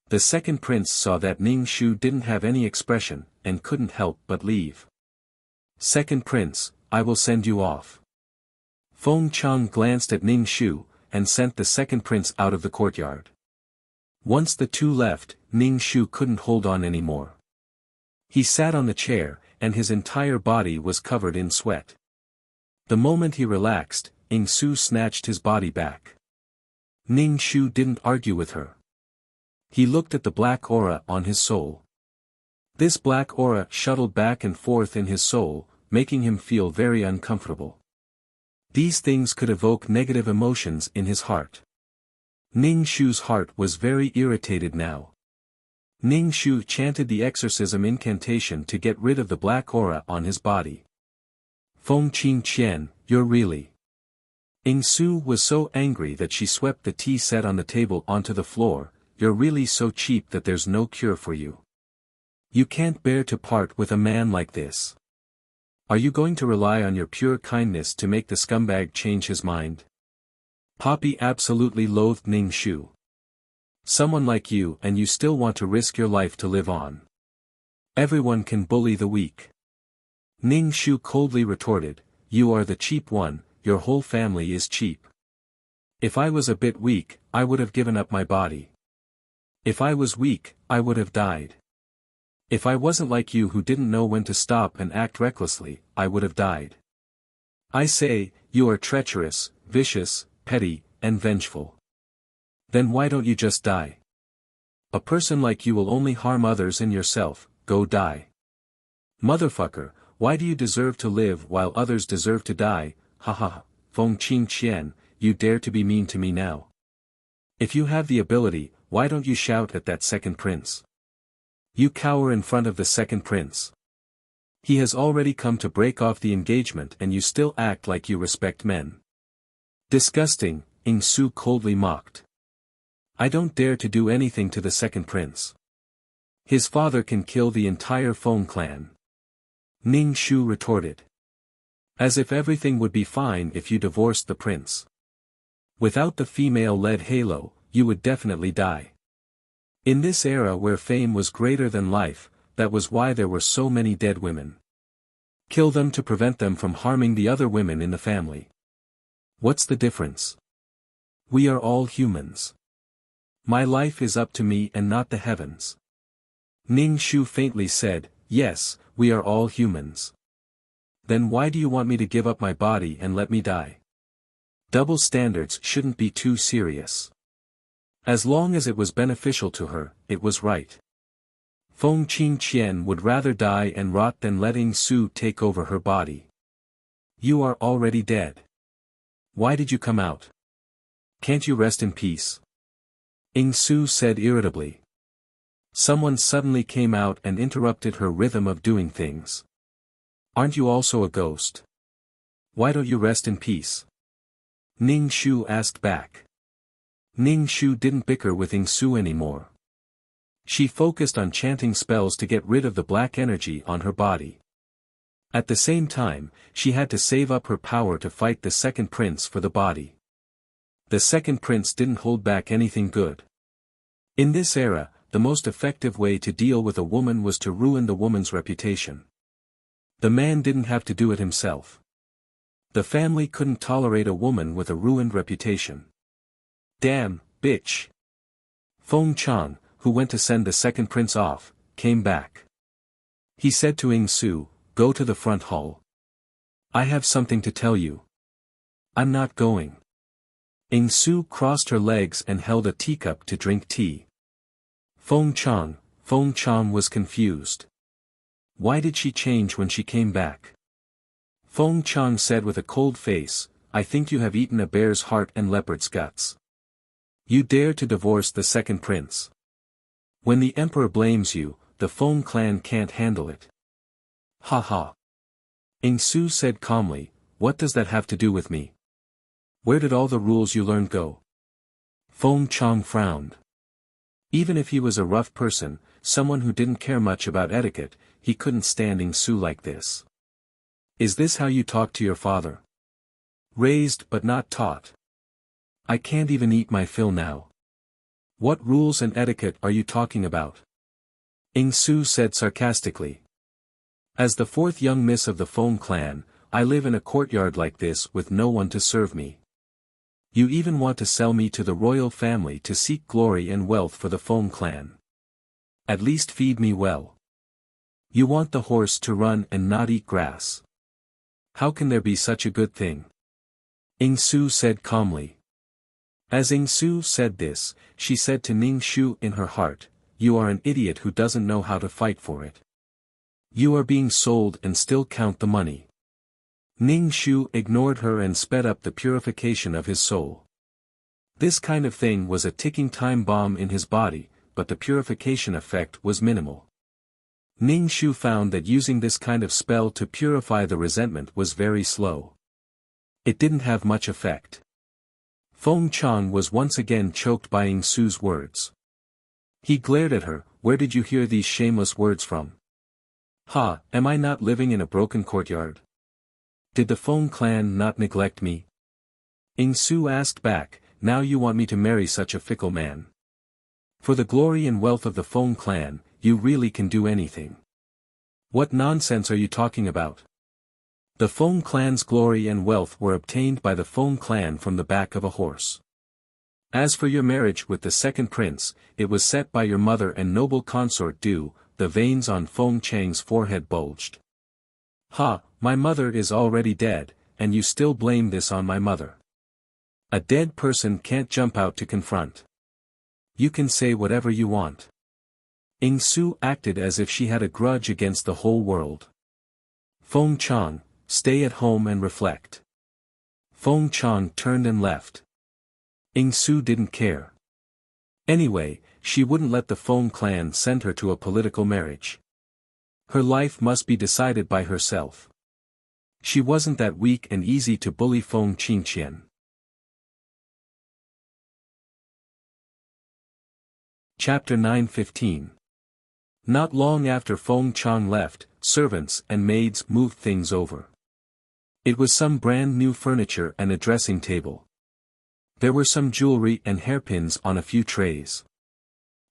The second prince saw that Ning Shu didn't have any expression, and couldn't help but leave. Second prince, I will send you off. Feng Chang glanced at Ning Shu, and sent the second prince out of the courtyard. Once the two left, Ning Shu couldn't hold on anymore. He sat on the chair, and his entire body was covered in sweat. The moment he relaxed, Ning Su snatched his body back. Ning Shu didn't argue with her. He looked at the black aura on his soul. This black aura shuttled back and forth in his soul, making him feel very uncomfortable. These things could evoke negative emotions in his heart. Ning Shu's heart was very irritated now. Ning Shu chanted the exorcism incantation to get rid of the black aura on his body. Feng Qingqian, you're really... Ning Su was so angry that she swept the tea set on the table onto the floor. You're really so cheap that there's no cure for you. You can't bear to part with a man like this. Are you going to rely on your pure kindness to make the scumbag change his mind? Poppy absolutely loathed Ning Shu. Someone like you, and you still want to risk your life to live on. Everyone can bully the weak. Ning Shu coldly retorted, you are the cheap one, your whole family is cheap. If I was a bit weak, I would have given up my body. If I was weak, I would have died. If I wasn't like you who didn't know when to stop and act recklessly, I would have died. I say, you are treacherous, vicious, petty, and vengeful. Then why don't you just die? A person like you will only harm others and yourself, go die. Motherfucker, why do you deserve to live while others deserve to die, haha, Feng Qingqian, you dare to be mean to me now. If you have the ability, why don't you shout at that second prince? You cower in front of the second prince. He has already come to break off the engagement and you still act like you respect men. Disgusting, Ing Su coldly mocked. I don't dare to do anything to the second prince. His father can kill the entire Feng clan. Ning Shu retorted. As if everything would be fine if you divorced the prince. Without the female-led halo, you would definitely die. In this era where fame was greater than life, that was why there were so many dead women. Kill them to prevent them from harming the other women in the family. What's the difference? We are all humans. My life is up to me and not the heavens. Ning Shu faintly said, yes, we are all humans. Then why do you want me to give up my body and let me die? Double standards shouldn't be too serious. As long as it was beneficial to her, it was right. Feng Qingqian would rather die and rot than letting Su take over her body. You are already dead. Why did you come out? Can't you rest in peace? Ing Su said irritably. Someone suddenly came out and interrupted her rhythm of doing things. Aren't you also a ghost? Why don't you rest in peace? Ning Shu asked back. Ning Shu didn't bicker with Ing Su anymore. She focused on chanting spells to get rid of the black energy on her body. At the same time, she had to save up her power to fight the second prince for the body. The second prince didn't hold back anything good. In this era, the most effective way to deal with a woman was to ruin the woman's reputation. The man didn't have to do it himself. The family couldn't tolerate a woman with a ruined reputation. Damn, bitch. Feng Chang, who went to send the second prince off, came back. He said to Ing Su, go to the front hall. I have something to tell you. I'm not going. Ing Su crossed her legs and held a teacup to drink tea. Feng Chang was confused. Why did she change when she came back? Feng Chang said with a cold face, I think you have eaten a bear's heart and leopard's guts. You dare to divorce the second prince. When the emperor blames you, the Feng clan can't handle it. Ha ha. Ing Su said calmly, what does that have to do with me? Where did all the rules you learned go? Feng Chang frowned. Even if he was a rough person, someone who didn't care much about etiquette, he couldn't stand Ing Su like this. Is this how you talk to your father? Raised but not taught. I can't even eat my fill now. What rules and etiquette are you talking about? Ing Su said sarcastically. As the fourth young miss of the Feng clan, I live in a courtyard like this with no one to serve me. You even want to sell me to the royal family to seek glory and wealth for the Feng clan. At least feed me well. You want the horse to run and not eat grass. How can there be such a good thing? Ing Su said calmly. As Ing Su said this, she said to Ning Shu in her heart, you are an idiot who doesn't know how to fight for it. You are being sold and still count the money. Ning Shu ignored her and sped up the purification of his soul. This kind of thing was a ticking time bomb in his body, but the purification effect was minimal. Ning Shu found that using this kind of spell to purify the resentment was very slow. It didn't have much effect. Feng Chang was once again choked by Ing Su's words. He glared at her, where did you hear these shameless words from? Ha, am I not living in a broken courtyard? Did the Feng clan not neglect me? Ing Su asked back, now you want me to marry such a fickle man. For the glory and wealth of the Feng clan, you really can do anything. What nonsense are you talking about? The Feng clan's glory and wealth were obtained by the Feng clan from the back of a horse. As for your marriage with the second prince, it was set by your mother and noble consort Du. The veins on Feng Chang's forehead bulged. Ha, my mother is already dead, and you still blame this on my mother. A dead person can't jump out to confront. You can say whatever you want. Ing Su acted as if she had a grudge against the whole world. Feng Chang, stay at home and reflect. Feng Chang turned and left. Ing Su didn't care. Anyway, she wouldn't let the Feng clan send her to a political marriage. Her life must be decided by herself. She wasn't that weak and easy to bully Feng Qingqian. Chapter 9:15. Not long after Feng Chang left, servants and maids moved things over. It was some brand new furniture and a dressing table. There were some jewelry and hairpins on a few trays.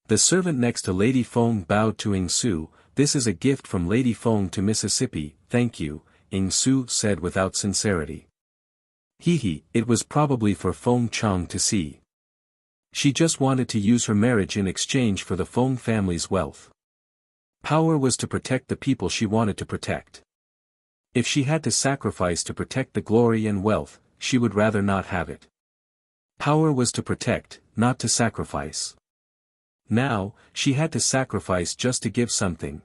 The servant next to Lady Feng bowed to Ing Su. This is a gift from Lady Feng to Mississippi, thank you, Ing Su said without sincerity. It was probably for Feng Chang to see. She just wanted to use her marriage in exchange for the Feng family's wealth. Power was to protect the people she wanted to protect. If she had to sacrifice to protect the glory and wealth, she would rather not have it. Power was to protect, not to sacrifice. Now, she had to sacrifice just to give something,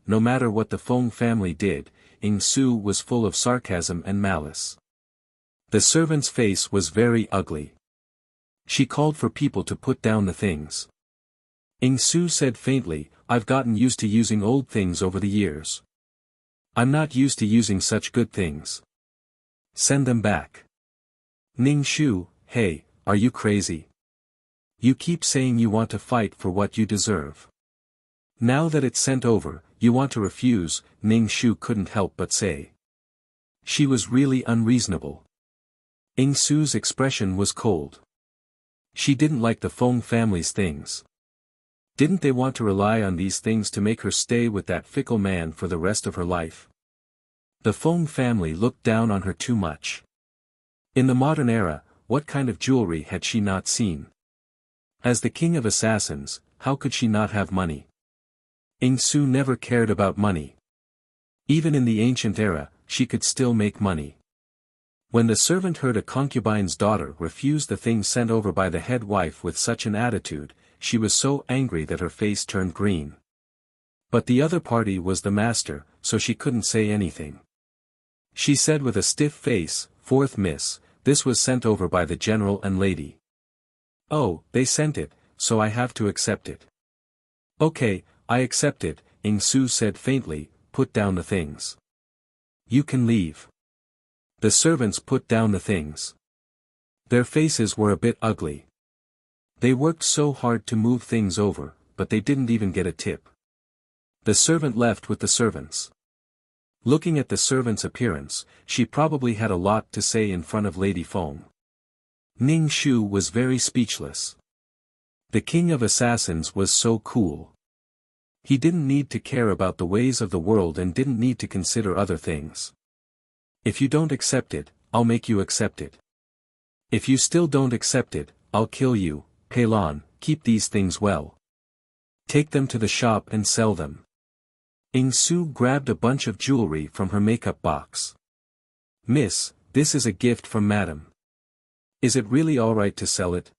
no matter what the Feng family did. Ing Su was full of sarcasm and malice. The servant's face was very ugly. She called for people to put down the things. Ing Su said faintly, I've gotten used to using old things over the years. I'm not used to using such good things. Send them back. Ning Shu, hey, are you crazy? You keep saying you want to fight for what you deserve. Now that it's sent over, you want to refuse, Ning Shu couldn't help but say. She was really unreasonable. Ing Su's expression was cold. She didn't like the Feng family's things. Didn't they want to rely on these things to make her stay with that fickle man for the rest of her life? The Feng family looked down on her too much. In the modern era, what kind of jewelry had she not seen? As the king of assassins, how could she not have money? Ing Su never cared about money. Even in the ancient era, she could still make money. When the servant heard a concubine's daughter refuse the things sent over by the head wife with such an attitude, she was so angry that her face turned green. But the other party was the master, so she couldn't say anything. She said with a stiff face, "Fourth miss, this was sent over by the general and lady." "Oh, they sent it, so I have to accept it." "Okay, I accept it," Ing Su said faintly, "put down the things. You can leave." The servants put down the things. Their faces were a bit ugly. They worked so hard to move things over, but they didn't even get a tip. The servant left with the servants. Looking at the servant's appearance, she probably had a lot to say in front of Lady Feng. Ning Shu was very speechless. The king of assassins was so cool. He didn't need to care about the ways of the world and didn't need to consider other things. If you don't accept it, I'll make you accept it. If you still don't accept it, I'll kill you. Peilon, keep these things well. Take them to the shop and sell them. Ing Su grabbed a bunch of jewelry from her makeup box. "Miss, this is a gift from Madam. Is it really alright to sell it?"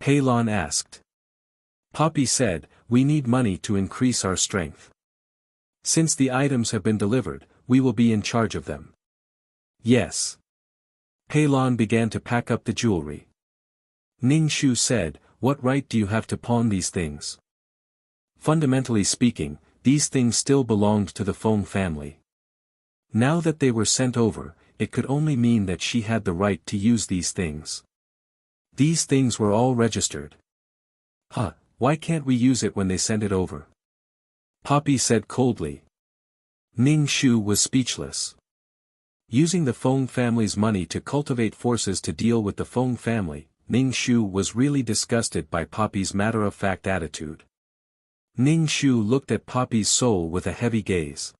Peilon asked. Poppy said, "We need money to increase our strength. Since the items have been delivered, we will be in charge of them." "Yes." Peilon began to pack up the jewelry. Ning Shu said, "What right do you have to pawn these things? Fundamentally speaking, these things still belonged to the Feng family. Now that they were sent over, it could only mean that she had the right to use these things. These things were all registered." Why can't we use it when they send it over?" Poppy said coldly. Ning Shu was speechless. Using the Feng family's money to cultivate forces to deal with the Feng family, Ning Shu was really disgusted by Poppy's matter-of-fact attitude. Ning Shu looked at Poppy's soul with a heavy gaze.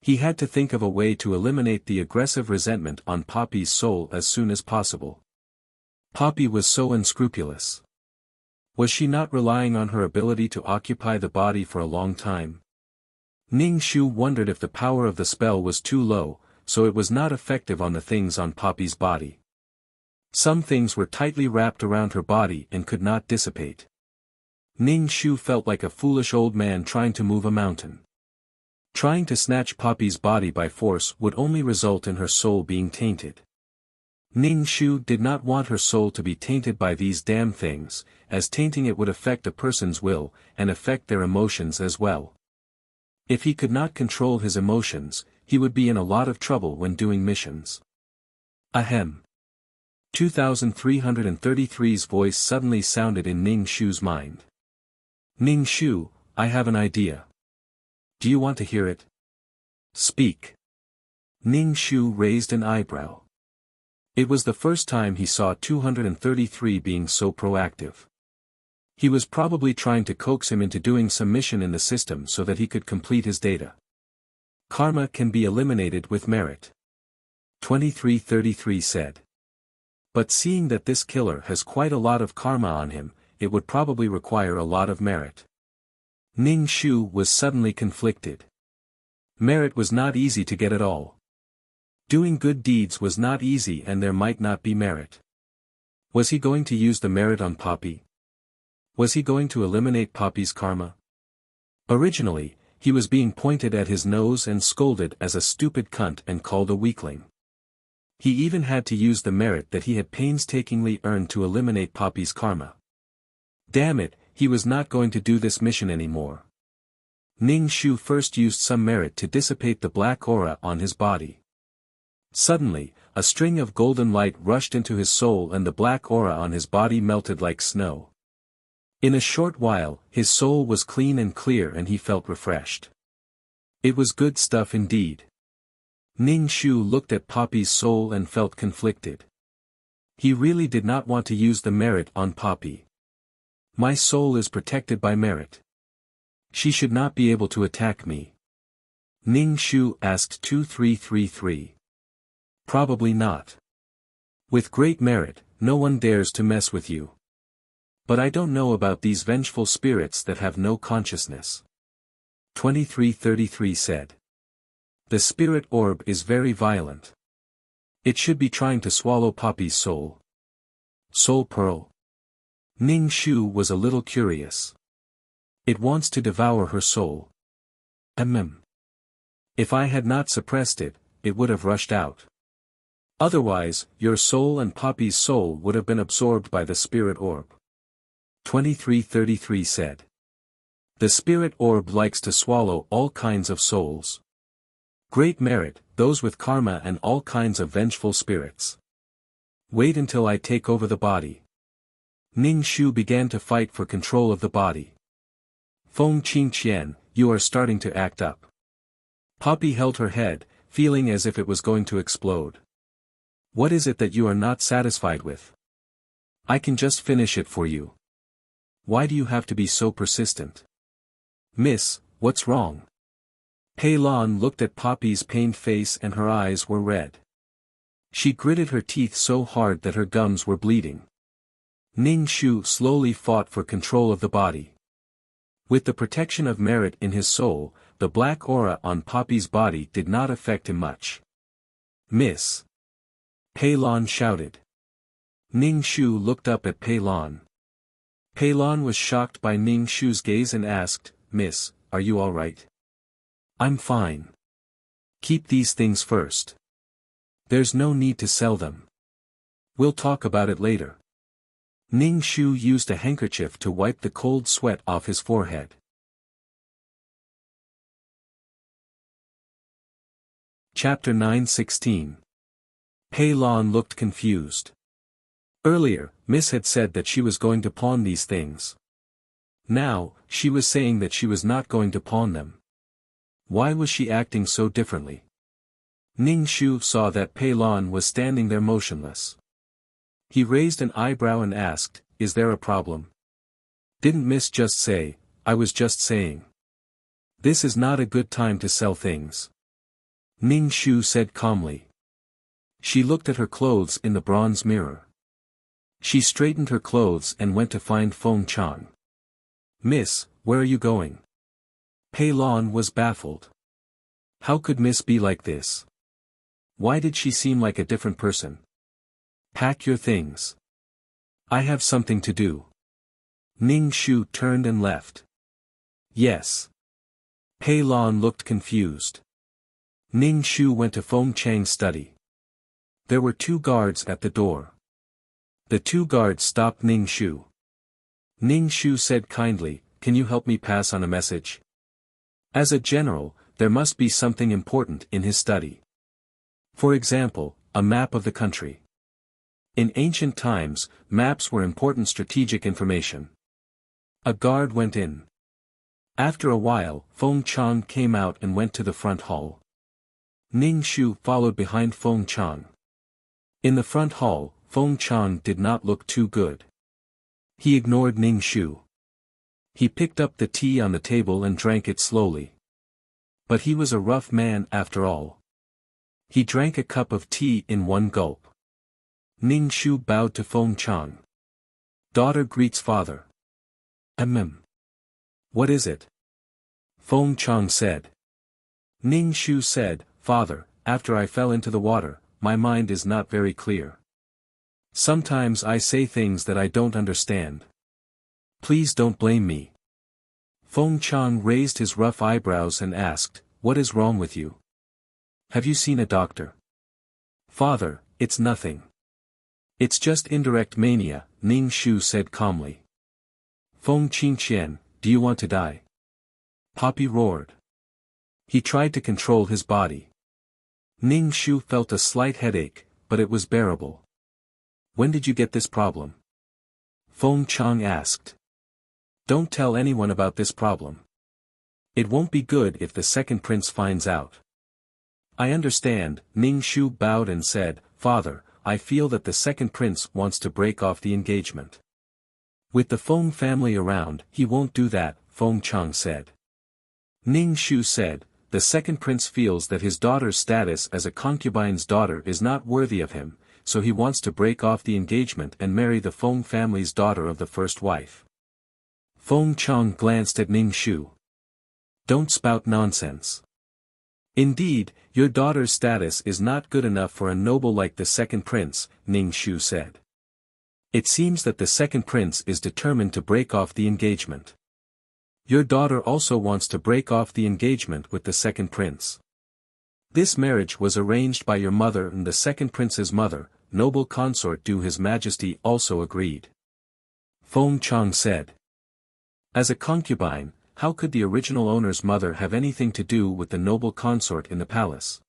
He had to think of a way to eliminate the aggressive resentment on Poppy's soul as soon as possible. Poppy was so unscrupulous. Was she not relying on her ability to occupy the body for a long time? Ning Shu wondered if the power of the spell was too low, so it was not effective on the things on Poppy's body. Some things were tightly wrapped around her body and could not dissipate. Ning Shu felt like a foolish old man trying to move a mountain. Trying to snatch Poppy's body by force would only result in her soul being tainted. Ning Shu did not want her soul to be tainted by these damn things, as tainting it would affect a person's will, and affect their emotions as well. If he could not control his emotions, he would be in a lot of trouble when doing missions. Ahem. 2333's voice suddenly sounded in Ning Shu's mind. Ning Shu, I have an idea. Do you want to hear it? Speak. Ning Shu raised an eyebrow. It was the first time he saw 233 being so proactive. He was probably trying to coax him into doing some mission in the system so that he could complete his data. Karma can be eliminated with merit. 2333 said. But seeing that this killer has quite a lot of karma on him, it would probably require a lot of merit. Ning Shu was suddenly conflicted. Merit was not easy to get at all. Doing good deeds was not easy and there might not be merit. Was he going to use the merit on Poppy? Was he going to eliminate Poppy's karma? Originally, he was being pointed at his nose and scolded as a stupid cunt and called a weakling. He even had to use the merit that he had painstakingly earned to eliminate Poppy's karma. Damn it, he was not going to do this mission anymore. Ning Shu first used some merit to dissipate the black aura on his body. Suddenly, a string of golden light rushed into his soul and the black aura on his body melted like snow. In a short while, his soul was clean and clear and he felt refreshed. It was good stuff indeed. Ning Shu looked at Poppy's soul and felt conflicted. He really did not want to use the merit on Poppy. My soul is protected by merit. She should not be able to attack me. Ning Shu asked 2333. Probably not. With great merit, no one dares to mess with you. But I don't know about these vengeful spirits that have no consciousness. 2333 said. The spirit orb is very violent. It should be trying to swallow Poppy's soul. Soul pearl. Ning Shu was a little curious. It wants to devour her soul. If I had not suppressed it, it would have rushed out. Otherwise, your soul and Poppy's soul would have been absorbed by the spirit orb. 2333 said. The spirit orb likes to swallow all kinds of souls. Great merit, those with karma and all kinds of vengeful spirits. Wait until I take over the body. Ning Shu began to fight for control of the body. Feng Qingqian, you are starting to act up. Poppy held her head, feeling as if it was going to explode. What is it that you are not satisfied with? I can just finish it for you. Why do you have to be so persistent? Miss, what's wrong? Pei Lan looked at Poppy's pained face and her eyes were red. She gritted her teeth so hard that her gums were bleeding. Ning Shu slowly fought for control of the body. With the protection of merit in his soul, the black aura on Poppy's body did not affect him much. Miss. Pei Lan shouted. Ning Shu looked up at Pei Lan. Pei Lan was shocked by Ning Shu's gaze and asked, Miss, are you all right? I'm fine. Keep these things first. There's no need to sell them. We'll talk about it later. Ning Shu used a handkerchief to wipe the cold sweat off his forehead. Chapter 9:16. Pei Lan looked confused. Earlier, Miss had said that she was going to pawn these things. Now, she was saying that she was not going to pawn them. Why was she acting so differently? Ning Shu saw that Pei Lan was standing there motionless. He raised an eyebrow and asked, Is there a problem? Didn't Miss just say, I was just saying. This is not a good time to sell things. Ning Shu said calmly. She looked at her clothes in the bronze mirror. She straightened her clothes and went to find Feng Chang. Miss, where are you going? Pei Lan was baffled. How could Miss be like this? Why did she seem like a different person? Pack your things. I have something to do. Ning Shu turned and left. Yes. Pei Lan looked confused. Ning Shu went to Feng Chang's study. There were 2 guards at the door. The 2 guards stopped Ning Shu. Ning Shu said kindly, "Can you help me pass on a message?" As a general, there must be something important in his study. For example, a map of the country. In ancient times, maps were important strategic information. A guard went in. After a while, Feng Chang came out and went to the front hall. Ning Shu followed behind Feng Chang. In the front hall, Feng Chang did not look too good. He ignored Ning Shu. He picked up the tea on the table and drank it slowly. But he was a rough man after all. He drank a cup of tea in one gulp. Ning Shu bowed to Feng Chang. "Daughter greets father." What is it?" Feng Chang said. Ning Shu said, "Father, after I fell into the water, my mind is not very clear. Sometimes I say things that I don't understand. Please don't blame me." Feng Chang raised his rough eyebrows and asked, "What is wrong with you? Have you seen a doctor?" "Father, it's nothing. It's just indirect mania," Ning Shu said calmly. "Feng Qingqian, do you want to die?" Poppy roared. He tried to control his body. Ning Shu felt a slight headache, but it was bearable. "When did you get this problem?" Feng Chang asked. "Don't tell anyone about this problem. It won't be good if the second prince finds out." "I understand," Ning Shu bowed and said, "Father, I feel that the second prince wants to break off the engagement." "With the Feng family around, he won't do that," Feng Chang said. Ning Shu said, "The second prince feels that his daughter's status as a concubine's daughter is not worthy of him, so he wants to break off the engagement and marry the Feng family's daughter of the first wife." Feng Chang glanced at Ning Shu. "Don't spout nonsense. Indeed, your daughter's status is not good enough for a noble like the second prince," Ning Shu said. "It seems that the second prince is determined to break off the engagement. Your daughter also wants to break off the engagement with the second prince. This marriage was arranged by your mother and the second prince's mother, noble consort Du His Majesty also agreed." Feng Chang said. "As a concubine, how could the original owner's mother have anything to do with the noble consort in the palace?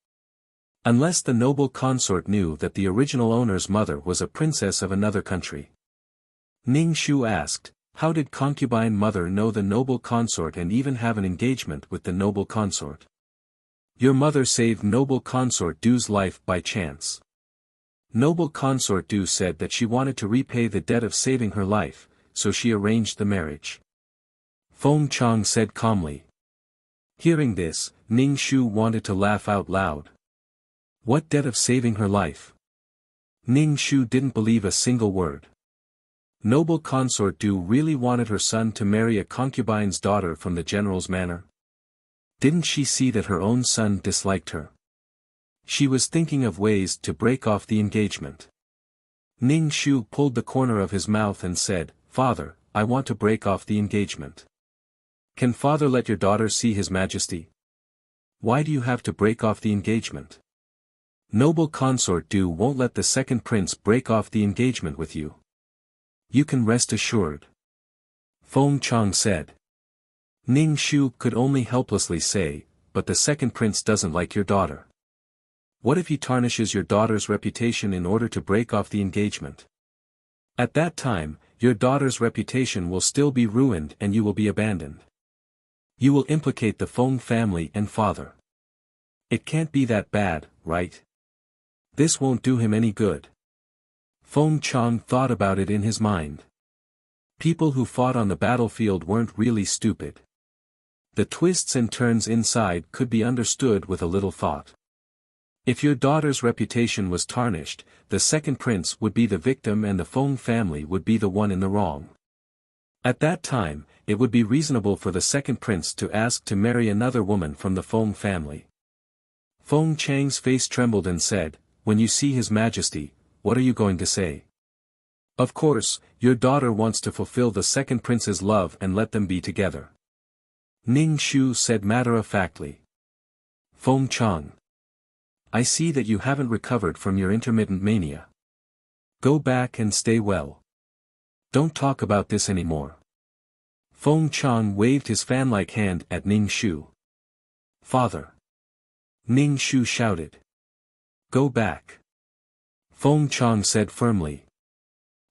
Unless the noble consort knew that the original owner's mother was a princess of another country." Ning Shu asked, "How did concubine mother know the noble consort and even have an engagement with the noble consort?" "Your mother saved noble consort Du's life by chance. Noble consort Du said that she wanted to repay the debt of saving her life, so she arranged the marriage." Feng Chang said calmly. Hearing this, Ning Shu wanted to laugh out loud. What debt of saving her life? Ning Shu didn't believe a single word. Noble consort Du really wanted her son to marry a concubine's daughter from the general's manor? Didn't she see that her own son disliked her? She was thinking of ways to break off the engagement. Ning Shu pulled the corner of his mouth and said, "Father, I want to break off the engagement. Can father let your daughter see His Majesty? Why do you have to break off the engagement? Noble consort Du won't let the second prince break off the engagement with you. You can rest assured." Feng Chang said. Ning Shu could only helplessly say, "But the second prince doesn't like your daughter. What if he tarnishes your daughter's reputation in order to break off the engagement? At that time, your daughter's reputation will still be ruined and you will be abandoned. You will implicate the Feng family and father. It can't be that bad, right? This won't do him any good." Feng Chang thought about it in his mind. People who fought on the battlefield weren't really stupid. The twists and turns inside could be understood with a little thought. If your daughter's reputation was tarnished, the second prince would be the victim and the Feng family would be the one in the wrong. At that time, it would be reasonable for the second prince to ask to marry another woman from the Feng family. Feng Chang's face trembled and said, "When you see His Majesty, what are you going to say? Of course, your daughter wants to fulfill the second prince's love and let them be together. Ning Shu said matter-of-factly. Feng Chang. I see that you haven't recovered from your intermittent mania. Go back and stay well. Don't talk about this anymore. Feng Chang waved his fan-like hand at Ning Shu. Father. Ning Shu shouted. Go back. Feng Chang said firmly.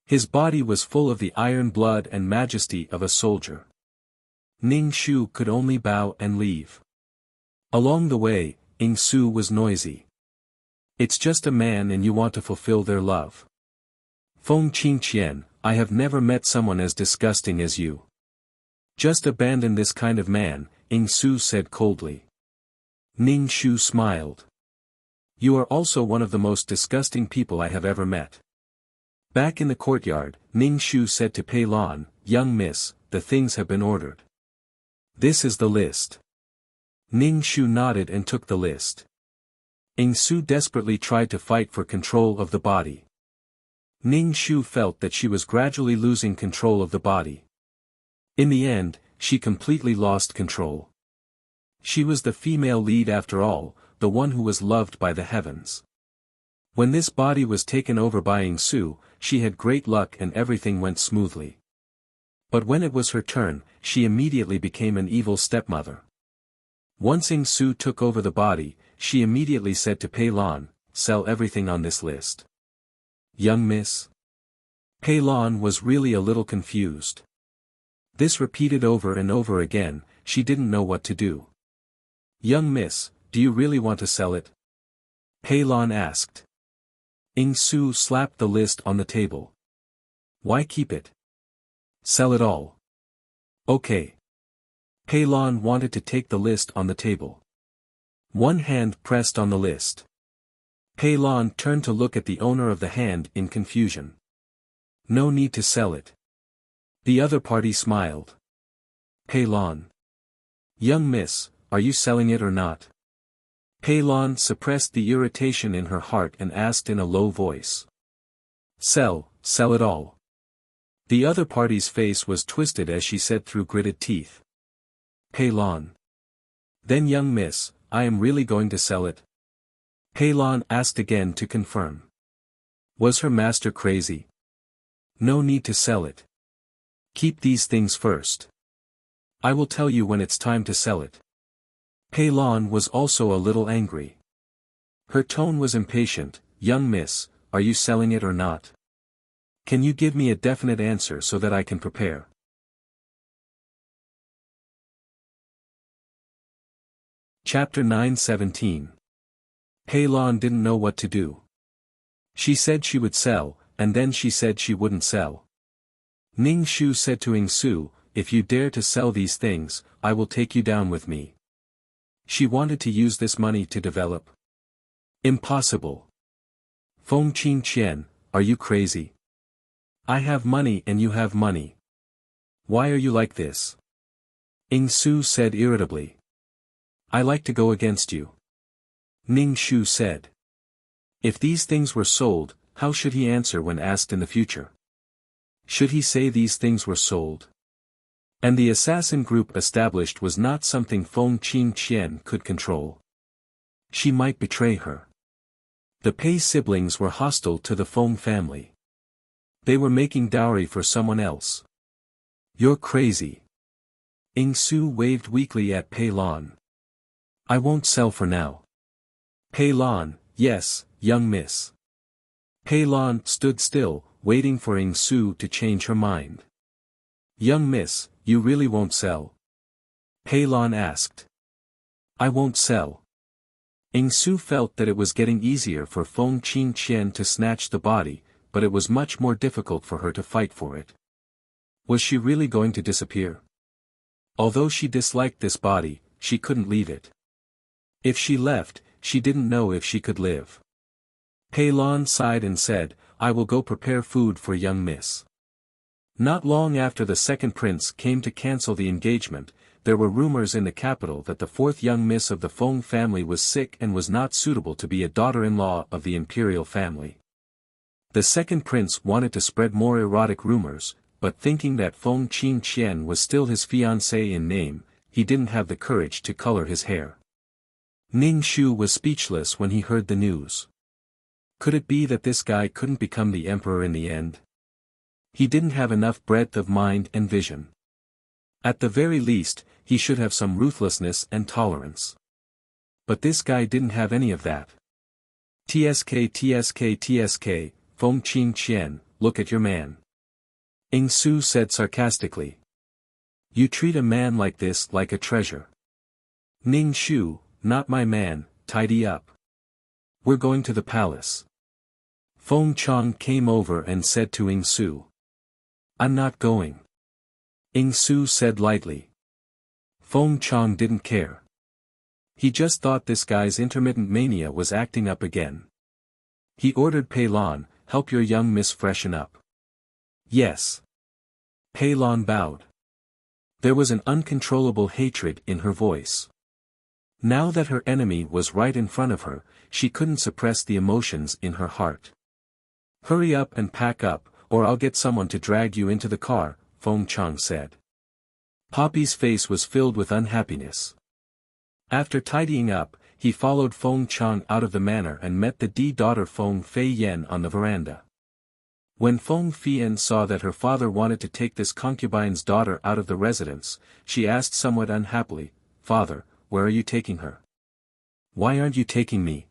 His body was full of the iron blood and majesty of a soldier. Ning Shu could only bow and leave. Along the way, Ing Su was noisy. It's just a man and you want to fulfill their love. Feng Qingqian, I have never met someone as disgusting as you. Just abandon this kind of man, Ing Su said coldly. Ning Shu smiled. You are also one of the most disgusting people I have ever met. Back in the courtyard, Ning Shu said to Pei Lan, young miss, the things have been ordered. This is the list. Ning Shu nodded and took the list. Ing Su desperately tried to fight for control of the body. Ning Shu felt that she was gradually losing control of the body. In the end, she completely lost control. She was the female lead after all, the one who was loved by the heavens. When this body was taken over by Ing Su, she had great luck and everything went smoothly. But when it was her turn, she immediately became an evil stepmother. Once Ing Su took over the body, she immediately said to Pei Lan, sell everything on this list. Young miss? Pei Lan was really a little confused. This repeated over and over again, she didn't know what to do. Young miss, do you really want to sell it? Pei Lan asked. Ing Su slapped the list on the table. Why keep it? Sell it all. Okay. Pei Lan wanted to take the list on the table. One hand pressed on the list. Pei Lan turned to look at the owner of the hand in confusion. No need to sell it. The other party smiled. Pei Lan. Young miss, are you selling it or not? Pei Lan suppressed the irritation in her heart and asked in a low voice. Sell it all. The other party's face was twisted as she said through gritted teeth. Pei Lan. Then young miss, I am really going to sell it? Pei Lan asked again to confirm. Was her master crazy? No need to sell it. Keep these things first. I will tell you when it's time to sell it. Pei Lan was also a little angry. Her tone was impatient. Young miss, are you selling it or not? Can you give me a definite answer so that I can prepare? Chapter 9:17. Pei Lan didn't know what to do. She said she would sell, and then she said she wouldn't sell. Ning Shu said to Ing Su, if you dare to sell these things, I will take you down with me. She wanted to use this money to develop. Impossible. Feng Qingqian, are you crazy? I have money and you have money. Why are you like this? Ing Su said irritably. I like to go against you. Ning Shu said. If these things were sold, how should he answer when asked in the future? Should he say these things were sold? And the assassin group established was not something Feng Qingqian could control. She might betray her. The Pei siblings were hostile to the Feng family. They were making dowry for someone else. You're crazy. Ing Su waved weakly at Pei Lan. I won't sell for now. Pei Lan, yes, young miss. Pei Lan stood still, waiting for Ing Su to change her mind. Young miss, you really won't sell? Pei Lan asked. I won't sell. Ing Su felt that it was getting easier for Feng Qingqian to snatch the body, but it was much more difficult for her to fight for it. Was she really going to disappear? Although she disliked this body, she couldn't leave it. If she left, she didn't know if she could live. Pei Lan sighed and said, I will go prepare food for young miss. Not long after the second prince came to cancel the engagement, there were rumors in the capital that the fourth young miss of the Feng family was sick and was not suitable to be a daughter-in-law of the imperial family. The second prince wanted to spread more erotic rumors, but thinking that Feng Qingqian was still his fiancée in name, he didn't have the courage to color his hair. Ning Shu was speechless when he heard the news. Could it be that this guy couldn't become the emperor in the end? He didn't have enough breadth of mind and vision. At the very least, he should have some ruthlessness and tolerance. But this guy didn't have any of that. TSK, Feng Qingqian, look at your man. Ing Su said sarcastically. You treat a man like this like a treasure. Ning Shu, not my man, tidy up. We're going to the palace. Feng Chang came over and said to Ing Su. I'm not going. Ing Su said lightly. Feng Chang didn't care. He just thought this guy's intermittent mania was acting up again. He ordered Pei Lan, help your young miss freshen up. Yes. Pei Lan bowed. There was an uncontrollable hatred in her voice. Now that her enemy was right in front of her, she couldn't suppress the emotions in her heart. Hurry up and pack up, or I'll get someone to drag you into the car, Feng Chang said. Poppy's face was filled with unhappiness. After tidying up, he followed Feng Chang out of the manor and met the daughter Feng Fei Yen on the veranda. When Feng Feiyan saw that her father wanted to take this concubine's daughter out of the residence, she asked somewhat unhappily, Father, where are you taking her? Why aren't you taking me?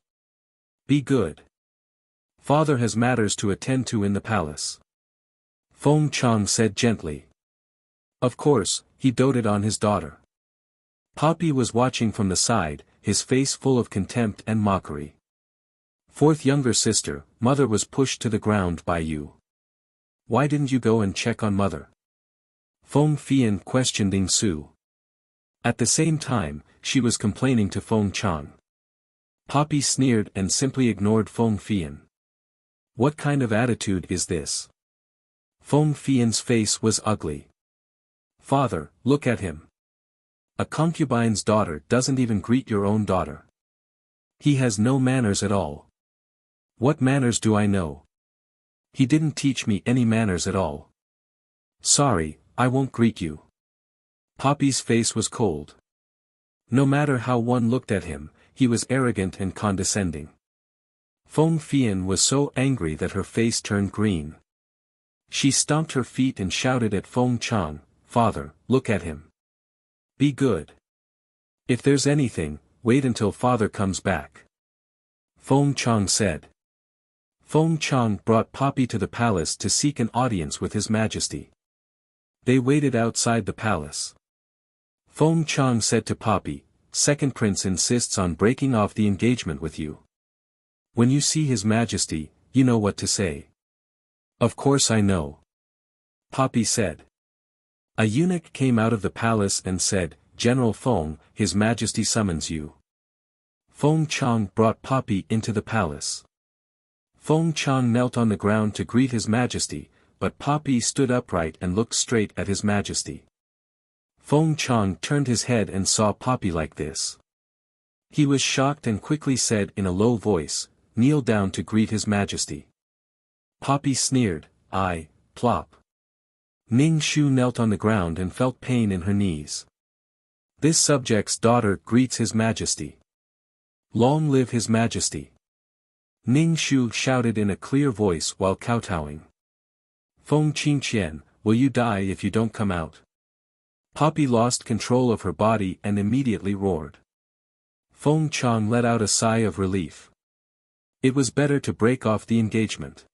Be good. Father has matters to attend to in the palace. Feng Chang said gently. Of course, he doted on his daughter. Poppy was watching from the side, his face full of contempt and mockery. Fourth younger sister, mother was pushed to the ground by you. Why didn't you go and check on mother? Feng Feiyan questioned Ing Su. At the same time, she was complaining to Feng Chang. Poppy sneered and simply ignored Feng Feiyan. What kind of attitude is this? Feng Feiyan's face was ugly. Father, look at him. A concubine's daughter doesn't even greet your own daughter. He has no manners at all. What manners do I know? He didn't teach me any manners at all. Sorry, I won't greet you. Poppy's face was cold. No matter how one looked at him, he was arrogant and condescending. Feng Feiyan was so angry that her face turned green. She stomped her feet and shouted at Feng Chang, Father, look at him. Be good. If there's anything, wait until father comes back. Feng Chang said. Feng Chang brought Poppy to the palace to seek an audience with His Majesty. They waited outside the palace. Feng Chang said to Poppy, Second Prince insists on breaking off the engagement with you. When you see His Majesty, you know what to say. Of course I know. Poppy said. A eunuch came out of the palace and said, General Feng, His Majesty summons you. Feng Chang brought Poppy into the palace. Feng Chang knelt on the ground to greet His Majesty, but Poppy stood upright and looked straight at His Majesty. Feng Chang turned his head and saw Poppy like this. He was shocked and quickly said in a low voice, Kneel down to greet His Majesty. Poppy sneered, plop. Ning Shu knelt on the ground and felt pain in her knees. This subject's daughter greets His Majesty. Long live His Majesty. Ning Shu shouted in a clear voice while kowtowing. Feng Qingqian, will you die if you don't come out? Poppy lost control of her body and immediately roared. Feng Chang let out a sigh of relief. It was better to break off the engagement.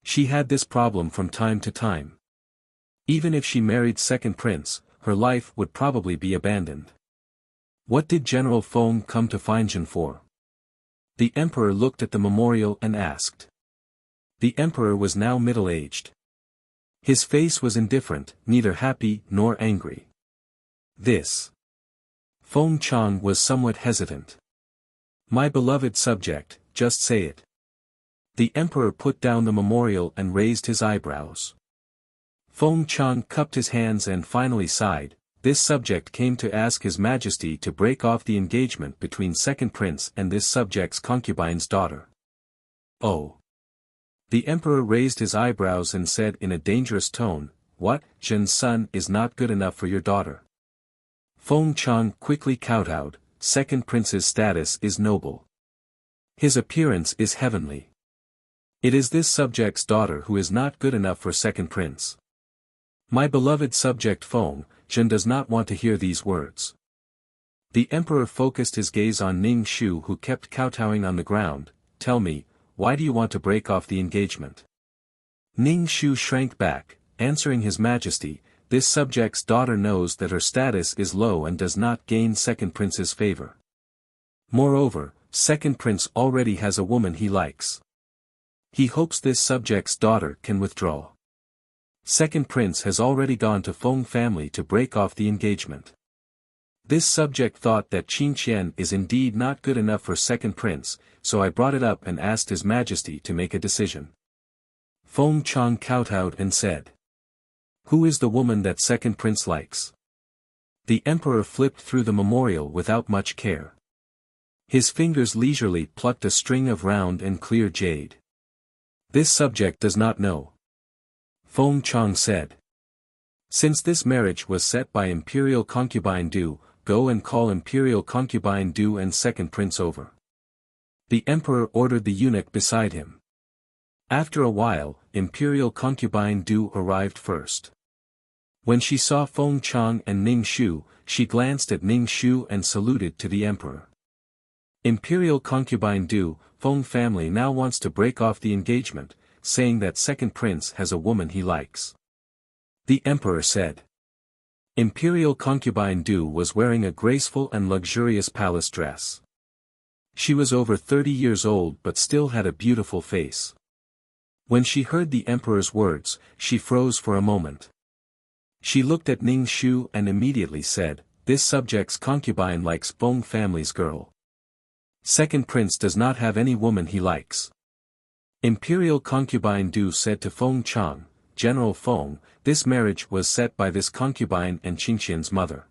She had this problem from time to time. Even if she married Second Prince, her life would probably be abandoned. What did General Feng come to Feinjin for? The emperor looked at the memorial and asked. The emperor was now middle-aged. His face was indifferent, neither happy nor angry. This. Feng Chang was somewhat hesitant. My beloved subject, just say it. The emperor put down the memorial and raised his eyebrows. Feng Chang cupped his hands and finally sighed. This subject came to ask His Majesty to break off the engagement between Second Prince and this subject's concubine's daughter. Oh. The emperor raised his eyebrows and said in a dangerous tone, "What, Zhen's son is not good enough for your daughter?" Feng Chang quickly kowtowed, "Second prince's status is noble. His appearance is heavenly. It is this subject's daughter who is not good enough for second prince. My beloved subject Feng, Zhen does not want to hear these words." The emperor focused his gaze on Ning Shu, who kept kowtowing on the ground. "Tell me, why do you want to break off the engagement?" Ning Shu shrank back, answering His Majesty, "This subject's daughter knows that her status is low and does not gain second prince's favor. Moreover, second prince already has a woman he likes. He hopes this subject's daughter can withdraw. Second prince has already gone to Feng family to break off the engagement. This subject thought that Qingqian is indeed not good enough for second prince, so I brought it up and asked His Majesty to make a decision." Feng Chang kowtowed and said, "Who is the woman that second prince likes?" The emperor flipped through the memorial without much care. His fingers leisurely plucked a string of round and clear jade. "This subject does not know," Feng Chang said. "Since this marriage was set by Imperial Concubine Du, go and call Imperial Concubine Du and second prince over." The emperor ordered the eunuch beside him. After a while, Imperial Concubine Du arrived first. When she saw Feng Chang and Ning Shu, she glanced at Ning Shu and saluted to the emperor. "Imperial Concubine Du, Feng family now wants to break off the engagement, saying that second prince has a woman he likes," the emperor said. Imperial Concubine Du was wearing a graceful and luxurious palace dress. She was over 30 years old but still had a beautiful face. When she heard the emperor's words, she froze for a moment. She looked at Ning Shu and immediately said, "This subject's concubine likes Feng family's girl. Second prince does not have any woman he likes." Imperial Concubine Du said to Feng Chang, "General Feng, this marriage was set by this concubine and Qingqian's mother.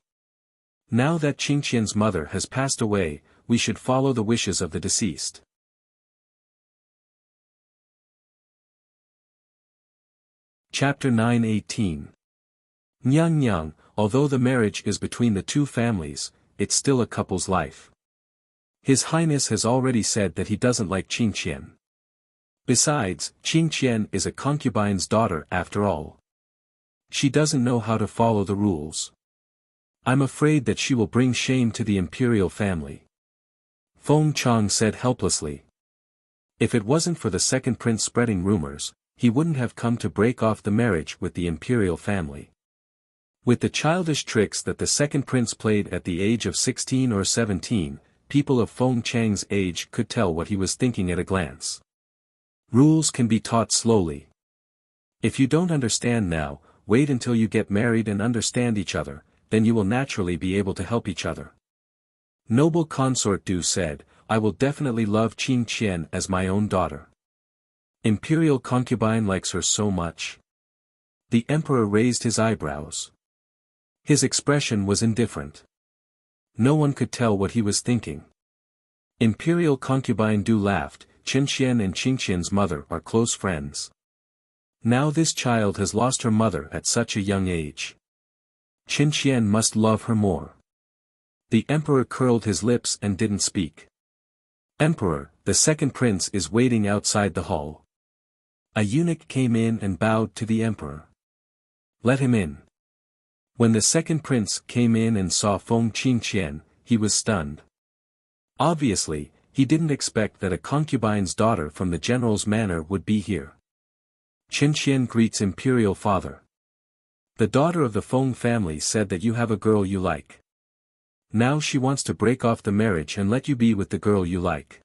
Now that Qingqian's mother has passed away, we should follow the wishes of the deceased." Chapter 9:18. Nyang Nyang, although the marriage is between the two families, it's still a couple's life. His Highness has already said that he doesn't like Qingqian. Besides, Qingqian is a concubine's daughter after all. She doesn't know how to follow the rules. I'm afraid that she will bring shame to the imperial family," Feng Chang said helplessly. If it wasn't for the second prince spreading rumors, he wouldn't have come to break off the marriage with the imperial family. With the childish tricks that the second prince played at the age of 16 or 17, people of Feng Chang's age could tell what he was thinking at a glance. Rules can be taught slowly. If you don't understand now, wait until you get married and understand each other, then you will naturally be able to help each other. Noble Consort Du said, "I will definitely love Qingqian as my own daughter. Imperial concubine likes her so much." The emperor raised his eyebrows. His expression was indifferent. No one could tell what he was thinking. Imperial Concubine Du laughed, "Qingqian and Qingqian's mother are close friends. Now this child has lost her mother at such a young age. Qingqian must love her more." The emperor curled his lips and didn't speak. "Emperor, the second prince is waiting outside the hall." A eunuch came in and bowed to the emperor. "Let him in." When the second prince came in and saw Feng Qingqian, he was stunned. Obviously, he didn't expect that a concubine's daughter from the general's manor would be here. "Qingqian greets imperial father. The daughter of the Feng family said that you have a girl you like. Now she wants to break off the marriage and let you be with the girl you like,"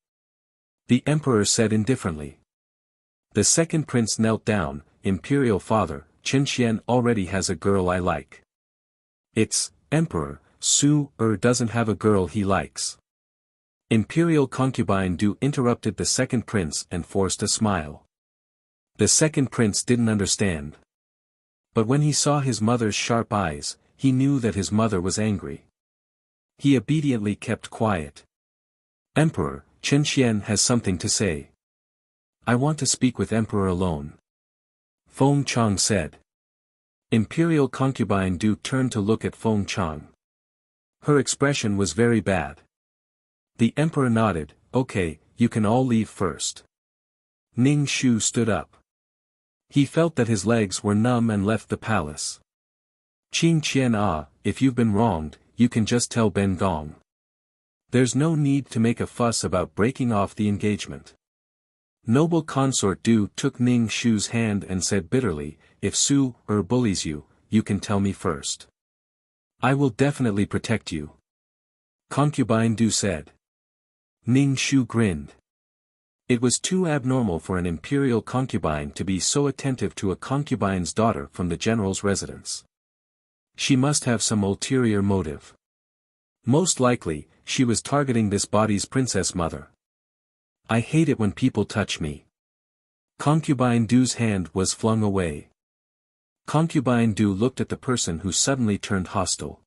the emperor said indifferently. The second prince knelt down, "Imperial father, Qingqian already has a girl I like." "It's, Emperor, Su-er doesn't have a girl he likes." Imperial Concubine Du interrupted the second prince and forced a smile. The second prince didn't understand. But when he saw his mother's sharp eyes, he knew that his mother was angry. He obediently kept quiet. "Emperor, Qingqian has something to say." I want to speak with Emperor alone. Feng Chang said. Imperial concubine Du turned to look at Feng Chang. Her expression was very bad. The emperor nodded. Okay, you can all leave first. Ning Shu stood up. He felt that his legs were numb and left the palace. Qing Qian, if you've been wronged, you can just tell Ben Gong. There's no need to make a fuss about breaking off the engagement. Noble consort Du took Ning Shu's hand and said bitterly, if Su bullies you, you can tell me first. I will definitely protect you. Concubine Du said. Ning Shu grinned. It was too abnormal for an imperial concubine to be so attentive to a concubine's daughter from the general's residence. She must have some ulterior motive. Most likely, she was targeting this body's princess mother. I hate it when people touch me. Concubine Du's hand was flung away. Concubine Du looked at the person who suddenly turned hostile.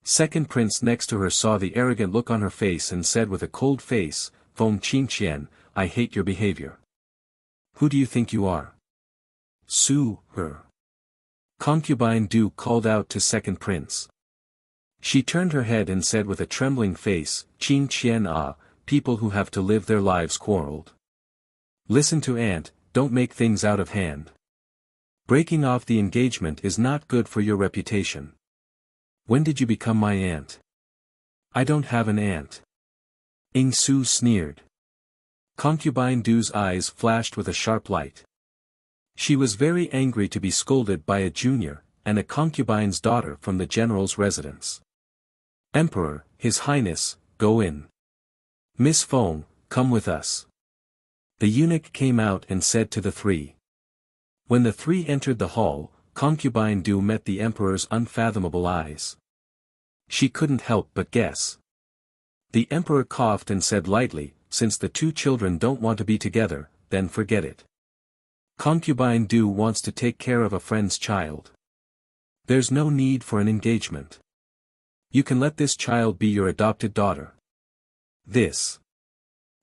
Second prince next to her saw the arrogant look on her face and said with a cold face, Feng Qingqian, I hate your behavior. Who do you think you are? Su, her. Concubine Du called out to second prince. She turned her head and said with a trembling face, Qingqian, people who have to live their lives quarreled. Listen to aunt, don't make things out of hand. Breaking off the engagement is not good for your reputation. When did you become my aunt? I don't have an aunt. Ing Su sneered. Concubine Du's eyes flashed with a sharp light. She was very angry to be scolded by a junior, and a concubine's daughter from the general's residence. Emperor, His Highness, go in. Miss Feng, come with us. The eunuch came out and said to the three. When the three entered the hall, Concubine Du met the emperor's unfathomable eyes. She couldn't help but guess. The emperor coughed and said lightly, since the two children don't want to be together, then forget it. Concubine Du wants to take care of a friend's child. There's no need for an engagement. You can let this child be your adopted daughter. This.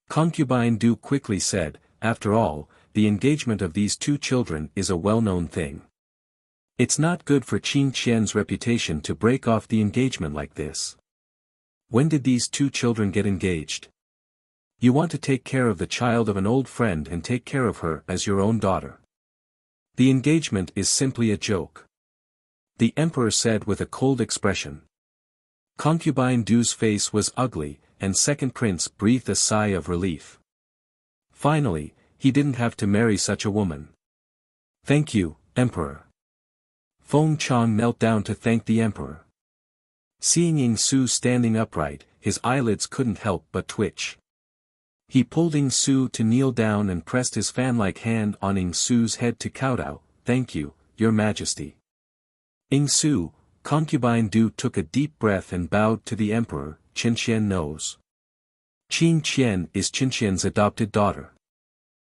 Concubine Du quickly said, after all, the engagement of these two children is a well-known thing. It's not good for Qing Qian's reputation to break off the engagement like this. When did these two children get engaged? You want to take care of the child of an old friend and take care of her as your own daughter. The engagement is simply a joke. The emperor said with a cold expression. Concubine Du's face was ugly, and second prince breathed a sigh of relief. Finally, he didn't have to marry such a woman. Thank you, Emperor. Feng Chang knelt down to thank the emperor. Seeing Ing Su standing upright, his eyelids couldn't help but twitch. He pulled Ing Su to kneel down and pressed his fan-like hand on Ing Su's head to kowtow. Thank you, Your Majesty. Ing Su, Concubine Du took a deep breath and bowed to the emperor. Qinqian knows. Qing Qian is Qinqian's adopted daughter.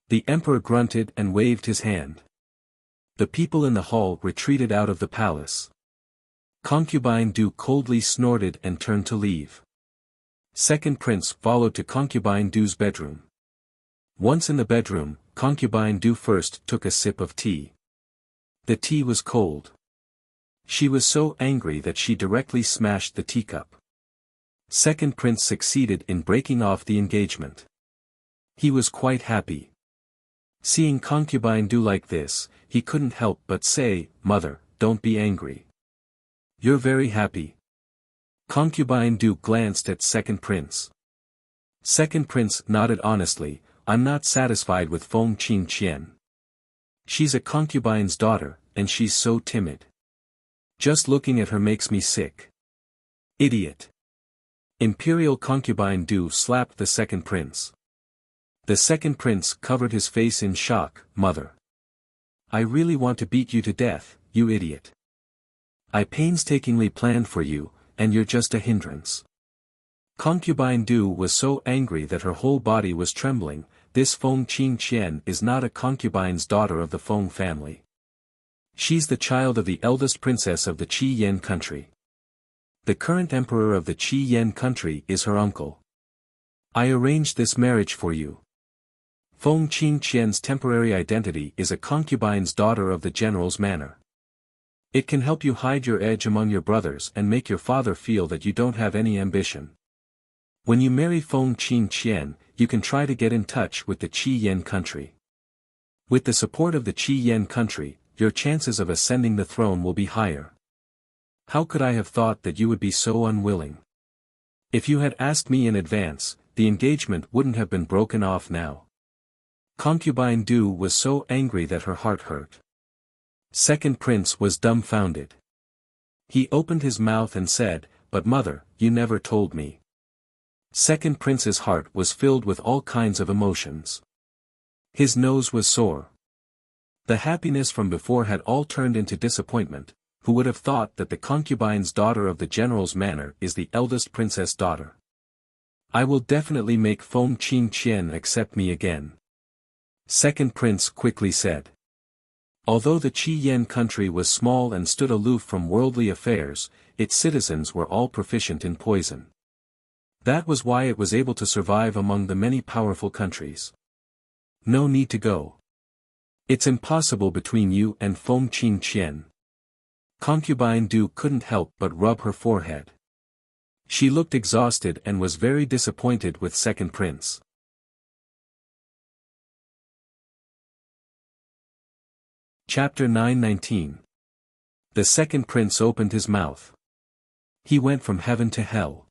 The emperor grunted and waved his hand. The people in the hall retreated out of the palace. Concubine Du coldly snorted and turned to leave. Second prince followed to Concubine Du's bedroom. Once in the bedroom, Concubine Du first took a sip of tea. The tea was cold. She was so angry that she directly smashed the teacup. Second prince succeeded in breaking off the engagement. He was quite happy. Seeing Concubine Du like this, he couldn't help but say, Mother, don't be angry. You're very happy. Concubine Du glanced at second prince. Second prince nodded honestly, I'm not satisfied with Feng Qingqian. She's a concubine's daughter, and she's so timid. Just looking at her makes me sick. Idiot. Imperial concubine Du slapped the second prince. The second prince covered his face in shock. Mother. I really want to beat you to death, you idiot. I painstakingly planned for you, and you're just a hindrance. Concubine Du was so angry that her whole body was trembling. This Feng Qingqian is not a concubine's daughter of the Feng family. She's the child of the eldest princess of the Qi Yan country. The current emperor of the Qi Yan country is her uncle. I arranged this marriage for you. Feng Qingqian's temporary identity is a concubine's daughter of the general's manor. It can help you hide your edge among your brothers and make your father feel that you don't have any ambition. When you marry Feng Qingqian, you can try to get in touch with the Qi Yan country. With the support of the Qi Yan country, your chances of ascending the throne will be higher. How could I have thought that you would be so unwilling? If you had asked me in advance, the engagement wouldn't have been broken off now. Concubine Du was so angry that her heart hurt. Second prince was dumbfounded. He opened his mouth and said, "But mother, you never told me." Second prince's heart was filled with all kinds of emotions. His nose was sore. The happiness from before had all turned into disappointment. Who would have thought that the concubine's daughter of the general's manor is the eldest princess daughter? I will definitely make Feng Qingqian accept me again. Second prince quickly said. Although the Qi Yan country was small and stood aloof from worldly affairs, its citizens were all proficient in poison. That was why it was able to survive among the many powerful countries. No need to go. It's impossible between you and Feng Qingqian. Concubine Du couldn't help but rub her forehead. She looked exhausted and was very disappointed with second prince. Chapter 9:19. The second prince opened his mouth. He went from heaven to hell.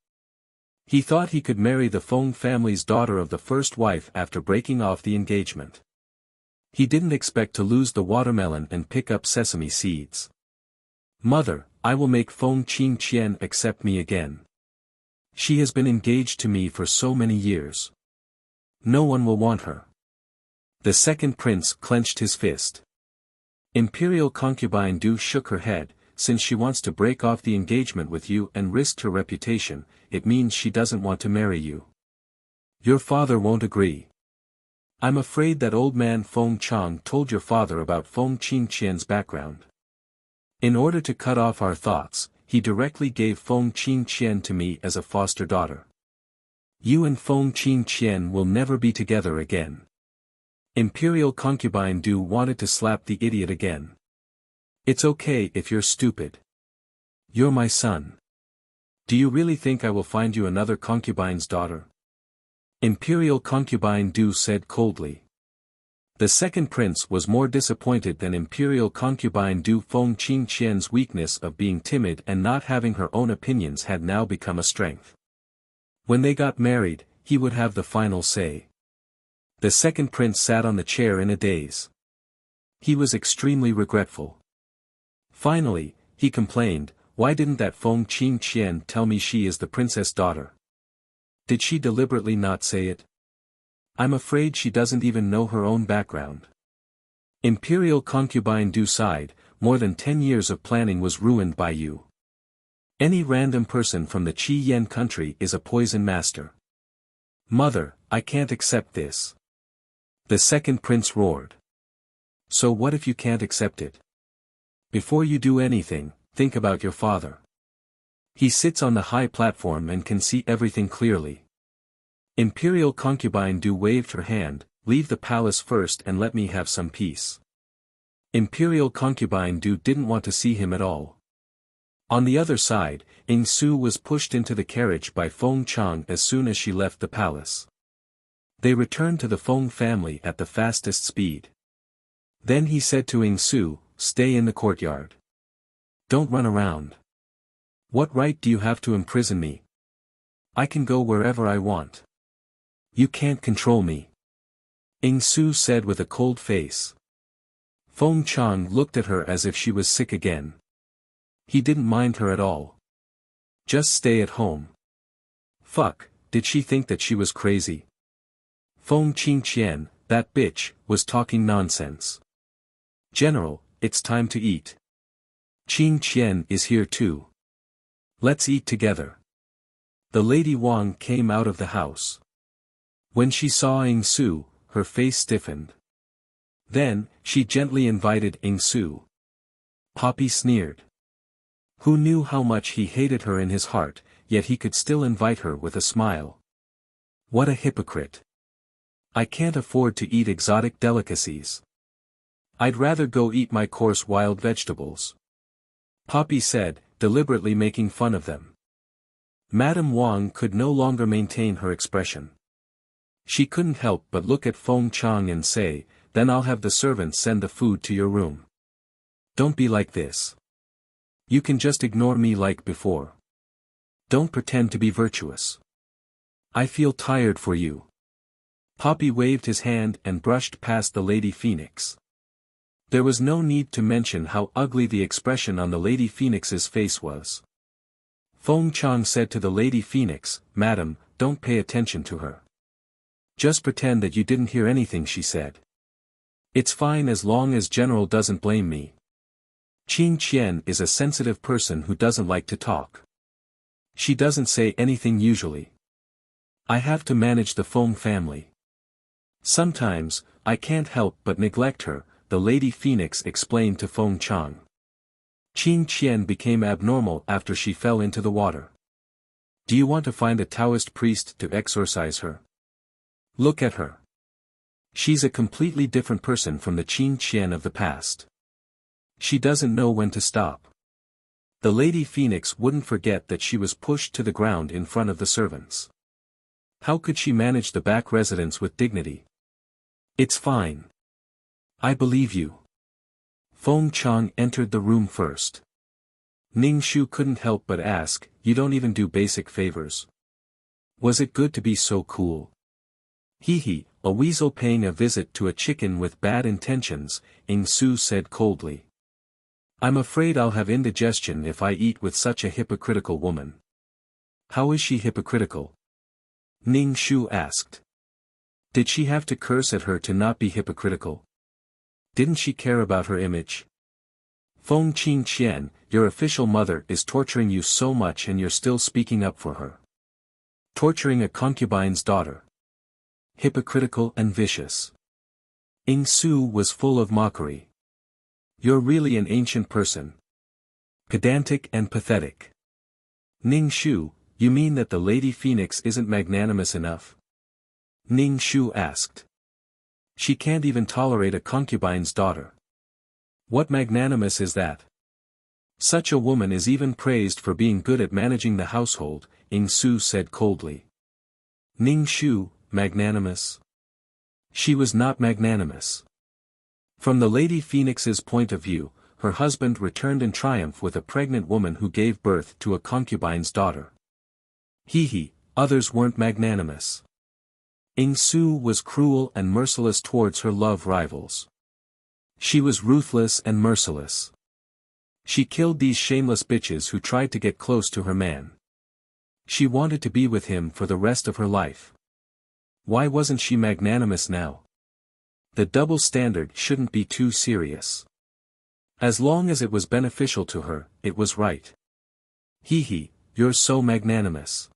He thought he could marry the Feng family's daughter of the first wife after breaking off the engagement. He didn't expect to lose the watermelon and pick up sesame seeds. Mother, I will make Feng Qingqian accept me again. She has been engaged to me for so many years. No one will want her. The second prince clenched his fist. Imperial concubine Du shook her head. Since she wants to break off the engagement with you and risked her reputation, it means she doesn't want to marry you. Your father won't agree. I'm afraid that old man Feng Chang told your father about Feng Qingqian's background. In order to cut off our thoughts, he directly gave Feng Qingqian to me as a foster daughter. You and Feng Qingqian will never be together again. Imperial concubine Du wanted to slap the idiot again. It's okay if you're stupid. You're my son. Do you really think I will find you another concubine's daughter? Imperial concubine Du said coldly. The second prince was more disappointed than Imperial concubine Du. Feng Qingqian's weakness of being timid and not having her own opinions had now become a strength. When they got married, he would have the final say. The second prince sat on the chair in a daze. He was extremely regretful. Finally, he complained, why didn't that Feng Qingqian tell me she is the princess daughter? Did she deliberately not say it? I'm afraid she doesn't even know her own background. Imperial concubine Du sighed, more than 10 years of planning was ruined by you. Any random person from the Qi Yan country is a poison master. Mother, I can't accept this. The second prince roared. So what if you can't accept it? Before you do anything, think about your father. He sits on the high platform and can see everything clearly. Imperial concubine Du waved her hand, leave the palace first and let me have some peace. Imperial concubine Du didn't want to see him at all. On the other side, Ing Su was pushed into the carriage by Feng Chang as soon as she left the palace. They returned to the Feng family at the fastest speed. Then he said to Ing Su, stay in the courtyard. Don't run around. What right do you have to imprison me? I can go wherever I want. You can't control me. Ing Su said with a cold face. Feng Chang looked at her as if she was sick again. He didn't mind her at all. Just stay at home. Fuck, did she think that she was crazy? Feng Qingqian, that bitch, was talking nonsense. General, it's time to eat. Qingqian is here too. Let's eat together. The Lady Wang came out of the house. When she saw Ing Su, her face stiffened. Then, she gently invited Ing Su. Poppy sneered. Who knew how much he hated her in his heart, yet he could still invite her with a smile. What a hypocrite. I can't afford to eat exotic delicacies. I'd rather go eat my coarse wild vegetables. Poppy said, deliberately making fun of them. Madame Wang could no longer maintain her expression. She couldn't help but look at Feng Chang and say, then I'll have the servants send the food to your room. Don't be like this. You can just ignore me like before. Don't pretend to be virtuous. I feel tired for you. Poppy waved his hand and brushed past the Lady Phoenix. There was no need to mention how ugly the expression on the Lady Phoenix's face was. Feng Chang said to the Lady Phoenix, Madam, don't pay attention to her. Just pretend that you didn't hear anything she said. It's fine as long as General doesn't blame me. Qing Qian is a sensitive person who doesn't like to talk. She doesn't say anything usually. I have to manage the Feng family. Sometimes, I can't help but neglect her, the Lady Phoenix explained to Feng Chang. Qing Qian became abnormal after she fell into the water. Do you want to find a Taoist priest to exorcise her? Look at her. She's a completely different person from the Qing Qian of the past. She doesn't know when to stop. The Lady Phoenix wouldn't forget that she was pushed to the ground in front of the servants. How could she manage the back residence with dignity? It's fine. I believe you. Feng Chang entered the room first. Ning Shu couldn't help but ask, you don't even do basic favors. Was it good to be so cool? Hee, a weasel paying a visit to a chicken with bad intentions, Ing Su said coldly. I'm afraid I'll have indigestion if I eat with such a hypocritical woman. How is she hypocritical? Ning Shu asked. Did she have to curse at her to not be hypocritical? Didn't she care about her image? Feng Qing Qian, your official mother is torturing you so much and you're still speaking up for her. Torturing a concubine's daughter. Hypocritical and vicious. Ing Su was full of mockery. You're really an ancient person. Pedantic and pathetic. Ning Shu, you mean that the Lady Phoenix isn't magnanimous enough? Ning Shu asked. She can't even tolerate a concubine's daughter. What magnanimous is that? Such a woman is even praised for being good at managing the household, Ing Su said coldly. Ning Shu, magnanimous? She was not magnanimous. From the Lady Phoenix's point of view, her husband returned in triumph with a pregnant woman who gave birth to a concubine's daughter. Hee, others weren't magnanimous. Ing Su was cruel and merciless towards her love rivals. She was ruthless and merciless. She killed these shameless bitches who tried to get close to her man. She wanted to be with him for the rest of her life. Why wasn't she magnanimous now? The double standard shouldn't be too serious. As long as it was beneficial to her, it was right. Hee, you're so magnanimous.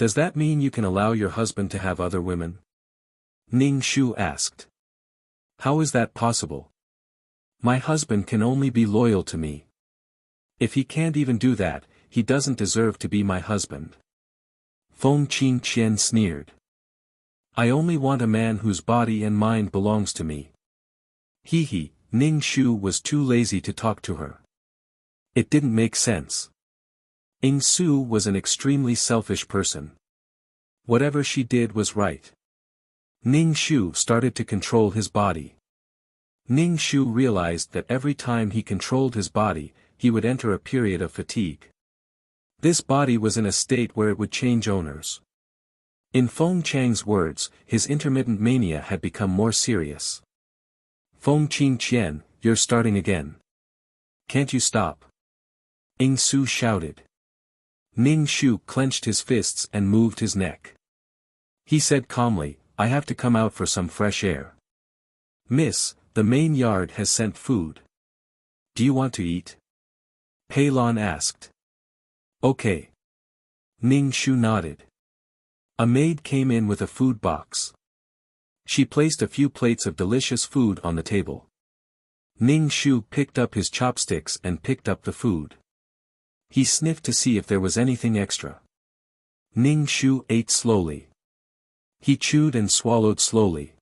Does that mean you can allow your husband to have other women? Ning Shu asked. How is that possible? My husband can only be loyal to me. If he can't even do that, he doesn't deserve to be my husband. Feng Qing Qian sneered. I only want a man whose body and mind belongs to me. Hee, Ning Shu was too lazy to talk to her. It didn't make sense. Ing Su was an extremely selfish person. Whatever she did was right. Ning Shu started to control his body. Ning Shu realized that every time he controlled his body, he would enter a period of fatigue. This body was in a state where it would change owners. In Feng Chang's words, his intermittent mania had become more serious. Feng Qing Qian, you're starting again. Can't you stop? Ing Su shouted. Ning Shu clenched his fists and moved his neck. He said calmly, I have to come out for some fresh air. Miss, the main yard has sent food. Do you want to eat? Pei Lan asked. Okay. Ning Shu nodded. A maid came in with a food box. She placed a few plates of delicious food on the table. Ning Shu picked up his chopsticks and picked up the food. He sniffed to see if there was anything extra. Ning Shu ate slowly. He chewed and swallowed slowly.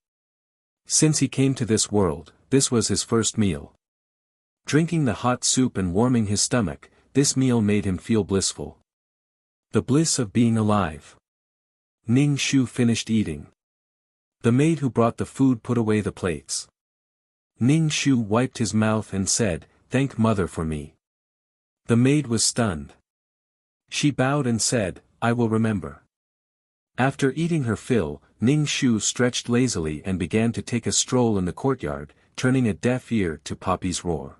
Since he came to this world, this was his first meal. Drinking the hot soup and warming his stomach, this meal made him feel blissful. The bliss of being alive. Ning Shu finished eating. The maid who brought the food put away the plates. Ning Shu wiped his mouth and said, "Thank mother for me." The maid was stunned. She bowed and said, "I will remember." After eating her fill, Ning Shu stretched lazily and began to take a stroll in the courtyard, turning a deaf ear to Poppy's roar.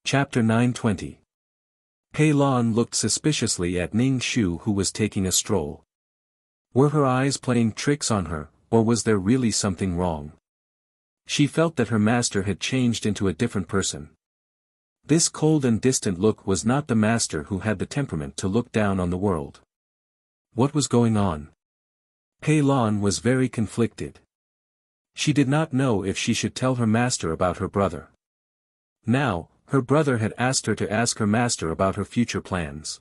Chapter 920. Pei Lan looked suspiciously at Ning Shu, who was taking a stroll. Were her eyes playing tricks on her, or was there really something wrong? She felt that her master had changed into a different person. This cold and distant look was not the master who had the temperament to look down on the world. What was going on? Pei Lan was very conflicted. She did not know if she should tell her master about her brother. Now, her brother had asked her to ask her master about her future plans.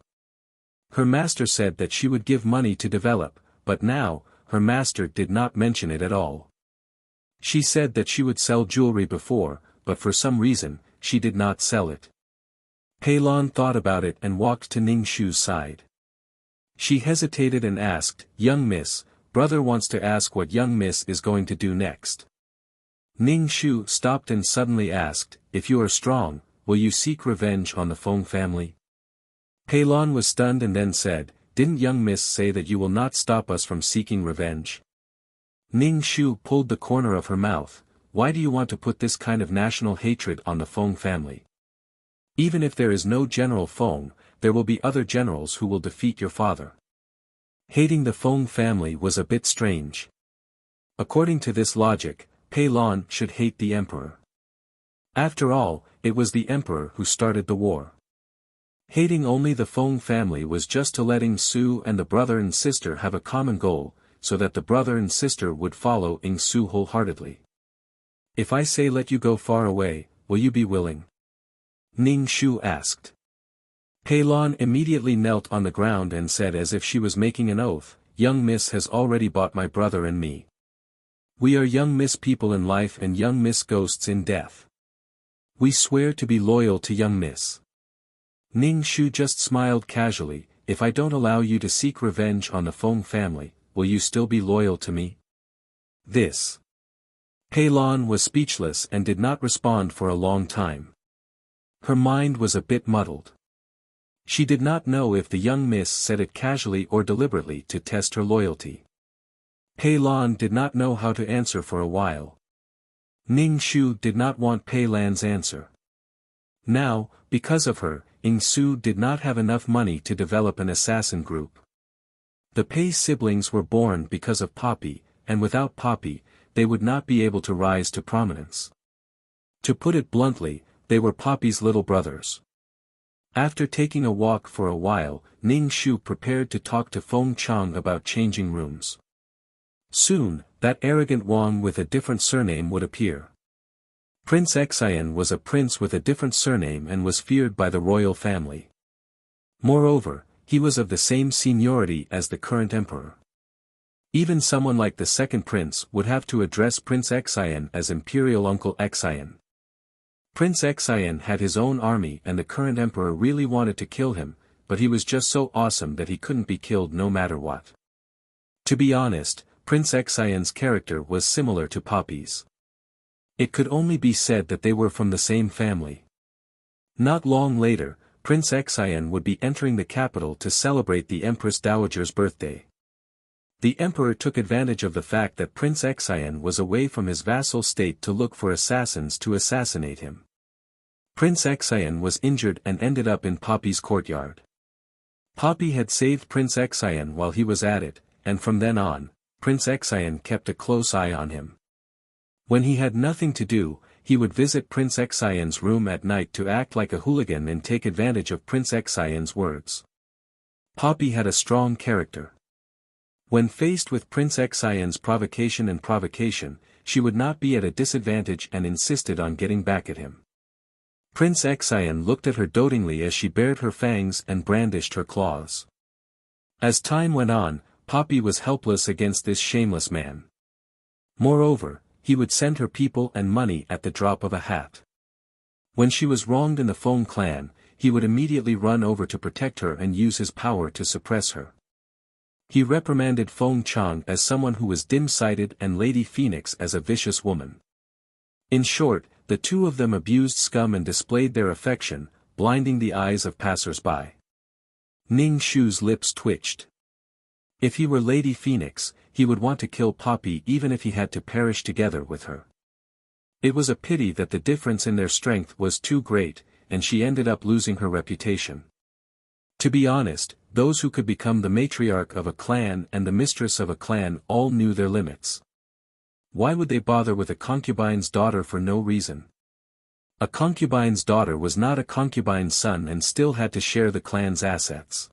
Her master said that she would give money to develop, but now, her master did not mention it at all. She said that she would sell jewelry before, but for some reason, she did not sell it. Pei Lan thought about it and walked to Ning Shu's side. She hesitated and asked, "Young miss, brother wants to ask what young miss is going to do next." Ning Shu stopped and suddenly asked, "If you are strong, will you seek revenge on the Feng family?" Pei Lan was stunned and then said, "Didn't young miss say that you will not stop us from seeking revenge?" Ning Shu pulled the corner of her mouth. "Why do you want to put this kind of national hatred on the Feng family? Even if there is no General Feng, there will be other generals who will defeat your father." Hating the Feng family was a bit strange. According to this logic, Pei Lan should hate the emperor. After all, it was the emperor who started the war. Hating only the Feng family was just to letting Su and the brother and sister have a common goal, so that the brother and sister would follow Ing Su wholeheartedly. "If I say let you go far away, will you be willing?" Ning Shu asked. Pei Lan immediately knelt on the ground and said as if she was making an oath, "Young miss has already bought my brother and me. We are young miss people in life and young miss ghosts in death. We swear to be loyal to young miss." Ning Shu just smiled casually, "If I don't allow you to seek revenge on the Feng family, will you still be loyal to me?" This. Pei Lan was speechless and did not respond for a long time. Her mind was a bit muddled. She did not know if the young miss said it casually or deliberately to test her loyalty. Pei Lan did not know how to answer for a while. Ning Shu did not want Pei Lan's answer. Now, because of her, Ing Su did not have enough money to develop an assassin group. The Pei siblings were born because of Poppy, and without Poppy, they would not be able to rise to prominence. To put it bluntly, they were Poppy's little brothers. After taking a walk for a while, Ning Shu prepared to talk to Feng Chang about changing rooms. Soon, that arrogant Wang with a different surname would appear. Prince Xian was a prince with a different surname and was feared by the royal family. Moreover, he was of the same seniority as the current emperor. Even someone like the second prince would have to address Prince Xian as Imperial Uncle Xian. Prince Xian had his own army and the current emperor really wanted to kill him, but he was just so awesome that he couldn't be killed no matter what. To be honest, Prince Xian's character was similar to Poppy's. It could only be said that they were from the same family. Not long later, Prince Xian would be entering the capital to celebrate the Empress Dowager's birthday. The emperor took advantage of the fact that Prince Xian was away from his vassal state to look for assassins to assassinate him. Prince Xian was injured and ended up in Poppy's courtyard. Poppy had saved Prince Xian while he was at it, and from then on, Prince Xian kept a close eye on him. When he had nothing to do, he would visit Prince Xian's room at night to act like a hooligan and take advantage of Prince Xian's words. Poppy had a strong character. When faced with Prince Xian's provocation, she would not be at a disadvantage and insisted on getting back at him. Prince Xian looked at her dotingly as she bared her fangs and brandished her claws. As time went on, Poppy was helpless against this shameless man. Moreover, he would send her people and money at the drop of a hat. When she was wronged in the Feng clan, he would immediately run over to protect her and use his power to suppress her. He reprimanded Feng Chang as someone who was dim-sighted and Lady Phoenix as a vicious woman. In short, the two of them abused scum and displayed their affection, blinding the eyes of passers-by. Ning Shu's lips twitched. If he were Lady Phoenix, he would want to kill Poppy even if he had to perish together with her. It was a pity that the difference in their strength was too great, and she ended up losing her reputation. To be honest, those who could become the matriarch of a clan and the mistress of a clan all knew their limits. Why would they bother with a concubine's daughter for no reason? A concubine's daughter was not a concubine's son and still had to share the clan's assets.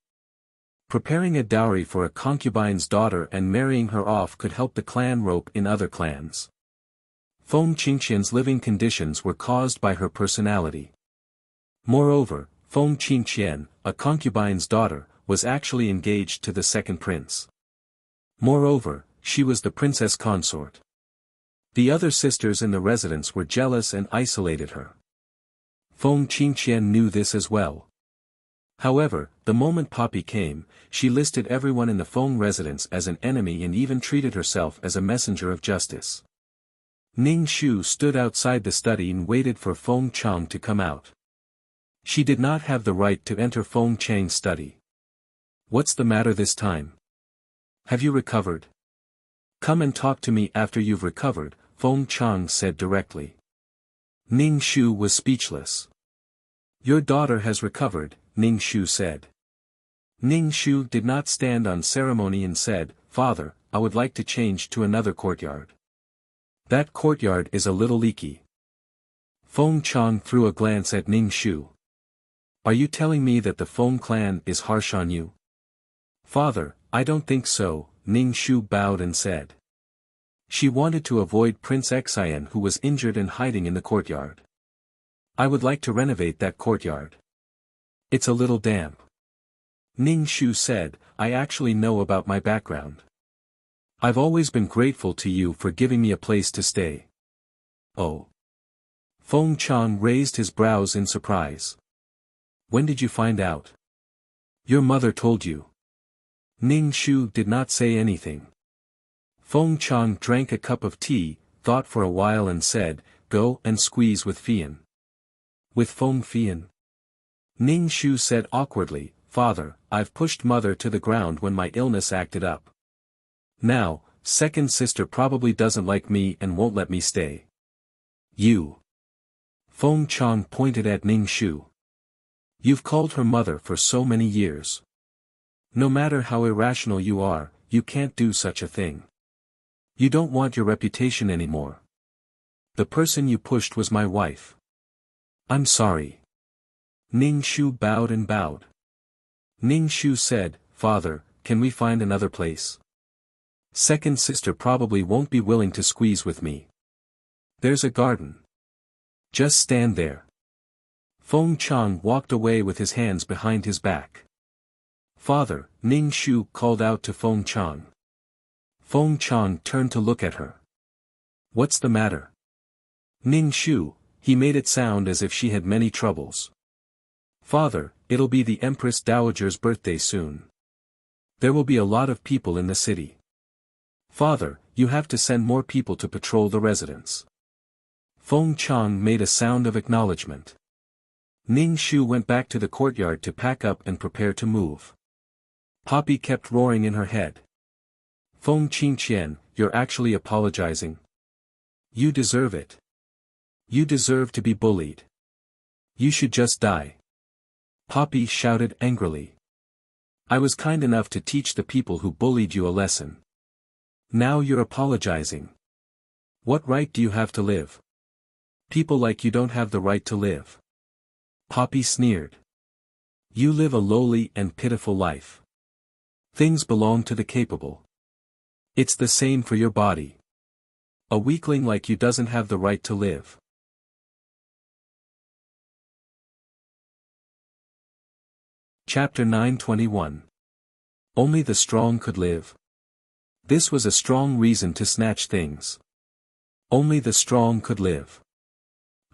Preparing a dowry for a concubine's daughter and marrying her off could help the clan rope in other clans. Feng Qingqian's living conditions were caused by her personality. Moreover, Feng Qingqian, a concubine's daughter, was actually engaged to the second prince. Moreover, she was the princess consort. The other sisters in the residence were jealous and isolated her. Feng Qingqian knew this as well. However, the moment Poppy came, she listed everyone in the Feng residence as an enemy and even treated herself as a messenger of justice. Ning Shu stood outside the study and waited for Feng Chang to come out. She did not have the right to enter Feng Chang's study. What's the matter this time? Have you recovered? Come and talk to me after you've recovered, Feng Chang said directly. Ning Shu was speechless. Your daughter has recovered, Ning Shu said. Ning Shu did not stand on ceremony and said, Father, I would like to change to another courtyard. That courtyard is a little leaky. Feng Chang threw a glance at Ning Shu. Are you telling me that the Feng clan is harsh on you? Father, I don't think so, Ning Shu bowed and said. She wanted to avoid Prince Xian who was injured and hiding in the courtyard. I would like to renovate that courtyard. It's a little damp. Ning Shu said, I actually know about my background. I've always been grateful to you for giving me a place to stay. Oh. Feng Chang raised his brows in surprise. When did you find out? Your mother told you. Ning Shu did not say anything. Feng Chang drank a cup of tea, thought for a while and said, Go and squeeze with Fian. With Feng Fian? Ning Shu said awkwardly, Father, I've pushed mother to the ground when my illness acted up. Now, second sister probably doesn't like me and won't let me stay. You. Feng Chang pointed at Ning Shu. You've called her mother for so many years. No matter how irrational you are, you can't do such a thing. You don't want your reputation anymore. The person you pushed was my wife. I'm sorry. Ning Shu bowed and bowed. Ning Shu said, Father, can we find another place? Second sister probably won't be willing to squeeze with me. There's a garden. Just stand there. Feng Chang walked away with his hands behind his back. Father, Ning Shu called out to Feng Chang. Feng Chang turned to look at her. What's the matter? Ning Shu, he made it sound as if she had many troubles. Father, it'll be the Empress Dowager's birthday soon. There will be a lot of people in the city. Father, you have to send more people to patrol the residence. Feng Chang made a sound of acknowledgement. Ning Shu went back to the courtyard to pack up and prepare to move. Poppy kept roaring in her head. Feng Qingqian, you're actually apologizing? You deserve it. You deserve to be bullied. You should just die. Poppy shouted angrily. I was kind enough to teach the people who bullied you a lesson. Now you're apologizing. What right do you have to live? People like you don't have the right to live. Poppy sneered. You live a lowly and pitiful life. Things belong to the capable. It's the same for your body. A weakling like you doesn't have the right to live. Chapter 921. Only the strong could live. This was a strong reason to snatch things. Only the strong could live.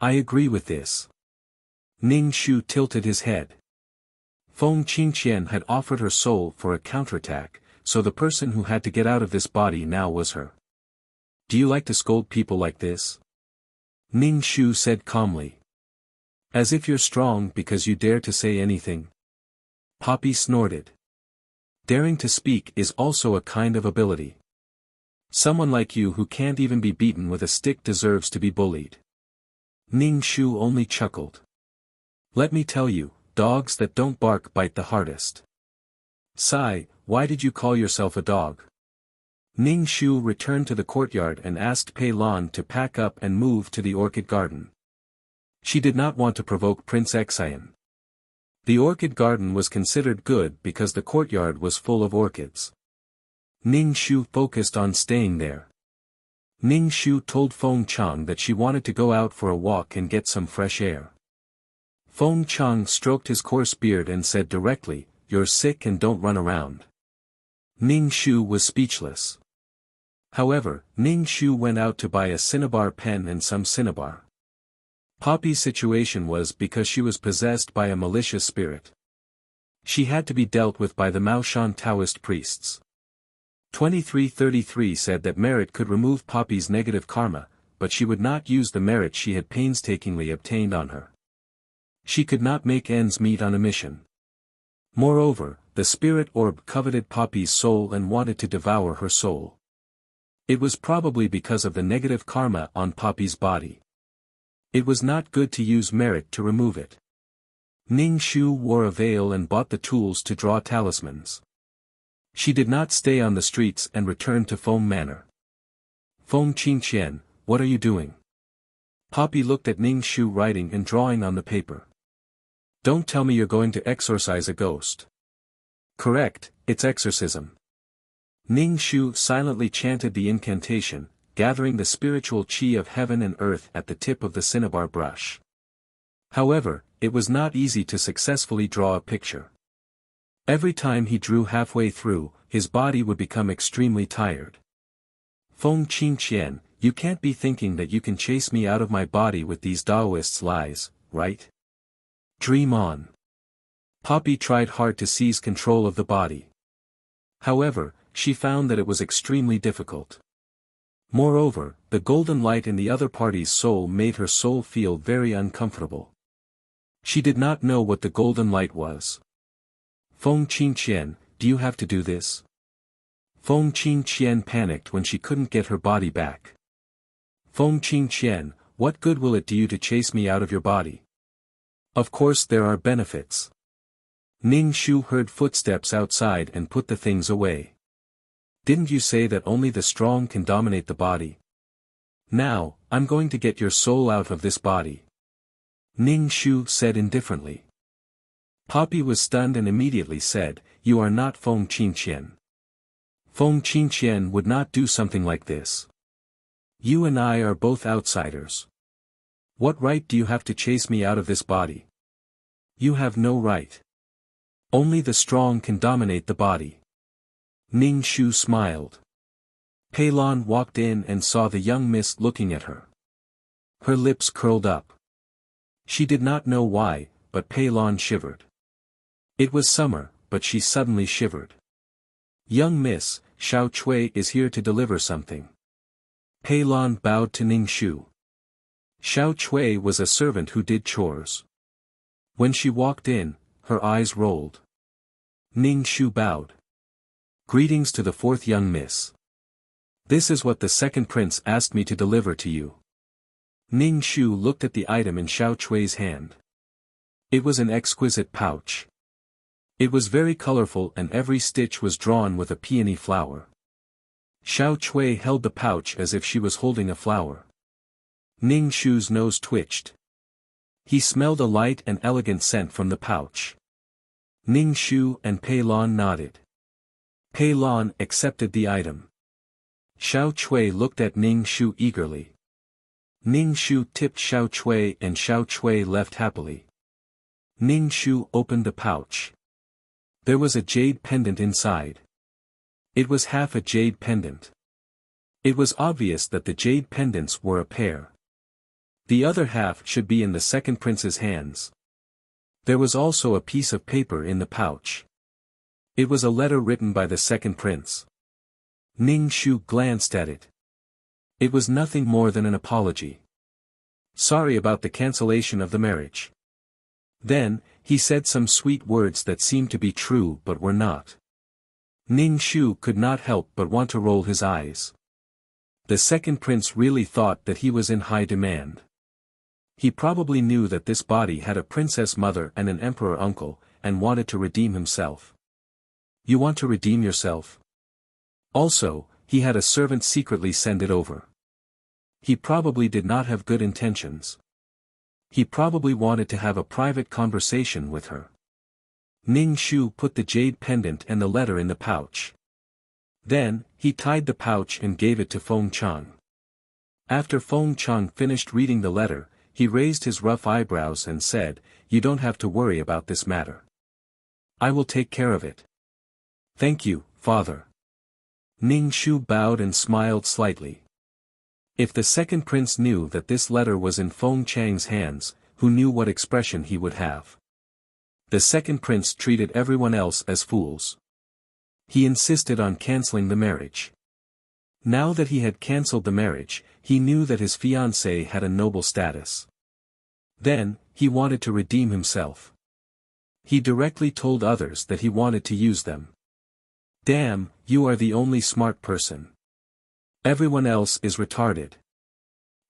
I agree with this. Ning Shu tilted his head. Feng Qingqian had offered her soul for a counterattack, so the person who had to get out of this body now was her. Do you like to scold people like this? Ning Shu said calmly. As if you're strong because you dare to say anything. Poppy snorted. Daring to speak is also a kind of ability. Someone like you who can't even be beaten with a stick deserves to be bullied. Ning Shu only chuckled. Let me tell you, dogs that don't bark bite the hardest. Sigh, why did you call yourself a dog? Ning Shu returned to the courtyard and asked Pei Lan to pack up and move to the orchid garden. She did not want to provoke Prince Xian. The orchid garden was considered good because the courtyard was full of orchids. Ning Shu focused on staying there. Ning Shu told Feng Chang that she wanted to go out for a walk and get some fresh air. Feng Chang stroked his coarse beard and said directly, "You're sick and don't run around." Ning Shu was speechless. However, Ning Shu went out to buy a cinnabar pen and some cinnabar. Poppy's situation was because she was possessed by a malicious spirit. She had to be dealt with by the Maoshan Taoist priests. 2333 said that merit could remove Poppy's negative karma, but she would not use the merit she had painstakingly obtained on her. She could not make ends meet on a mission. Moreover, the spirit orb coveted Poppy's soul and wanted to devour her soul. It was probably because of the negative karma on Poppy's body. It was not good to use merit to remove it. Ning Shu wore a veil and bought the tools to draw talismans. She did not stay on the streets and returned to Feng Manor. Feng Qingqian, what are you doing? Poppy looked at Ning Shu writing and drawing on the paper. Don't tell me you're going to exorcise a ghost. Correct, it's exorcism. Ning Shu silently chanted the incantation, gathering the spiritual chi of heaven and earth at the tip of the cinnabar brush. However, it was not easy to successfully draw a picture. Every time he drew halfway through, his body would become extremely tired. Feng Qingqian, you can't be thinking that you can chase me out of my body with these Taoists' lies, right? Dream on. Poppy tried hard to seize control of the body. However, she found that it was extremely difficult. Moreover, the golden light in the other party's soul made her soul feel very uncomfortable. She did not know what the golden light was. Feng Qingqian, do you have to do this? Feng Qingqian panicked when she couldn't get her body back. Feng Qingqian, what good will it do you to chase me out of your body? Of course there are benefits. Ning Shu heard footsteps outside and put the things away. Didn't you say that only the strong can dominate the body? Now, I'm going to get your soul out of this body. Ning Shu said indifferently. Poppy was stunned and immediately said, you are not Feng Qingqian. Feng Qingqian would not do something like this. You and I are both outsiders. What right do you have to chase me out of this body? You have no right. Only the strong can dominate the body. Ning Shu smiled. Pei Lan walked in and saw the young miss looking at her. Her lips curled up. She did not know why, but Pei Lan shivered. It was summer, but she suddenly shivered. Young miss, Xiao Chui is here to deliver something. Pei Lan bowed to Ning Shu. Xiao Chui was a servant who did chores. When she walked in, her eyes rolled. Ning Shu bowed. Greetings to the fourth young miss. This is what the second prince asked me to deliver to you. Ning Shu looked at the item in Xiao Chui's hand. It was an exquisite pouch. It was very colorful and every stitch was drawn with a peony flower. Xiao Chui held the pouch as if she was holding a flower. Ning Shu's nose twitched. He smelled a light and elegant scent from the pouch. Ning Shu and Pei Lan nodded. Pei Lan accepted the item. Xiao Chui looked at Ning Shu eagerly. Ning Shu tipped Xiao Chui and Xiao Chui left happily. Ning Shu opened the pouch. There was a jade pendant inside. It was half a jade pendant. It was obvious that the jade pendants were a pair. The other half should be in the second prince's hands. There was also a piece of paper in the pouch. It was a letter written by the second prince. Ning Shu glanced at it. It was nothing more than an apology. Sorry about the cancellation of the marriage. Then, he said some sweet words that seemed to be true but were not. Ning Shu could not help but want to roll his eyes. The second prince really thought that he was in high demand. He probably knew that this body had a princess mother and an emperor uncle, and wanted to redeem himself. You want to redeem yourself? Also, he had a servant secretly send it over. He probably did not have good intentions. He probably wanted to have a private conversation with her. Ning Shu put the jade pendant and the letter in the pouch. Then, he tied the pouch and gave it to Feng Chang. After Feng Chang finished reading the letter, he raised his rough eyebrows and said, "You don't have to worry about this matter. I will take care of it." "Thank you, father." Ning Shu bowed and smiled slightly. If the second prince knew that this letter was in Feng Chang's hands, who knew what expression he would have? The second prince treated everyone else as fools. He insisted on cancelling the marriage. Now that he had cancelled the marriage, he knew that his fiancée had a noble status. Then, he wanted to redeem himself. He directly told others that he wanted to use them. Damn, you are the only smart person. Everyone else is retarded.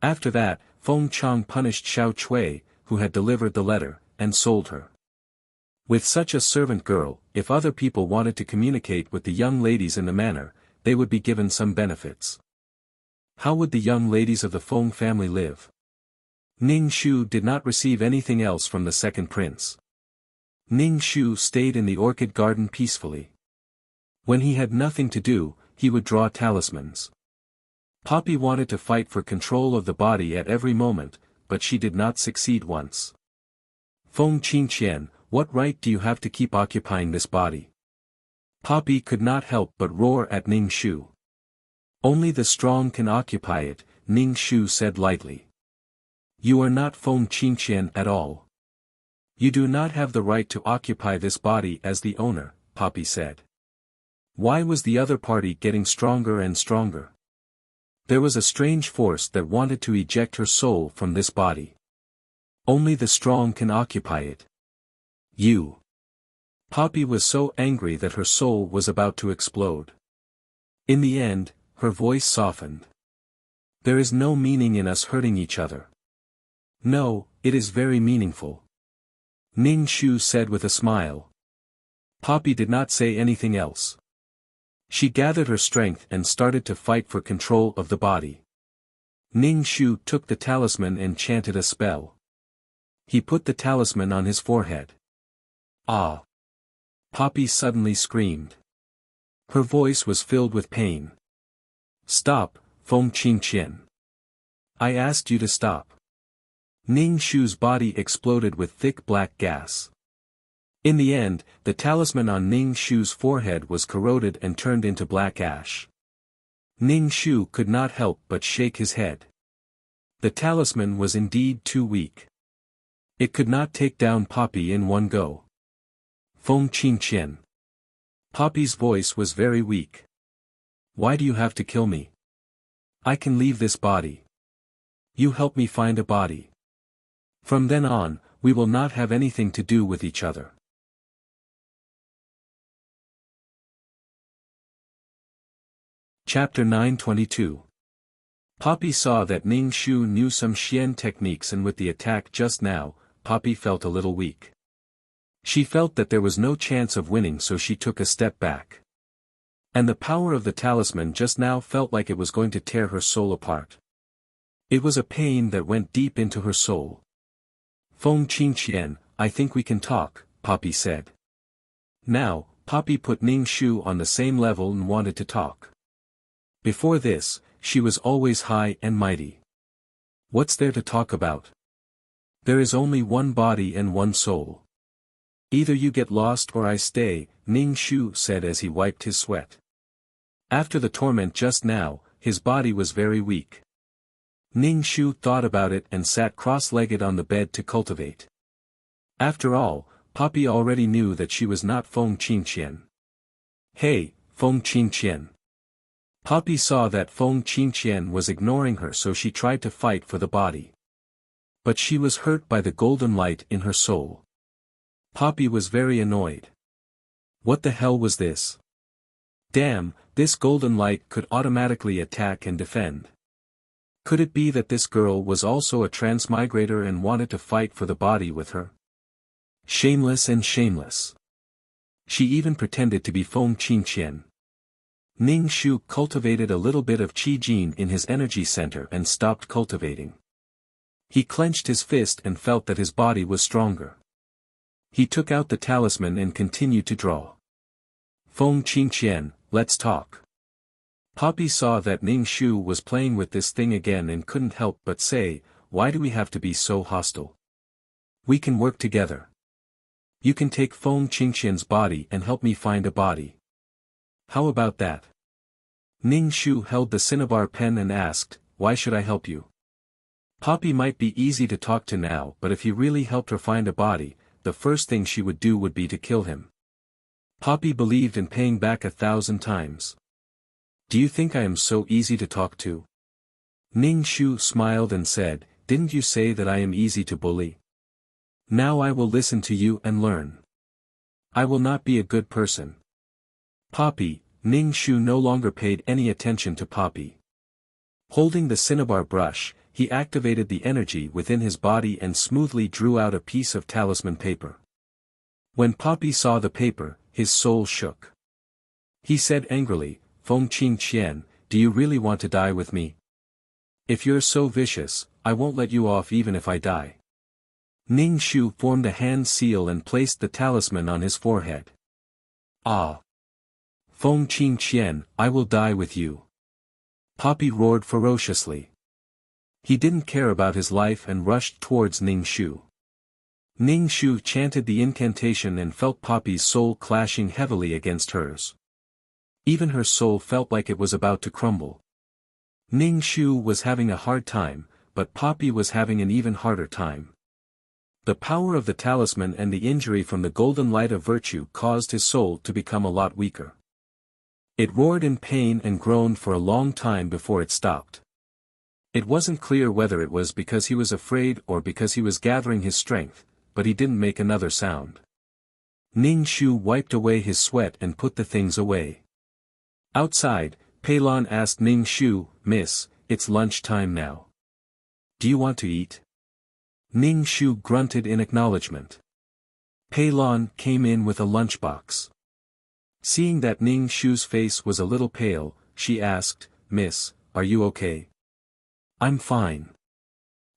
After that, Feng Chang punished Xiao Cui, who had delivered the letter, and sold her. With such a servant girl, if other people wanted to communicate with the young ladies in the manor, they would be given some benefits. How would the young ladies of the Feng family live? Ning Shu did not receive anything else from the second prince. Ning Shu stayed in the orchid garden peacefully. When he had nothing to do, he would draw talismans. Poppy wanted to fight for control of the body at every moment, but she did not succeed once. Feng Qingqian, what right do you have to keep occupying this body? Poppy could not help but roar at Ning Shu. Only the strong can occupy it, Ning Shu said lightly. You are not Feng Qingqian at all. You do not have the right to occupy this body as the owner, Poppy said. Why was the other party getting stronger and stronger? There was a strange force that wanted to eject her soul from this body. Only the strong can occupy it. You. Poppy was so angry that her soul was about to explode. In the end, her voice softened. There is no meaning in us hurting each other. No, it is very meaningful. Ning Shu said with a smile. Poppy did not say anything else. She gathered her strength and started to fight for control of the body. Ning Shu took the talisman and chanted a spell. He put the talisman on his forehead. Ah! Poppy suddenly screamed. Her voice was filled with pain. Stop, Feng Qingqian. I asked you to stop. Ning Shu's body exploded with thick black gas. In the end, the talisman on Ning Shu's forehead was corroded and turned into black ash. Ning Shu could not help but shake his head. The talisman was indeed too weak. It could not take down Poppy in one go. Feng Qingqian. Poppy's voice was very weak. Why do you have to kill me? I can leave this body. You help me find a body. From then on, we will not have anything to do with each other. Chapter 922. Poppy saw that Ning Shu knew some Xian techniques, and with the attack just now, Poppy felt a little weak. She felt that there was no chance of winning, so she took a step back. And the power of the talisman just now felt like it was going to tear her soul apart. It was a pain that went deep into her soul. Feng Qingqian, I think we can talk, Poppy said. Now, Poppy put Ning Shu on the same level and wanted to talk. Before this, she was always high and mighty. What's there to talk about? There is only one body and one soul. Either you get lost or I stay, Ning Shu said as he wiped his sweat. After the torment just now, his body was very weak. Ning Shu thought about it and sat cross-legged on the bed to cultivate. After all, Poppy already knew that she was not Feng Qingqian. Hey, Feng Qingqian. Poppy saw that Feng Qingqian was ignoring her, so she tried to fight for the body. But she was hurt by the golden light in her soul. Poppy was very annoyed. What the hell was this? Damn, this golden light could automatically attack and defend. Could it be that this girl was also a transmigrator and wanted to fight for the body with her? Shameless and shameless. She even pretended to be Feng Qingqian. Ning Shu cultivated a little bit of Qi Jin in his energy center and stopped cultivating. He clenched his fist and felt that his body was stronger. He took out the talisman and continued to draw. Feng Qingqian, let's talk. Poppy saw that Ning Shu was playing with this thing again and couldn't help but say, why do we have to be so hostile? We can work together. You can take Feng Qingqian's body and help me find a body. How about that? Ning Shu held the cinnabar pen and asked, why should I help you? Poppy might be easy to talk to now, but if he really helped her find a body, the first thing she would do would be to kill him. Poppy believed in paying back 1,000 times. Do you think I am so easy to talk to? Ning Shu smiled and said, didn't you say that I am easy to bully? Now I will listen to you and learn. I will not be a good person. Poppy, Ning Shu no longer paid any attention to Poppy. Holding the cinnabar brush, he activated the energy within his body and smoothly drew out a piece of talisman paper. When Poppy saw the paper, his soul shook. He said angrily, Feng Qingqian, do you really want to die with me? If you're so vicious, I won't let you off even if I die. Ning Shu formed a hand seal and placed the talisman on his forehead. Ah! Feng Qingqian, I will die with you. Poppy roared ferociously. He didn't care about his life and rushed towards Ning Shu. Ning Shu chanted the incantation and felt Poppy's soul clashing heavily against hers. Even her soul felt like it was about to crumble. Ning Shu was having a hard time, but Poppy was having an even harder time. The power of the talisman and the injury from the golden light of virtue caused his soul to become a lot weaker. It roared in pain and groaned for a long time before it stopped. It wasn't clear whether it was because he was afraid or because he was gathering his strength, but he didn't make another sound. Ning Shu wiped away his sweat and put the things away. Outside, Peilon asked Ning Shu, Miss, it's lunch time now. Do you want to eat? Ning Shu grunted in acknowledgement. Peilon came in with a lunchbox. Seeing that Ning Shu's face was a little pale, she asked, Miss, are you okay? I'm fine.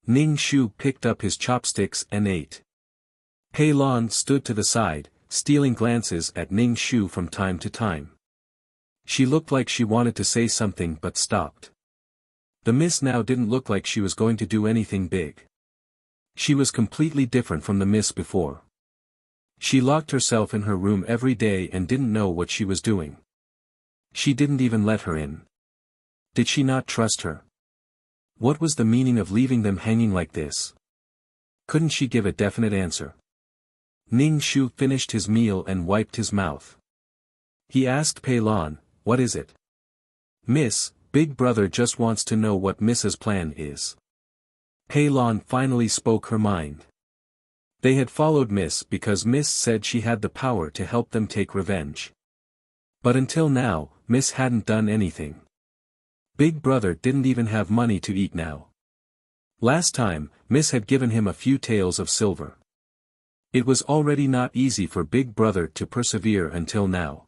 Ning Shu picked up his chopsticks and ate. Peilon stood to the side, stealing glances at Ning Shu from time to time. She looked like she wanted to say something but stopped. The miss now didn't look like she was going to do anything big. She was completely different from the miss before. She locked herself in her room every day and didn't know what she was doing. She didn't even let her in. Did she not trust her? What was the meaning of leaving them hanging like this? Couldn't she give a definite answer? Ning Shu finished his meal and wiped his mouth. He asked Peilon, what is it? Miss, Big Brother just wants to know what Miss's plan is. Peilon finally spoke her mind. They had followed Miss because Miss said she had the power to help them take revenge. But until now, Miss hadn't done anything. Big Brother didn't even have money to eat now. Last time, Miss had given him a few taels of silver. It was already not easy for Big Brother to persevere until now.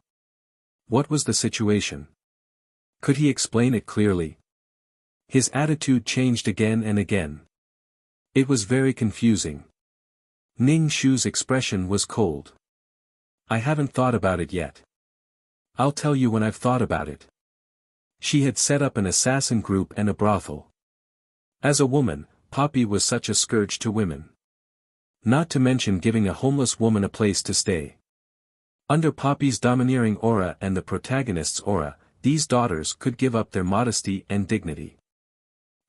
What was the situation? Could he explain it clearly? His attitude changed again and again. It was very confusing. Ning Shu's expression was cold. I haven't thought about it yet. I'll tell you when I've thought about it. She had set up an assassin group and a brothel. As a woman, Poppy was such a scourge to women. Not to mention giving a homeless woman a place to stay. Under Poppy's domineering aura and the protagonist's aura, these daughters could give up their modesty and dignity.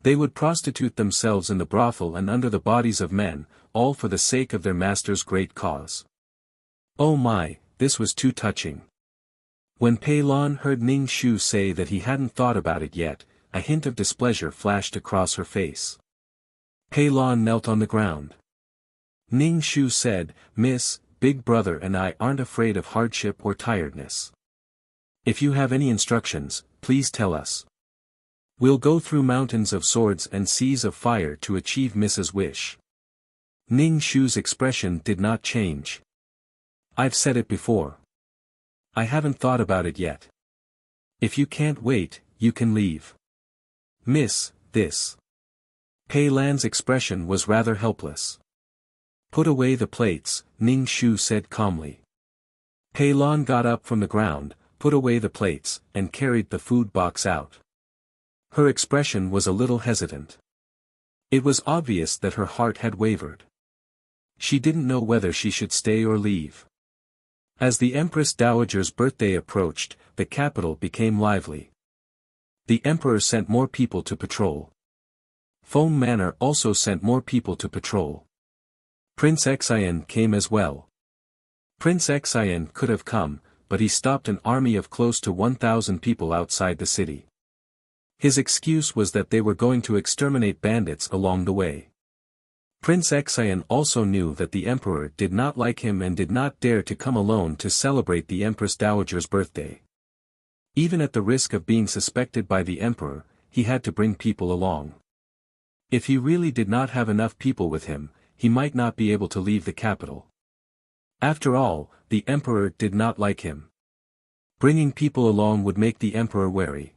They would prostitute themselves in the brothel and under the bodies of men, all for the sake of their master's great cause. Oh my, this was too touching. When Pei Lan heard Ning Shu say that he hadn't thought about it yet, a hint of displeasure flashed across her face. Pei Lan knelt on the ground. Ning Shu said, "Miss, Big Brother and I aren't afraid of hardship or tiredness. If you have any instructions, please tell us. We'll go through mountains of swords and seas of fire to achieve Mrs. Wish." Ning Shu's expression did not change. "I've said it before. I haven't thought about it yet. If you can't wait, you can leave. Miss, this." Pei Lan's expression was rather helpless. "Put away the plates," Ning Shu said calmly. Pei Lan got up from the ground, put away the plates, and carried the food box out. Her expression was a little hesitant. It was obvious that her heart had wavered. She didn't know whether she should stay or leave. As the Empress Dowager's birthday approached, the capital became lively. The Emperor sent more people to patrol. Feng Manor also sent more people to patrol. Prince Xian came as well. Prince Xian could have come, but he stopped an army of close to 1,000 people outside the city. His excuse was that they were going to exterminate bandits along the way. Prince Xian also knew that the Emperor did not like him and did not dare to come alone to celebrate the Empress Dowager's birthday. Even at the risk of being suspected by the Emperor, he had to bring people along. If he really did not have enough people with him, he might not be able to leave the capital. After all, the Emperor did not like him. Bringing people along would make the Emperor wary.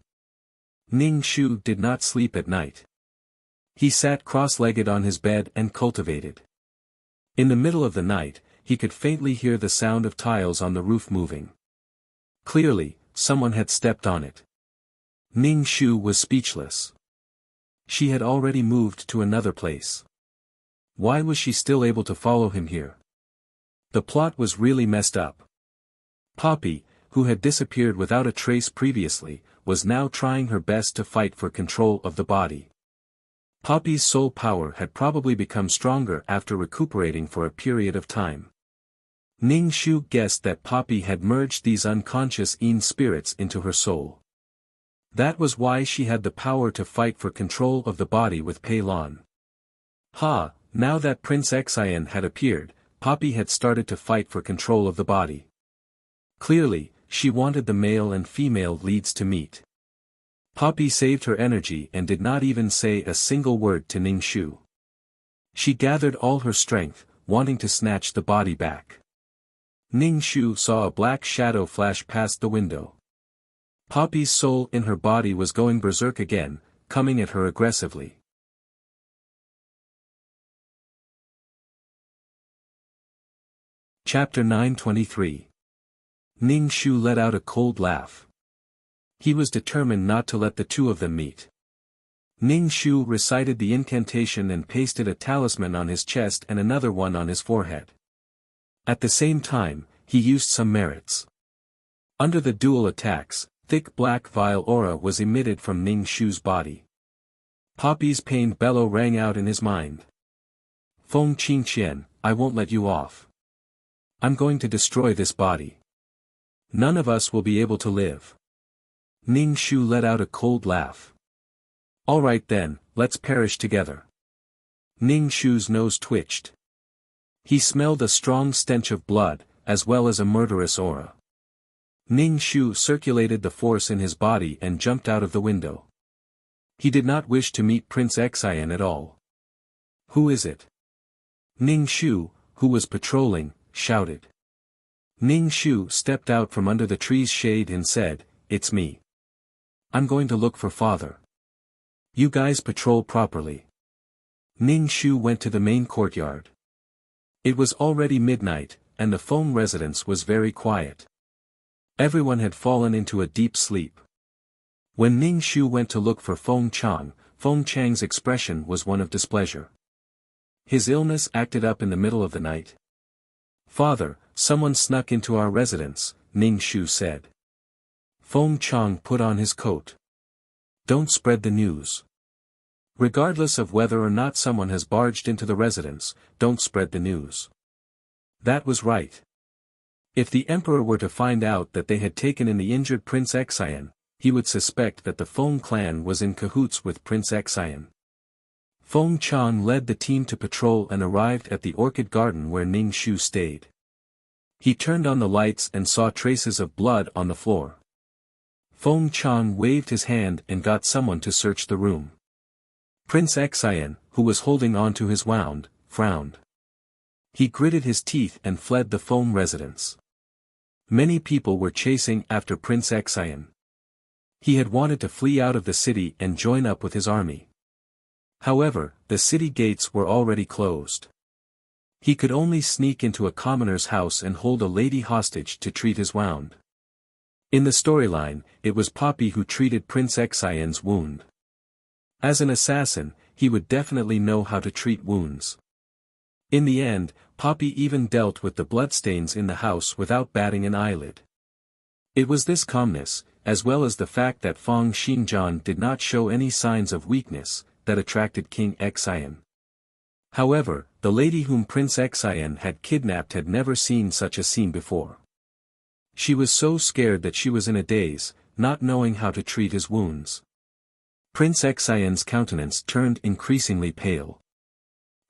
Ning Shu did not sleep at night. He sat cross-legged on his bed and cultivated. In the middle of the night, he could faintly hear the sound of tiles on the roof moving. Clearly, someone had stepped on it. Ning Shu was speechless. She had already moved to another place. Why was she still able to follow him here? The plot was really messed up. Poppy, who had disappeared without a trace previously, was now trying her best to fight for control of the body. Poppy's soul power had probably become stronger after recuperating for a period of time. Ning Shu guessed that Poppy had merged these unconscious Yin spirits into her soul. That was why she had the power to fight for control of the body with Pei Lan. Now that Prince Xian had appeared, Poppy had started to fight for control of the body. Clearly, she wanted the male and female leads to meet. Poppy saved her energy and did not even say a single word to Ning Shu. She gathered all her strength, wanting to snatch the body back. Ning Shu saw a black shadow flash past the window. Poppy's soul in her body was going berserk again, coming at her aggressively. Chapter 923. Ning Shu let out a cold laugh. He was determined not to let the two of them meet. Ning Shu recited the incantation and pasted a talisman on his chest and another one on his forehead. At the same time, he used some merits. Under the dual attacks, thick black vile aura was emitted from Ning Shu's body. Poppy's pained bellow rang out in his mind. "Feng Qingqian, I won't let you off. I'm going to destroy this body. None of us will be able to live." Ning Shu let out a cold laugh. "All right then, let's perish together." Ning Shu's nose twitched. He smelled a strong stench of blood, as well as a murderous aura. Ning Shu circulated the force in his body and jumped out of the window. He did not wish to meet Prince Xian at all. "Who is it?" Ning Shu, who was patrolling, shouted. Ning Shu stepped out from under the tree's shade and said, "It's me. I'm going to look for father. You guys patrol properly." Ning Shu went to the main courtyard. It was already midnight, and the Feng residence was very quiet. Everyone had fallen into a deep sleep. When Ning Shu went to look for Feng Chang's expression was one of displeasure. His illness acted up in the middle of the night. Father, someone snuck into our residence, Ning Shu said. Feng Chang put on his coat. Don't spread the news. Regardless of whether or not someone has barged into the residence, don't spread the news. That was right. If the emperor were to find out that they had taken in the injured Prince Xian, he would suspect that the Feng clan was in cahoots with Prince Xian. Feng Chang led the team to patrol and arrived at the orchid garden where Ning Shu stayed. He turned on the lights and saw traces of blood on the floor. Feng Chang waved his hand and got someone to search the room. Prince Xian, who was holding on to his wound, frowned. He gritted his teeth and fled the Feng residence. Many people were chasing after Prince Xian. He had wanted to flee out of the city and join up with his army. However, the city gates were already closed. He could only sneak into a commoner's house and hold a lady hostage to treat his wound. In the storyline, it was Poppy who treated Prince Xian's wound. As an assassin, he would definitely know how to treat wounds. In the end, Poppy even dealt with the bloodstains in the house without batting an eyelid. It was this calmness, as well as the fact that Feng Xinjian did not show any signs of weakness, that attracted King Xian. However, the lady whom Prince Xian had kidnapped had never seen such a scene before. She was so scared that she was in a daze, not knowing how to treat his wounds. Prince Xian's countenance turned increasingly pale.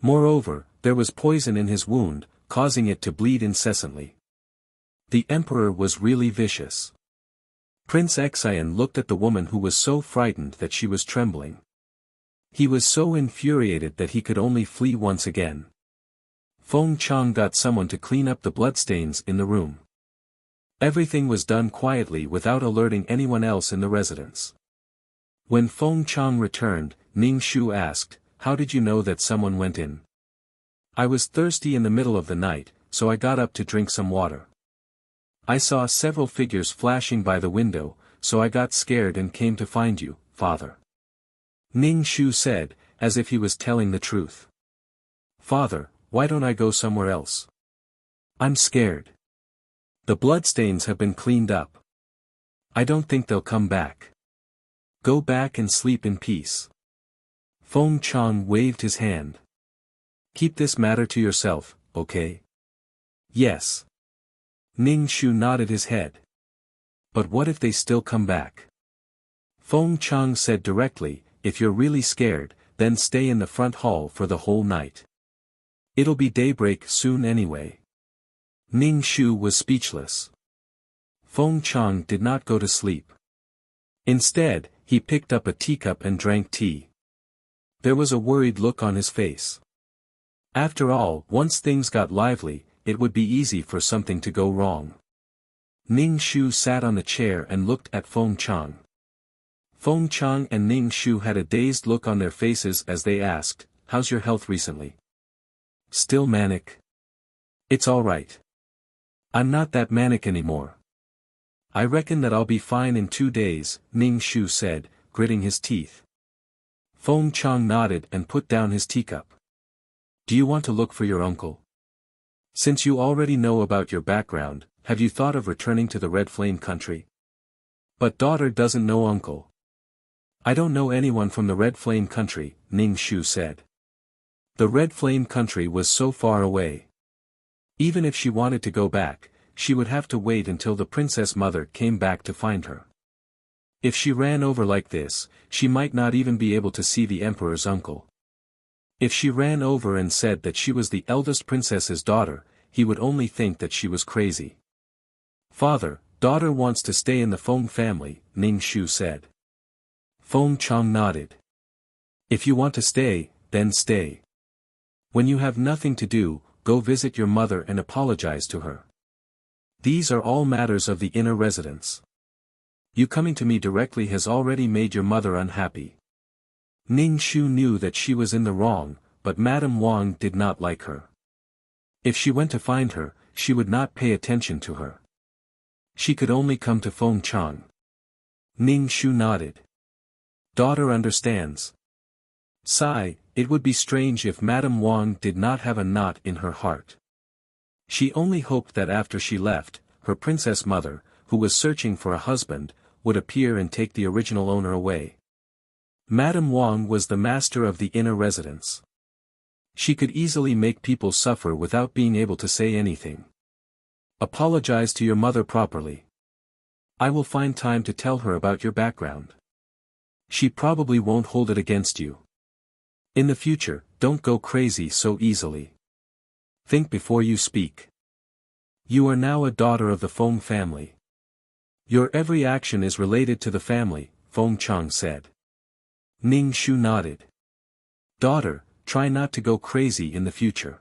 Moreover, there was poison in his wound, causing it to bleed incessantly. The emperor was really vicious. Prince Xian looked at the woman who was so frightened that she was trembling. He was so infuriated that he could only flee once again. Feng Chang got someone to clean up the bloodstains in the room. Everything was done quietly without alerting anyone else in the residence. When Feng Chang returned, Ning Shu asked, "How did you know that someone went in?" "I was thirsty in the middle of the night, so I got up to drink some water. I saw several figures flashing by the window, so I got scared and came to find you, father." Ning Shu said, as if he was telling the truth. "Father, why don't I go somewhere else? I'm scared. The bloodstains have been cleaned up. I don't think they'll come back. Go back and sleep in peace." Feng Chang waved his hand. "Keep this matter to yourself, okay?" "Yes." Ning Shu nodded his head. "But what if they still come back?" Feng Chang said directly, "If you're really scared, then stay in the front hall for the whole night. It'll be daybreak soon anyway." Ning Shu was speechless. Feng Chang did not go to sleep. Instead, he picked up a teacup and drank tea. There was a worried look on his face. After all, once things got lively, it would be easy for something to go wrong. Ning Shu sat on the chair and looked at Feng Chang. Feng Chang and Ning Shu had a dazed look on their faces as they asked, "How's your health recently?" "Still manic." "It's all right. I'm not that manic anymore. I reckon that I'll be fine in 2 days, Ning Shu said, gritting his teeth. Feng Chang nodded and put down his teacup. "Do you want to look for your uncle? Since you already know about your background, have you thought of returning to the Red Flame country?" "But daughter doesn't know uncle." "I don't know anyone from the Red Flame country," Ning Shu said. The Red Flame country was so far away. Even if she wanted to go back, she would have to wait until the princess mother came back to find her. If she ran over like this, she might not even be able to see the emperor's uncle. If she ran over and said that she was the eldest princess's daughter, he would only think that she was crazy. "Father, daughter wants to stay in the Feng family," Ning Shu said. Feng Chang nodded. "If you want to stay, then stay. When you have nothing to do, go visit your mother and apologize to her. These are all matters of the inner residence. You coming to me directly has already made your mother unhappy." Ning Shu knew that she was in the wrong, but Madame Wang did not like her. If she went to find her, she would not pay attention to her. She could only come to Feng Chang. Ning Shu nodded. "Daughter understands." "Sigh, It would be strange if Madame Wang did not have a knot in her heart. She only hoped that after she left, her princess mother, who was searching for a husband, would appear and take the original owner away. Madame Wang was the master of the inner residence. She could easily make people suffer without being able to say anything. Apologize to your mother properly. I will find time to tell her about your background. She probably won't hold it against you. In the future, don't go crazy so easily. Think before you speak. You are now a daughter of the Feng family. Your every action is related to the family, Feng Chang said. Ning Shu nodded. Daughter, try not to go crazy in the future.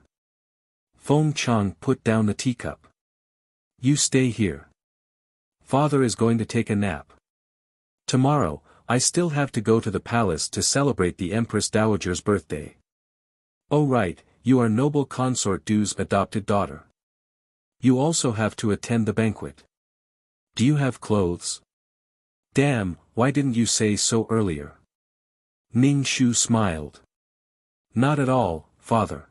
Feng Chang put down the teacup. You stay here. Father is going to take a nap. Tomorrow, I still have to go to the palace to celebrate the Empress Dowager's birthday. Oh right, you are noble consort Du's adopted daughter. You also have to attend the banquet. Do you have clothes? Damn, why didn't you say so earlier? Ning Shu smiled. Not at all, father.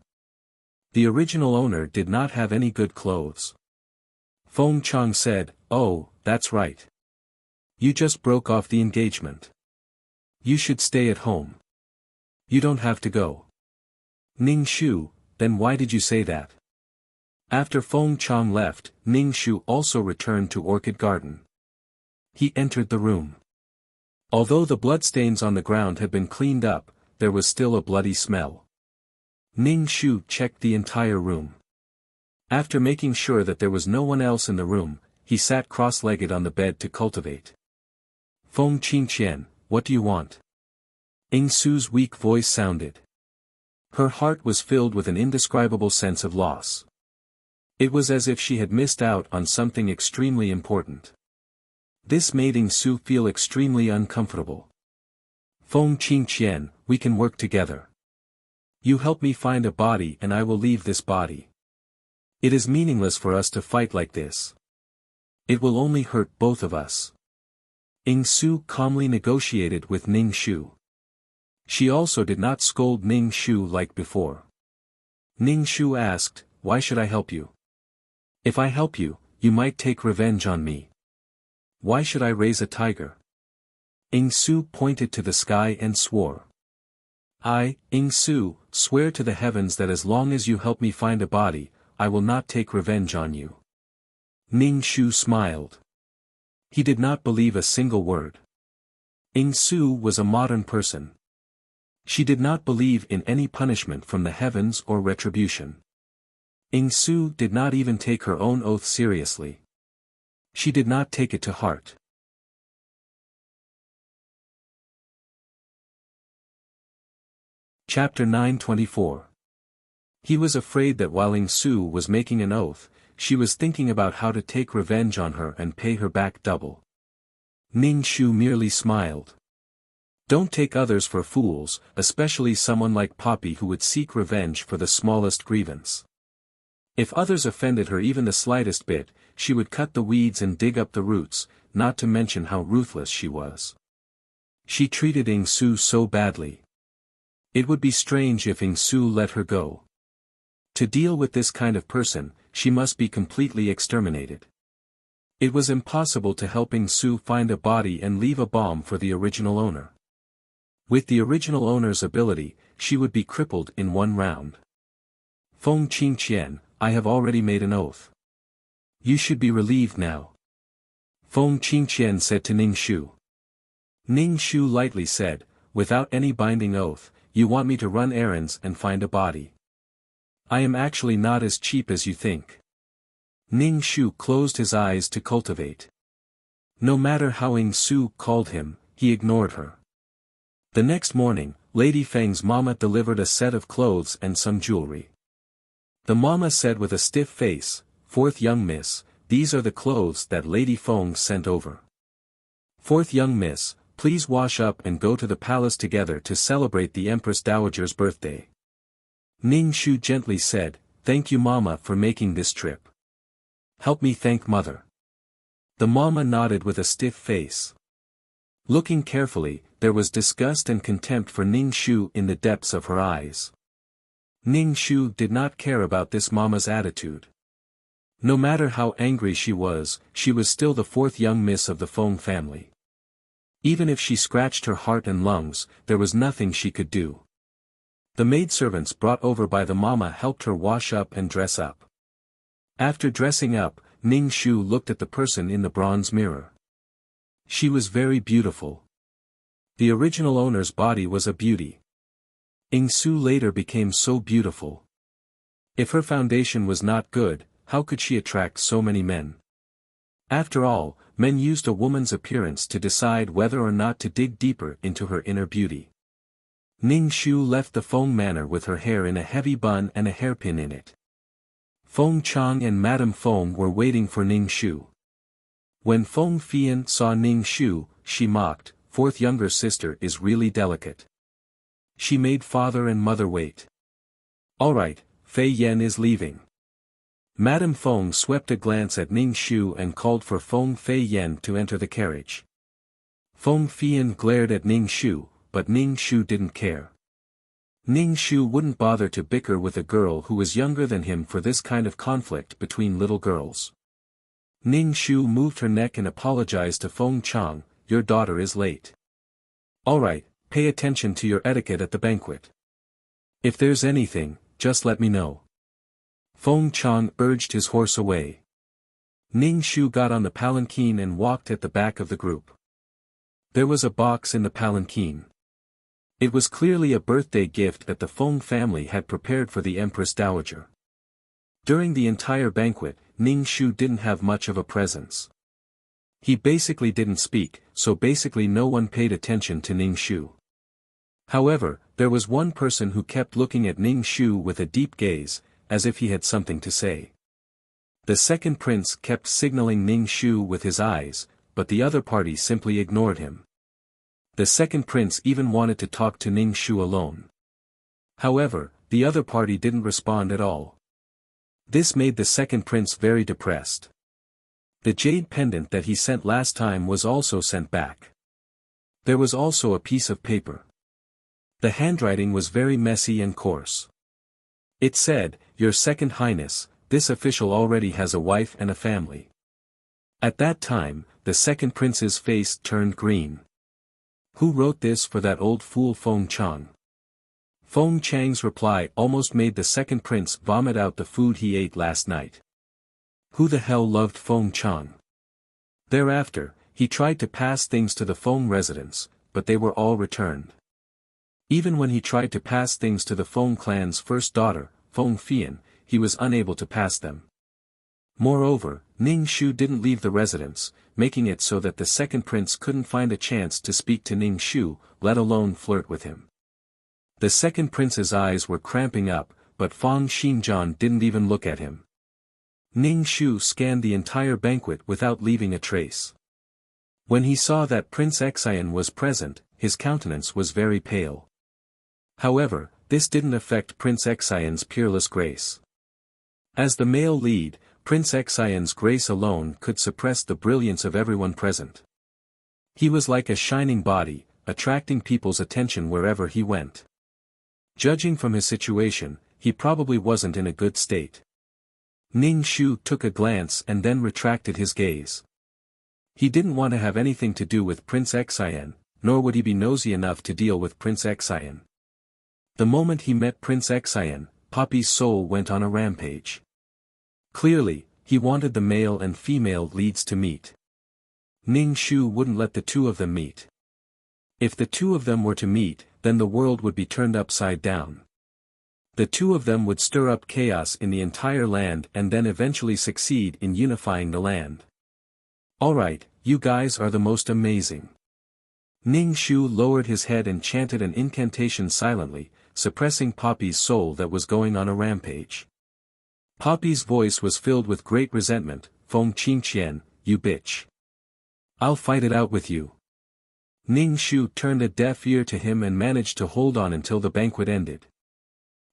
The original owner did not have any good clothes. Feng Chang said, oh, that's right. You just broke off the engagement. You should stay at home. You don't have to go. Ning Shu, then why did you say that? After Feng Chang left, Ning Shu also returned to Orchid Garden. He entered the room. Although the bloodstains on the ground had been cleaned up, there was still a bloody smell. Ning Shu checked the entire room. After making sure that there was no one else in the room, he sat cross-legged on the bed to cultivate. Feng Qingqian, what do you want? Ing Su's weak voice sounded. Her heart was filled with an indescribable sense of loss. It was as if she had missed out on something extremely important. This made Ing Su feel extremely uncomfortable. Feng Qingqian, we can work together. You help me find a body and I will leave this body. It is meaningless for us to fight like this. It will only hurt both of us. Ing Su calmly negotiated with Ning Shu. She also did not scold Ning Shu like before. Ning Shu asked, why should I help you? If I help you, you might take revenge on me. Why should I raise a tiger? Ing Su pointed to the sky and swore. I, Ing Su, swear to the heavens that as long as you help me find a body, I will not take revenge on you. Ning Shu smiled. He did not believe a single word. Ing Su was a modern person. She did not believe in any punishment from the heavens or retribution. Ing Su did not even take her own oath seriously. She did not take it to heart. Chapter 924. He was afraid that while Ing Su was making an oath, she was thinking about how to take revenge on her and pay her back double. Ning Shu merely smiled. Don't take others for fools, especially someone like Poppy who would seek revenge for the smallest grievance. If others offended her even the slightest bit, she would cut the weeds and dig up the roots, not to mention how ruthless she was. She treated Ing Su so badly. It would be strange if Ing Su let her go. To deal with this kind of person, she must be completely exterminated. It was impossible to help Ing Su find a body and leave a bomb for the original owner. With the original owner's ability, she would be crippled in one round. Feng Qingqian, I have already made an oath. You should be relieved now. Feng Qingqian said to Ning Shu. Ning Shu lightly said, without any binding oath, you want me to run errands and find a body. I am actually not as cheap as you think. Ning Shu closed his eyes to cultivate. No matter how Ing Su called him, he ignored her. The next morning, Lady Feng's mama delivered a set of clothes and some jewelry. The mama said with a stiff face, Fourth young miss, these are the clothes that Lady Feng sent over. Fourth young miss, please wash up and go to the palace together to celebrate the Empress Dowager's birthday. Ning Shu gently said, thank you mama for making this trip. Help me thank mother. The mama nodded with a stiff face. Looking carefully, there was disgust and contempt for Ning Shu in the depths of her eyes. Ning Shu did not care about this mama's attitude. No matter how angry she was still the fourth young miss of the Feng family. Even if she scratched her heart and lungs, there was nothing she could do. The maidservants brought over by the mama helped her wash up and dress up. After dressing up, Ning Shu looked at the person in the bronze mirror. She was very beautiful. The original owner's body was a beauty. Ing Su later became so beautiful. If her foundation was not good, how could she attract so many men? After all, men used a woman's appearance to decide whether or not to dig deeper into her inner beauty. Ning Shu left the Feng manor with her hair in a heavy bun and a hairpin in it. Feng Chang and Madame Feng were waiting for Ning Shu. When Feng Fian saw Ning Shu, she mocked, "Fourth younger sister is really delicate." She made father and mother wait. "Alright, Fei Yan is leaving." Madame Feng swept a glance at Ning Shu and called for Feng Fei Yan to enter the carriage. Feng Fian glared at Ning Shu, but Ning Shu didn't care. Ning Shu wouldn't bother to bicker with a girl who was younger than him for this kind of conflict between little girls. Ning Shu moved her neck and apologized to Feng Chang, "Your daughter is late. Alright, pay attention to your etiquette at the banquet. If there's anything, just let me know." Feng Chang urged his horse away. Ning Shu got on the palanquin and walked at the back of the group. There was a box in the palanquin. It was clearly a birthday gift that the Feng family had prepared for the Empress Dowager. During the entire banquet, Ning Shu didn't have much of a presence. He basically didn't speak, so basically no one paid attention to Ning Shu. However, there was one person who kept looking at Ning Shu with a deep gaze, as if he had something to say. The second prince kept signaling Ning Shu with his eyes, but the other party simply ignored him. The second prince even wanted to talk to Ning Shu alone. However, the other party didn't respond at all. This made the second prince very depressed. The jade pendant that he sent last time was also sent back. There was also a piece of paper. The handwriting was very messy and coarse. It said, "Your Second Highness, this official already has a wife and a family." At that time, the second prince's face turned green. Who wrote this for that old fool Feng Chang? Feng Chang's reply almost made the second prince vomit out the food he ate last night. Who the hell loved Feng Chang? Thereafter, he tried to pass things to the Feng residents, but they were all returned. Even when he tried to pass things to the Feng clan's first daughter, Feng Fian, he was unable to pass them. Moreover, Ning Shu didn't leave the residence, making it so that the second prince couldn't find a chance to speak to Ning Shu, let alone flirt with him. The second prince's eyes were cramping up, but Fang Xinjian didn't even look at him. Ning Shu scanned the entire banquet without leaving a trace. When he saw that Prince Xian was present, his countenance was very pale. However, this didn't affect Prince Xian's peerless grace. As the male lead, Prince Xian's grace alone could suppress the brilliance of everyone present. He was like a shining body, attracting people's attention wherever he went. Judging from his situation, he probably wasn't in a good state. Ning Shu took a glance and then retracted his gaze. He didn't want to have anything to do with Prince Xian, nor would he be nosy enough to deal with Prince Xian. The moment he met Prince Xian, Poppy's soul went on a rampage. Clearly, he wanted the male and female leads to meet. Ning Shu wouldn't let the two of them meet. If the two of them were to meet, then the world would be turned upside down. The two of them would stir up chaos in the entire land and then eventually succeed in unifying the land. Alright, you guys are the most amazing. Ning Shu lowered his head and chanted an incantation silently, suppressing Poppy's soul that was going on a rampage. Poppy's voice was filled with great resentment, "Feng Qingqian, you bitch. I'll fight it out with you." Ning Shu turned a deaf ear to him and managed to hold on until the banquet ended.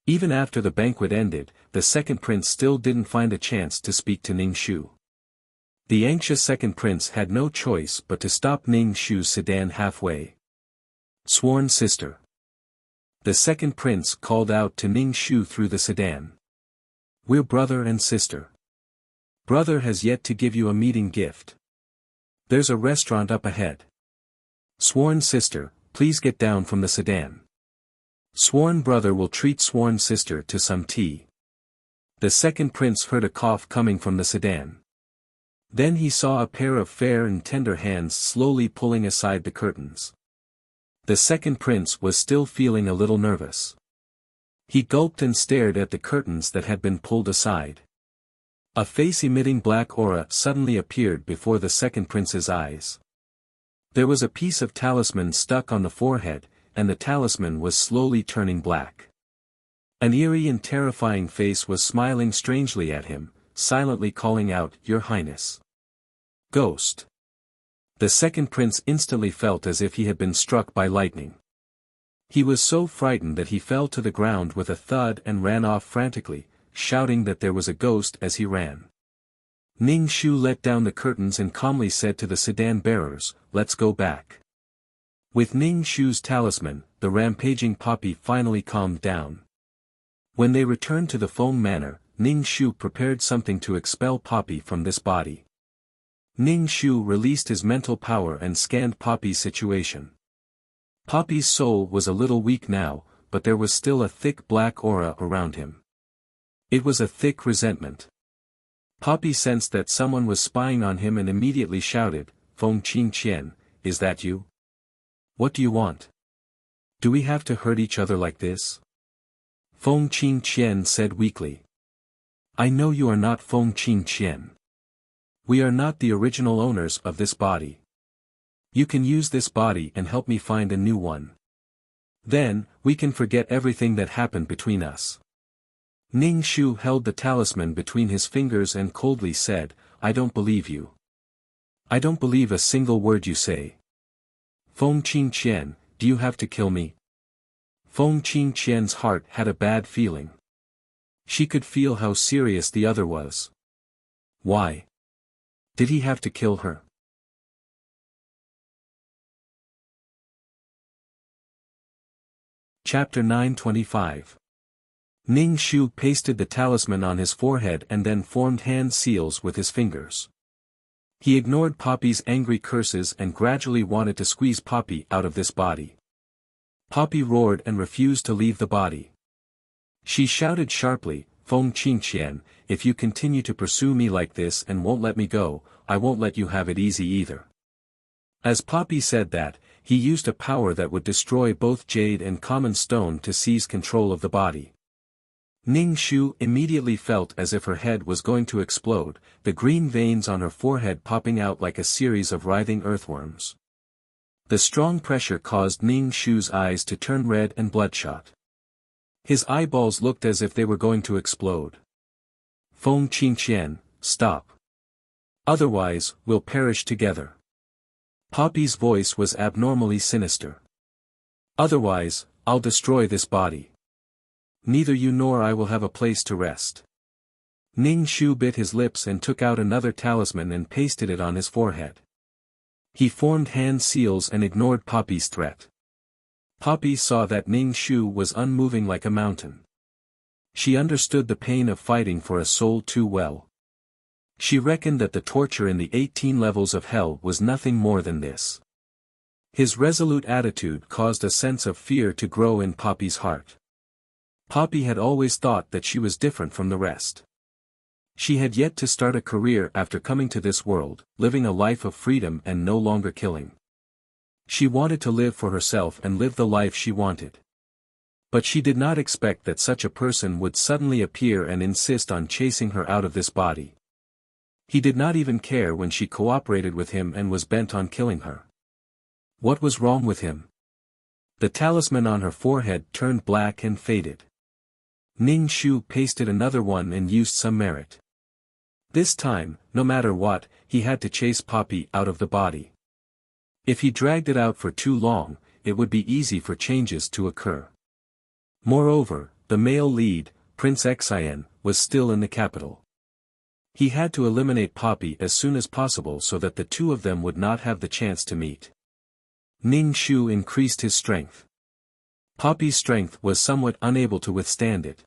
Even after the banquet ended, the second prince still didn't find a chance to speak to Ning Shu. The anxious second prince had no choice but to stop Ning Shu's sedan halfway. Sworn sister. The second prince called out to Ning Shu through the sedan. We're brother and sister. Brother has yet to give you a meeting gift. There's a restaurant up ahead. Sworn sister, please get down from the sedan. Sworn brother will treat sworn sister to some tea. The second prince heard a cough coming from the sedan. Then he saw a pair of fair and tender hands slowly pulling aside the curtains. The second prince was still feeling a little nervous. He gulped and stared at the curtains that had been pulled aside. A face emitting black aura suddenly appeared before the second prince's eyes. There was a piece of talisman stuck on the forehead, and the talisman was slowly turning black. An eerie and terrifying face was smiling strangely at him, silently calling out, Your Highness. Ghost. The second prince instantly felt as if he had been struck by lightning. He was so frightened that he fell to the ground with a thud and ran off frantically, shouting that there was a ghost as he ran. Ning Shu let down the curtains and calmly said to the sedan bearers, Let's go back. With Ning Shu's talisman, the rampaging Poppy finally calmed down. When they returned to the Feng Manor, Ning Shu prepared something to expel Poppy from this body. Ning Shu released his mental power and scanned Poppy's situation. Poppy's soul was a little weak now, but there was still a thick black aura around him. It was a thick resentment. Poppy sensed that someone was spying on him and immediately shouted, Feng Qingqian, is that you? What do you want? Do we have to hurt each other like this? Feng Qingqian said weakly. I know you are not Feng Qingqian. We are not the original owners of this body. You can use this body and help me find a new one. Then, we can forget everything that happened between us. Ning Shu held the talisman between his fingers and coldly said, I don't believe you. I don't believe a single word you say. Feng Qingqian, do you have to kill me? Feng Qingqian's heart had a bad feeling. She could feel how serious the other was. Why? Did he have to kill her? Chapter 925. Ning Shu pasted the talisman on his forehead and then formed hand seals with his fingers. He ignored Poppy's angry curses and gradually wanted to squeeze Poppy out of this body. Poppy roared and refused to leave the body. She shouted sharply, Feng Qingqian, if you continue to pursue me like this and won't let me go, I won't let you have it easy either. As Poppy said that, he used a power that would destroy both jade and common stone to seize control of the body. Ning Shu immediately felt as if her head was going to explode, the green veins on her forehead popping out like a series of writhing earthworms. The strong pressure caused Ning Shu's eyes to turn red and bloodshot. His eyeballs looked as if they were going to explode. Feng Qingqian, stop. Otherwise, we'll perish together. Poppy's voice was abnormally sinister. Otherwise, I'll destroy this body. Neither you nor I will have a place to rest. Ning Shu bit his lips and took out another talisman and pasted it on his forehead. He formed hand seals and ignored Poppy's threat. Poppy saw that Ning Shu was unmoving like a mountain. She understood the pain of fighting for a soul too well. She reckoned that the torture in the 18 levels of hell was nothing more than this. His resolute attitude caused a sense of fear to grow in Poppy's heart. Poppy had always thought that she was different from the rest. She had yet to start a career after coming to this world, living a life of freedom and no longer killing. She wanted to live for herself and live the life she wanted. But she did not expect that such a person would suddenly appear and insist on chasing her out of this body. He did not even care when she cooperated with him and was bent on killing her. What was wrong with him? The talisman on her forehead turned black and faded. Ning Shu pasted another one and used some merit. This time, no matter what, he had to chase Poppy out of the body. If he dragged it out for too long, it would be easy for changes to occur. Moreover, the male lead, Prince Xian, was still in the capital. He had to eliminate Poppy as soon as possible so that the two of them would not have the chance to meet. Ning Shu increased his strength. Poppy's strength was somewhat unable to withstand it.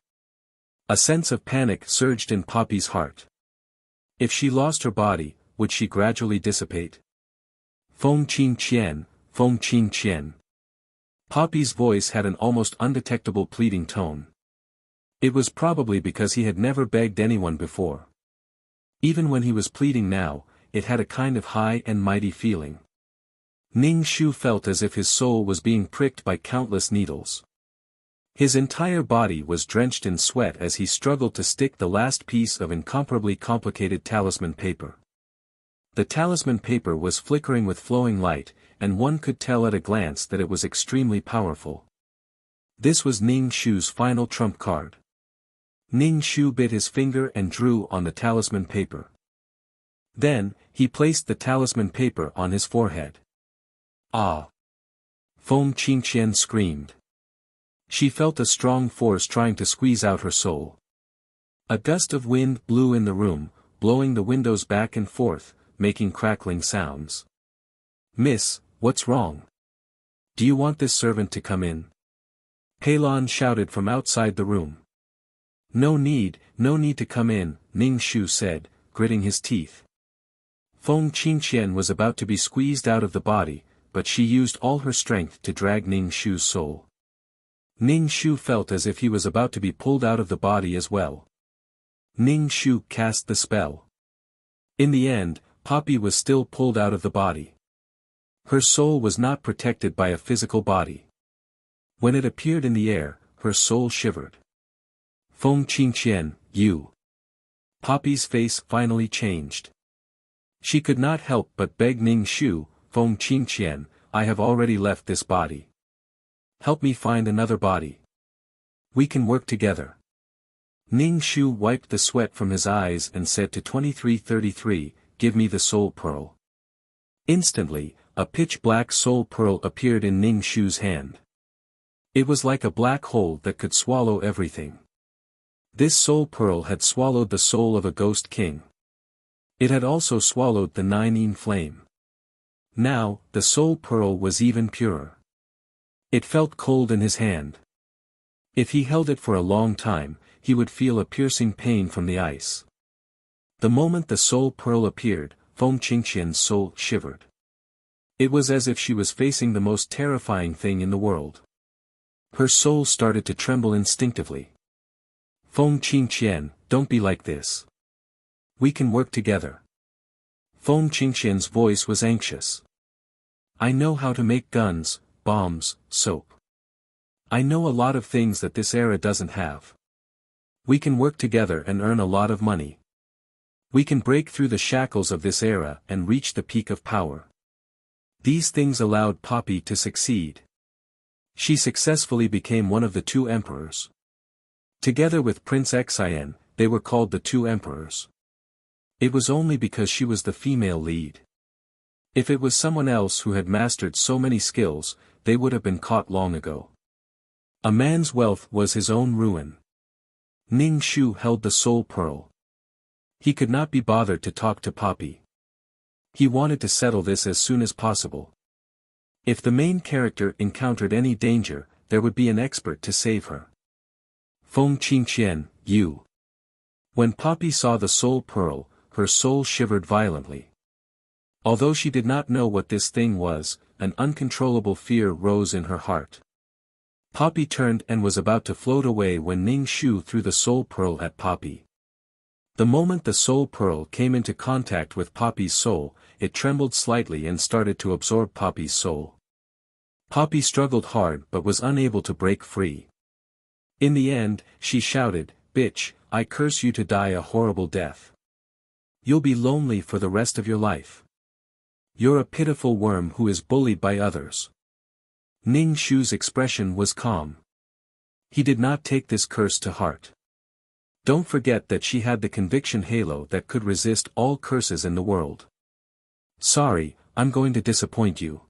A sense of panic surged in Poppy's heart. If she lost her body, would she gradually dissipate? Feng Qing Qian, Feng Qing Qian. Poppy's voice had an almost undetectable pleading tone. It was probably because he had never begged anyone before. Even when he was pleading now, it had a kind of high and mighty feeling. Ning Shu felt as if his soul was being pricked by countless needles. His entire body was drenched in sweat as he struggled to stick the last piece of incomparably complicated talisman paper. The talisman paper was flickering with flowing light, and one could tell at a glance that it was extremely powerful. This was Ning Shu's final trump card. Ning Shu bit his finger and drew on the talisman paper. Then, he placed the talisman paper on his forehead. Ah! Feng Qingqian screamed. She felt a strong force trying to squeeze out her soul. A gust of wind blew in the room, blowing the windows back and forth, making crackling sounds. "Miss, what's wrong? Do you want this servant to come in?" Peilon shouted from outside the room. No need to come in," Ning Shu said, gritting his teeth. Feng Qingqian was about to be squeezed out of the body, but she used all her strength to drag Ning Shu's soul. Ning Shu felt as if he was about to be pulled out of the body as well. Ning Shu cast the spell. In the end, Poppy was still pulled out of the body. Her soul was not protected by a physical body. When it appeared in the air, her soul shivered. "Feng Qingqian, you." Poppy's face finally changed. She could not help but beg Ning Shu, "Feng Qingqian, I have already left this body. Help me find another body. We can work together." Ning Shu wiped the sweat from his eyes and said to 2333, "Give me the soul pearl." Instantly, a pitch-black soul pearl appeared in Ning Shu's hand. It was like a black hole that could swallow everything. This soul pearl had swallowed the soul of a ghost king. It had also swallowed the Nine flame. Now, the soul pearl was even purer. It felt cold in his hand. If he held it for a long time, he would feel a piercing pain from the ice. The moment the soul pearl appeared, Feng Qingqian's soul shivered. It was as if she was facing the most terrifying thing in the world. Her soul started to tremble instinctively. "Feng Qingqian, don't be like this. We can work together." Feng Qingqian's voice was anxious. "I know how to make guns, bombs, soap. I know a lot of things that this era doesn't have. We can work together and earn a lot of money. We can break through the shackles of this era and reach the peak of power." These things allowed Poppy to succeed. She successfully became one of the two emperors. Together with Prince Xian, they were called the two emperors. It was only because she was the female lead. If it was someone else who had mastered so many skills, they would have been caught long ago. A man's wealth was his own ruin. Ning Shu held the soul pearl. He could not be bothered to talk to Poppy. He wanted to settle this as soon as possible. If the main character encountered any danger, there would be an expert to save her. "Feng Qingqian, you." When Poppy saw the soul pearl, her soul shivered violently. Although she did not know what this thing was, an uncontrollable fear rose in her heart. Poppy turned and was about to float away when Ning Shu threw the soul pearl at Poppy. The moment the soul pearl came into contact with Poppy's soul, it trembled slightly and started to absorb Poppy's soul. Poppy struggled hard but was unable to break free. In the end, she shouted, "Bitch, I curse you to die a horrible death. You'll be lonely for the rest of your life. You're a pitiful worm who is bullied by others." Ning Shu's expression was calm. He did not take this curse to heart. Don't forget that she had the conviction halo that could resist all curses in the world. "Sorry, I'm going to disappoint you."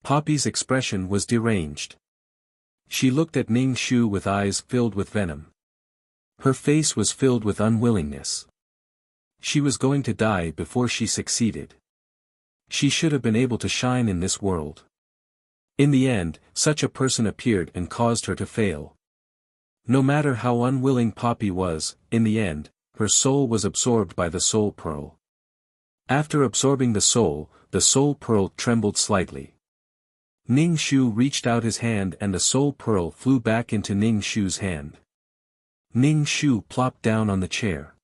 Poppy's expression was deranged. She looked at Ning Shu with eyes filled with venom. Her face was filled with unwillingness. She was going to die before she succeeded. She should have been able to shine in this world. In the end, such a person appeared and caused her to fail. No matter how unwilling Poppy was, in the end, her soul was absorbed by the soul pearl. After absorbing the soul pearl trembled slightly. Ning Shu reached out his hand and the soul pearl flew back into Ning Shu's hand. Ning Shu plopped down on the chair.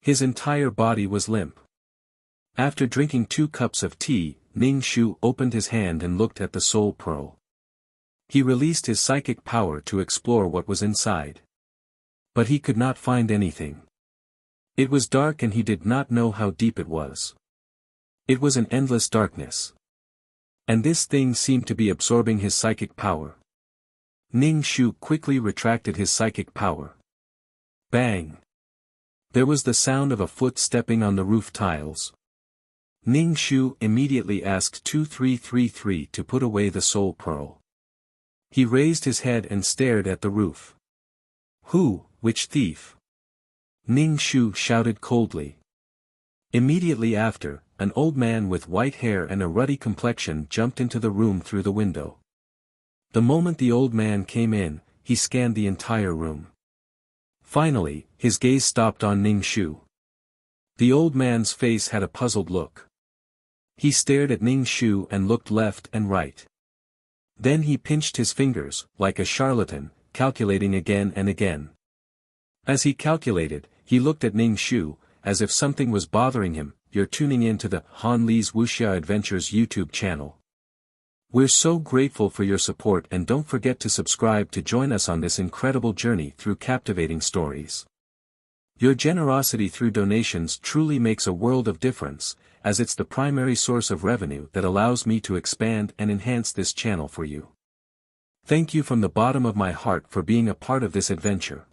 His entire body was limp. After drinking 2 cups of tea, Ning Shu opened his hand and looked at the soul pearl. He released his psychic power to explore what was inside. But he could not find anything. It was dark and he did not know how deep it was. It was an endless darkness. And this thing seemed to be absorbing his psychic power. Ning Shu quickly retracted his psychic power. Bang! There was the sound of a foot stepping on the roof tiles. Ning Shu immediately asked 2333 to put away the soul pearl. He raised his head and stared at the roof. Who, which thief? Ning Shu shouted coldly. Immediately after, an old man with white hair and a ruddy complexion jumped into the room through the window. The moment the old man came in, he scanned the entire room. Finally, his gaze stopped on Ning Shu. The old man's face had a puzzled look. He stared at Ning Shu and looked left and right. Then he pinched his fingers, like a charlatan, calculating again and again. As he calculated, he looked at Ning Shu, as if something was bothering him. You're tuning in to the Han Li's Wuxia Adventures YouTube channel. We're so grateful for your support and don't forget to subscribe to join us on this incredible journey through captivating stories. Your generosity through donations truly makes a world of difference, as it's the primary source of revenue that allows me to expand and enhance this channel for you. Thank you from the bottom of my heart for being a part of this adventure.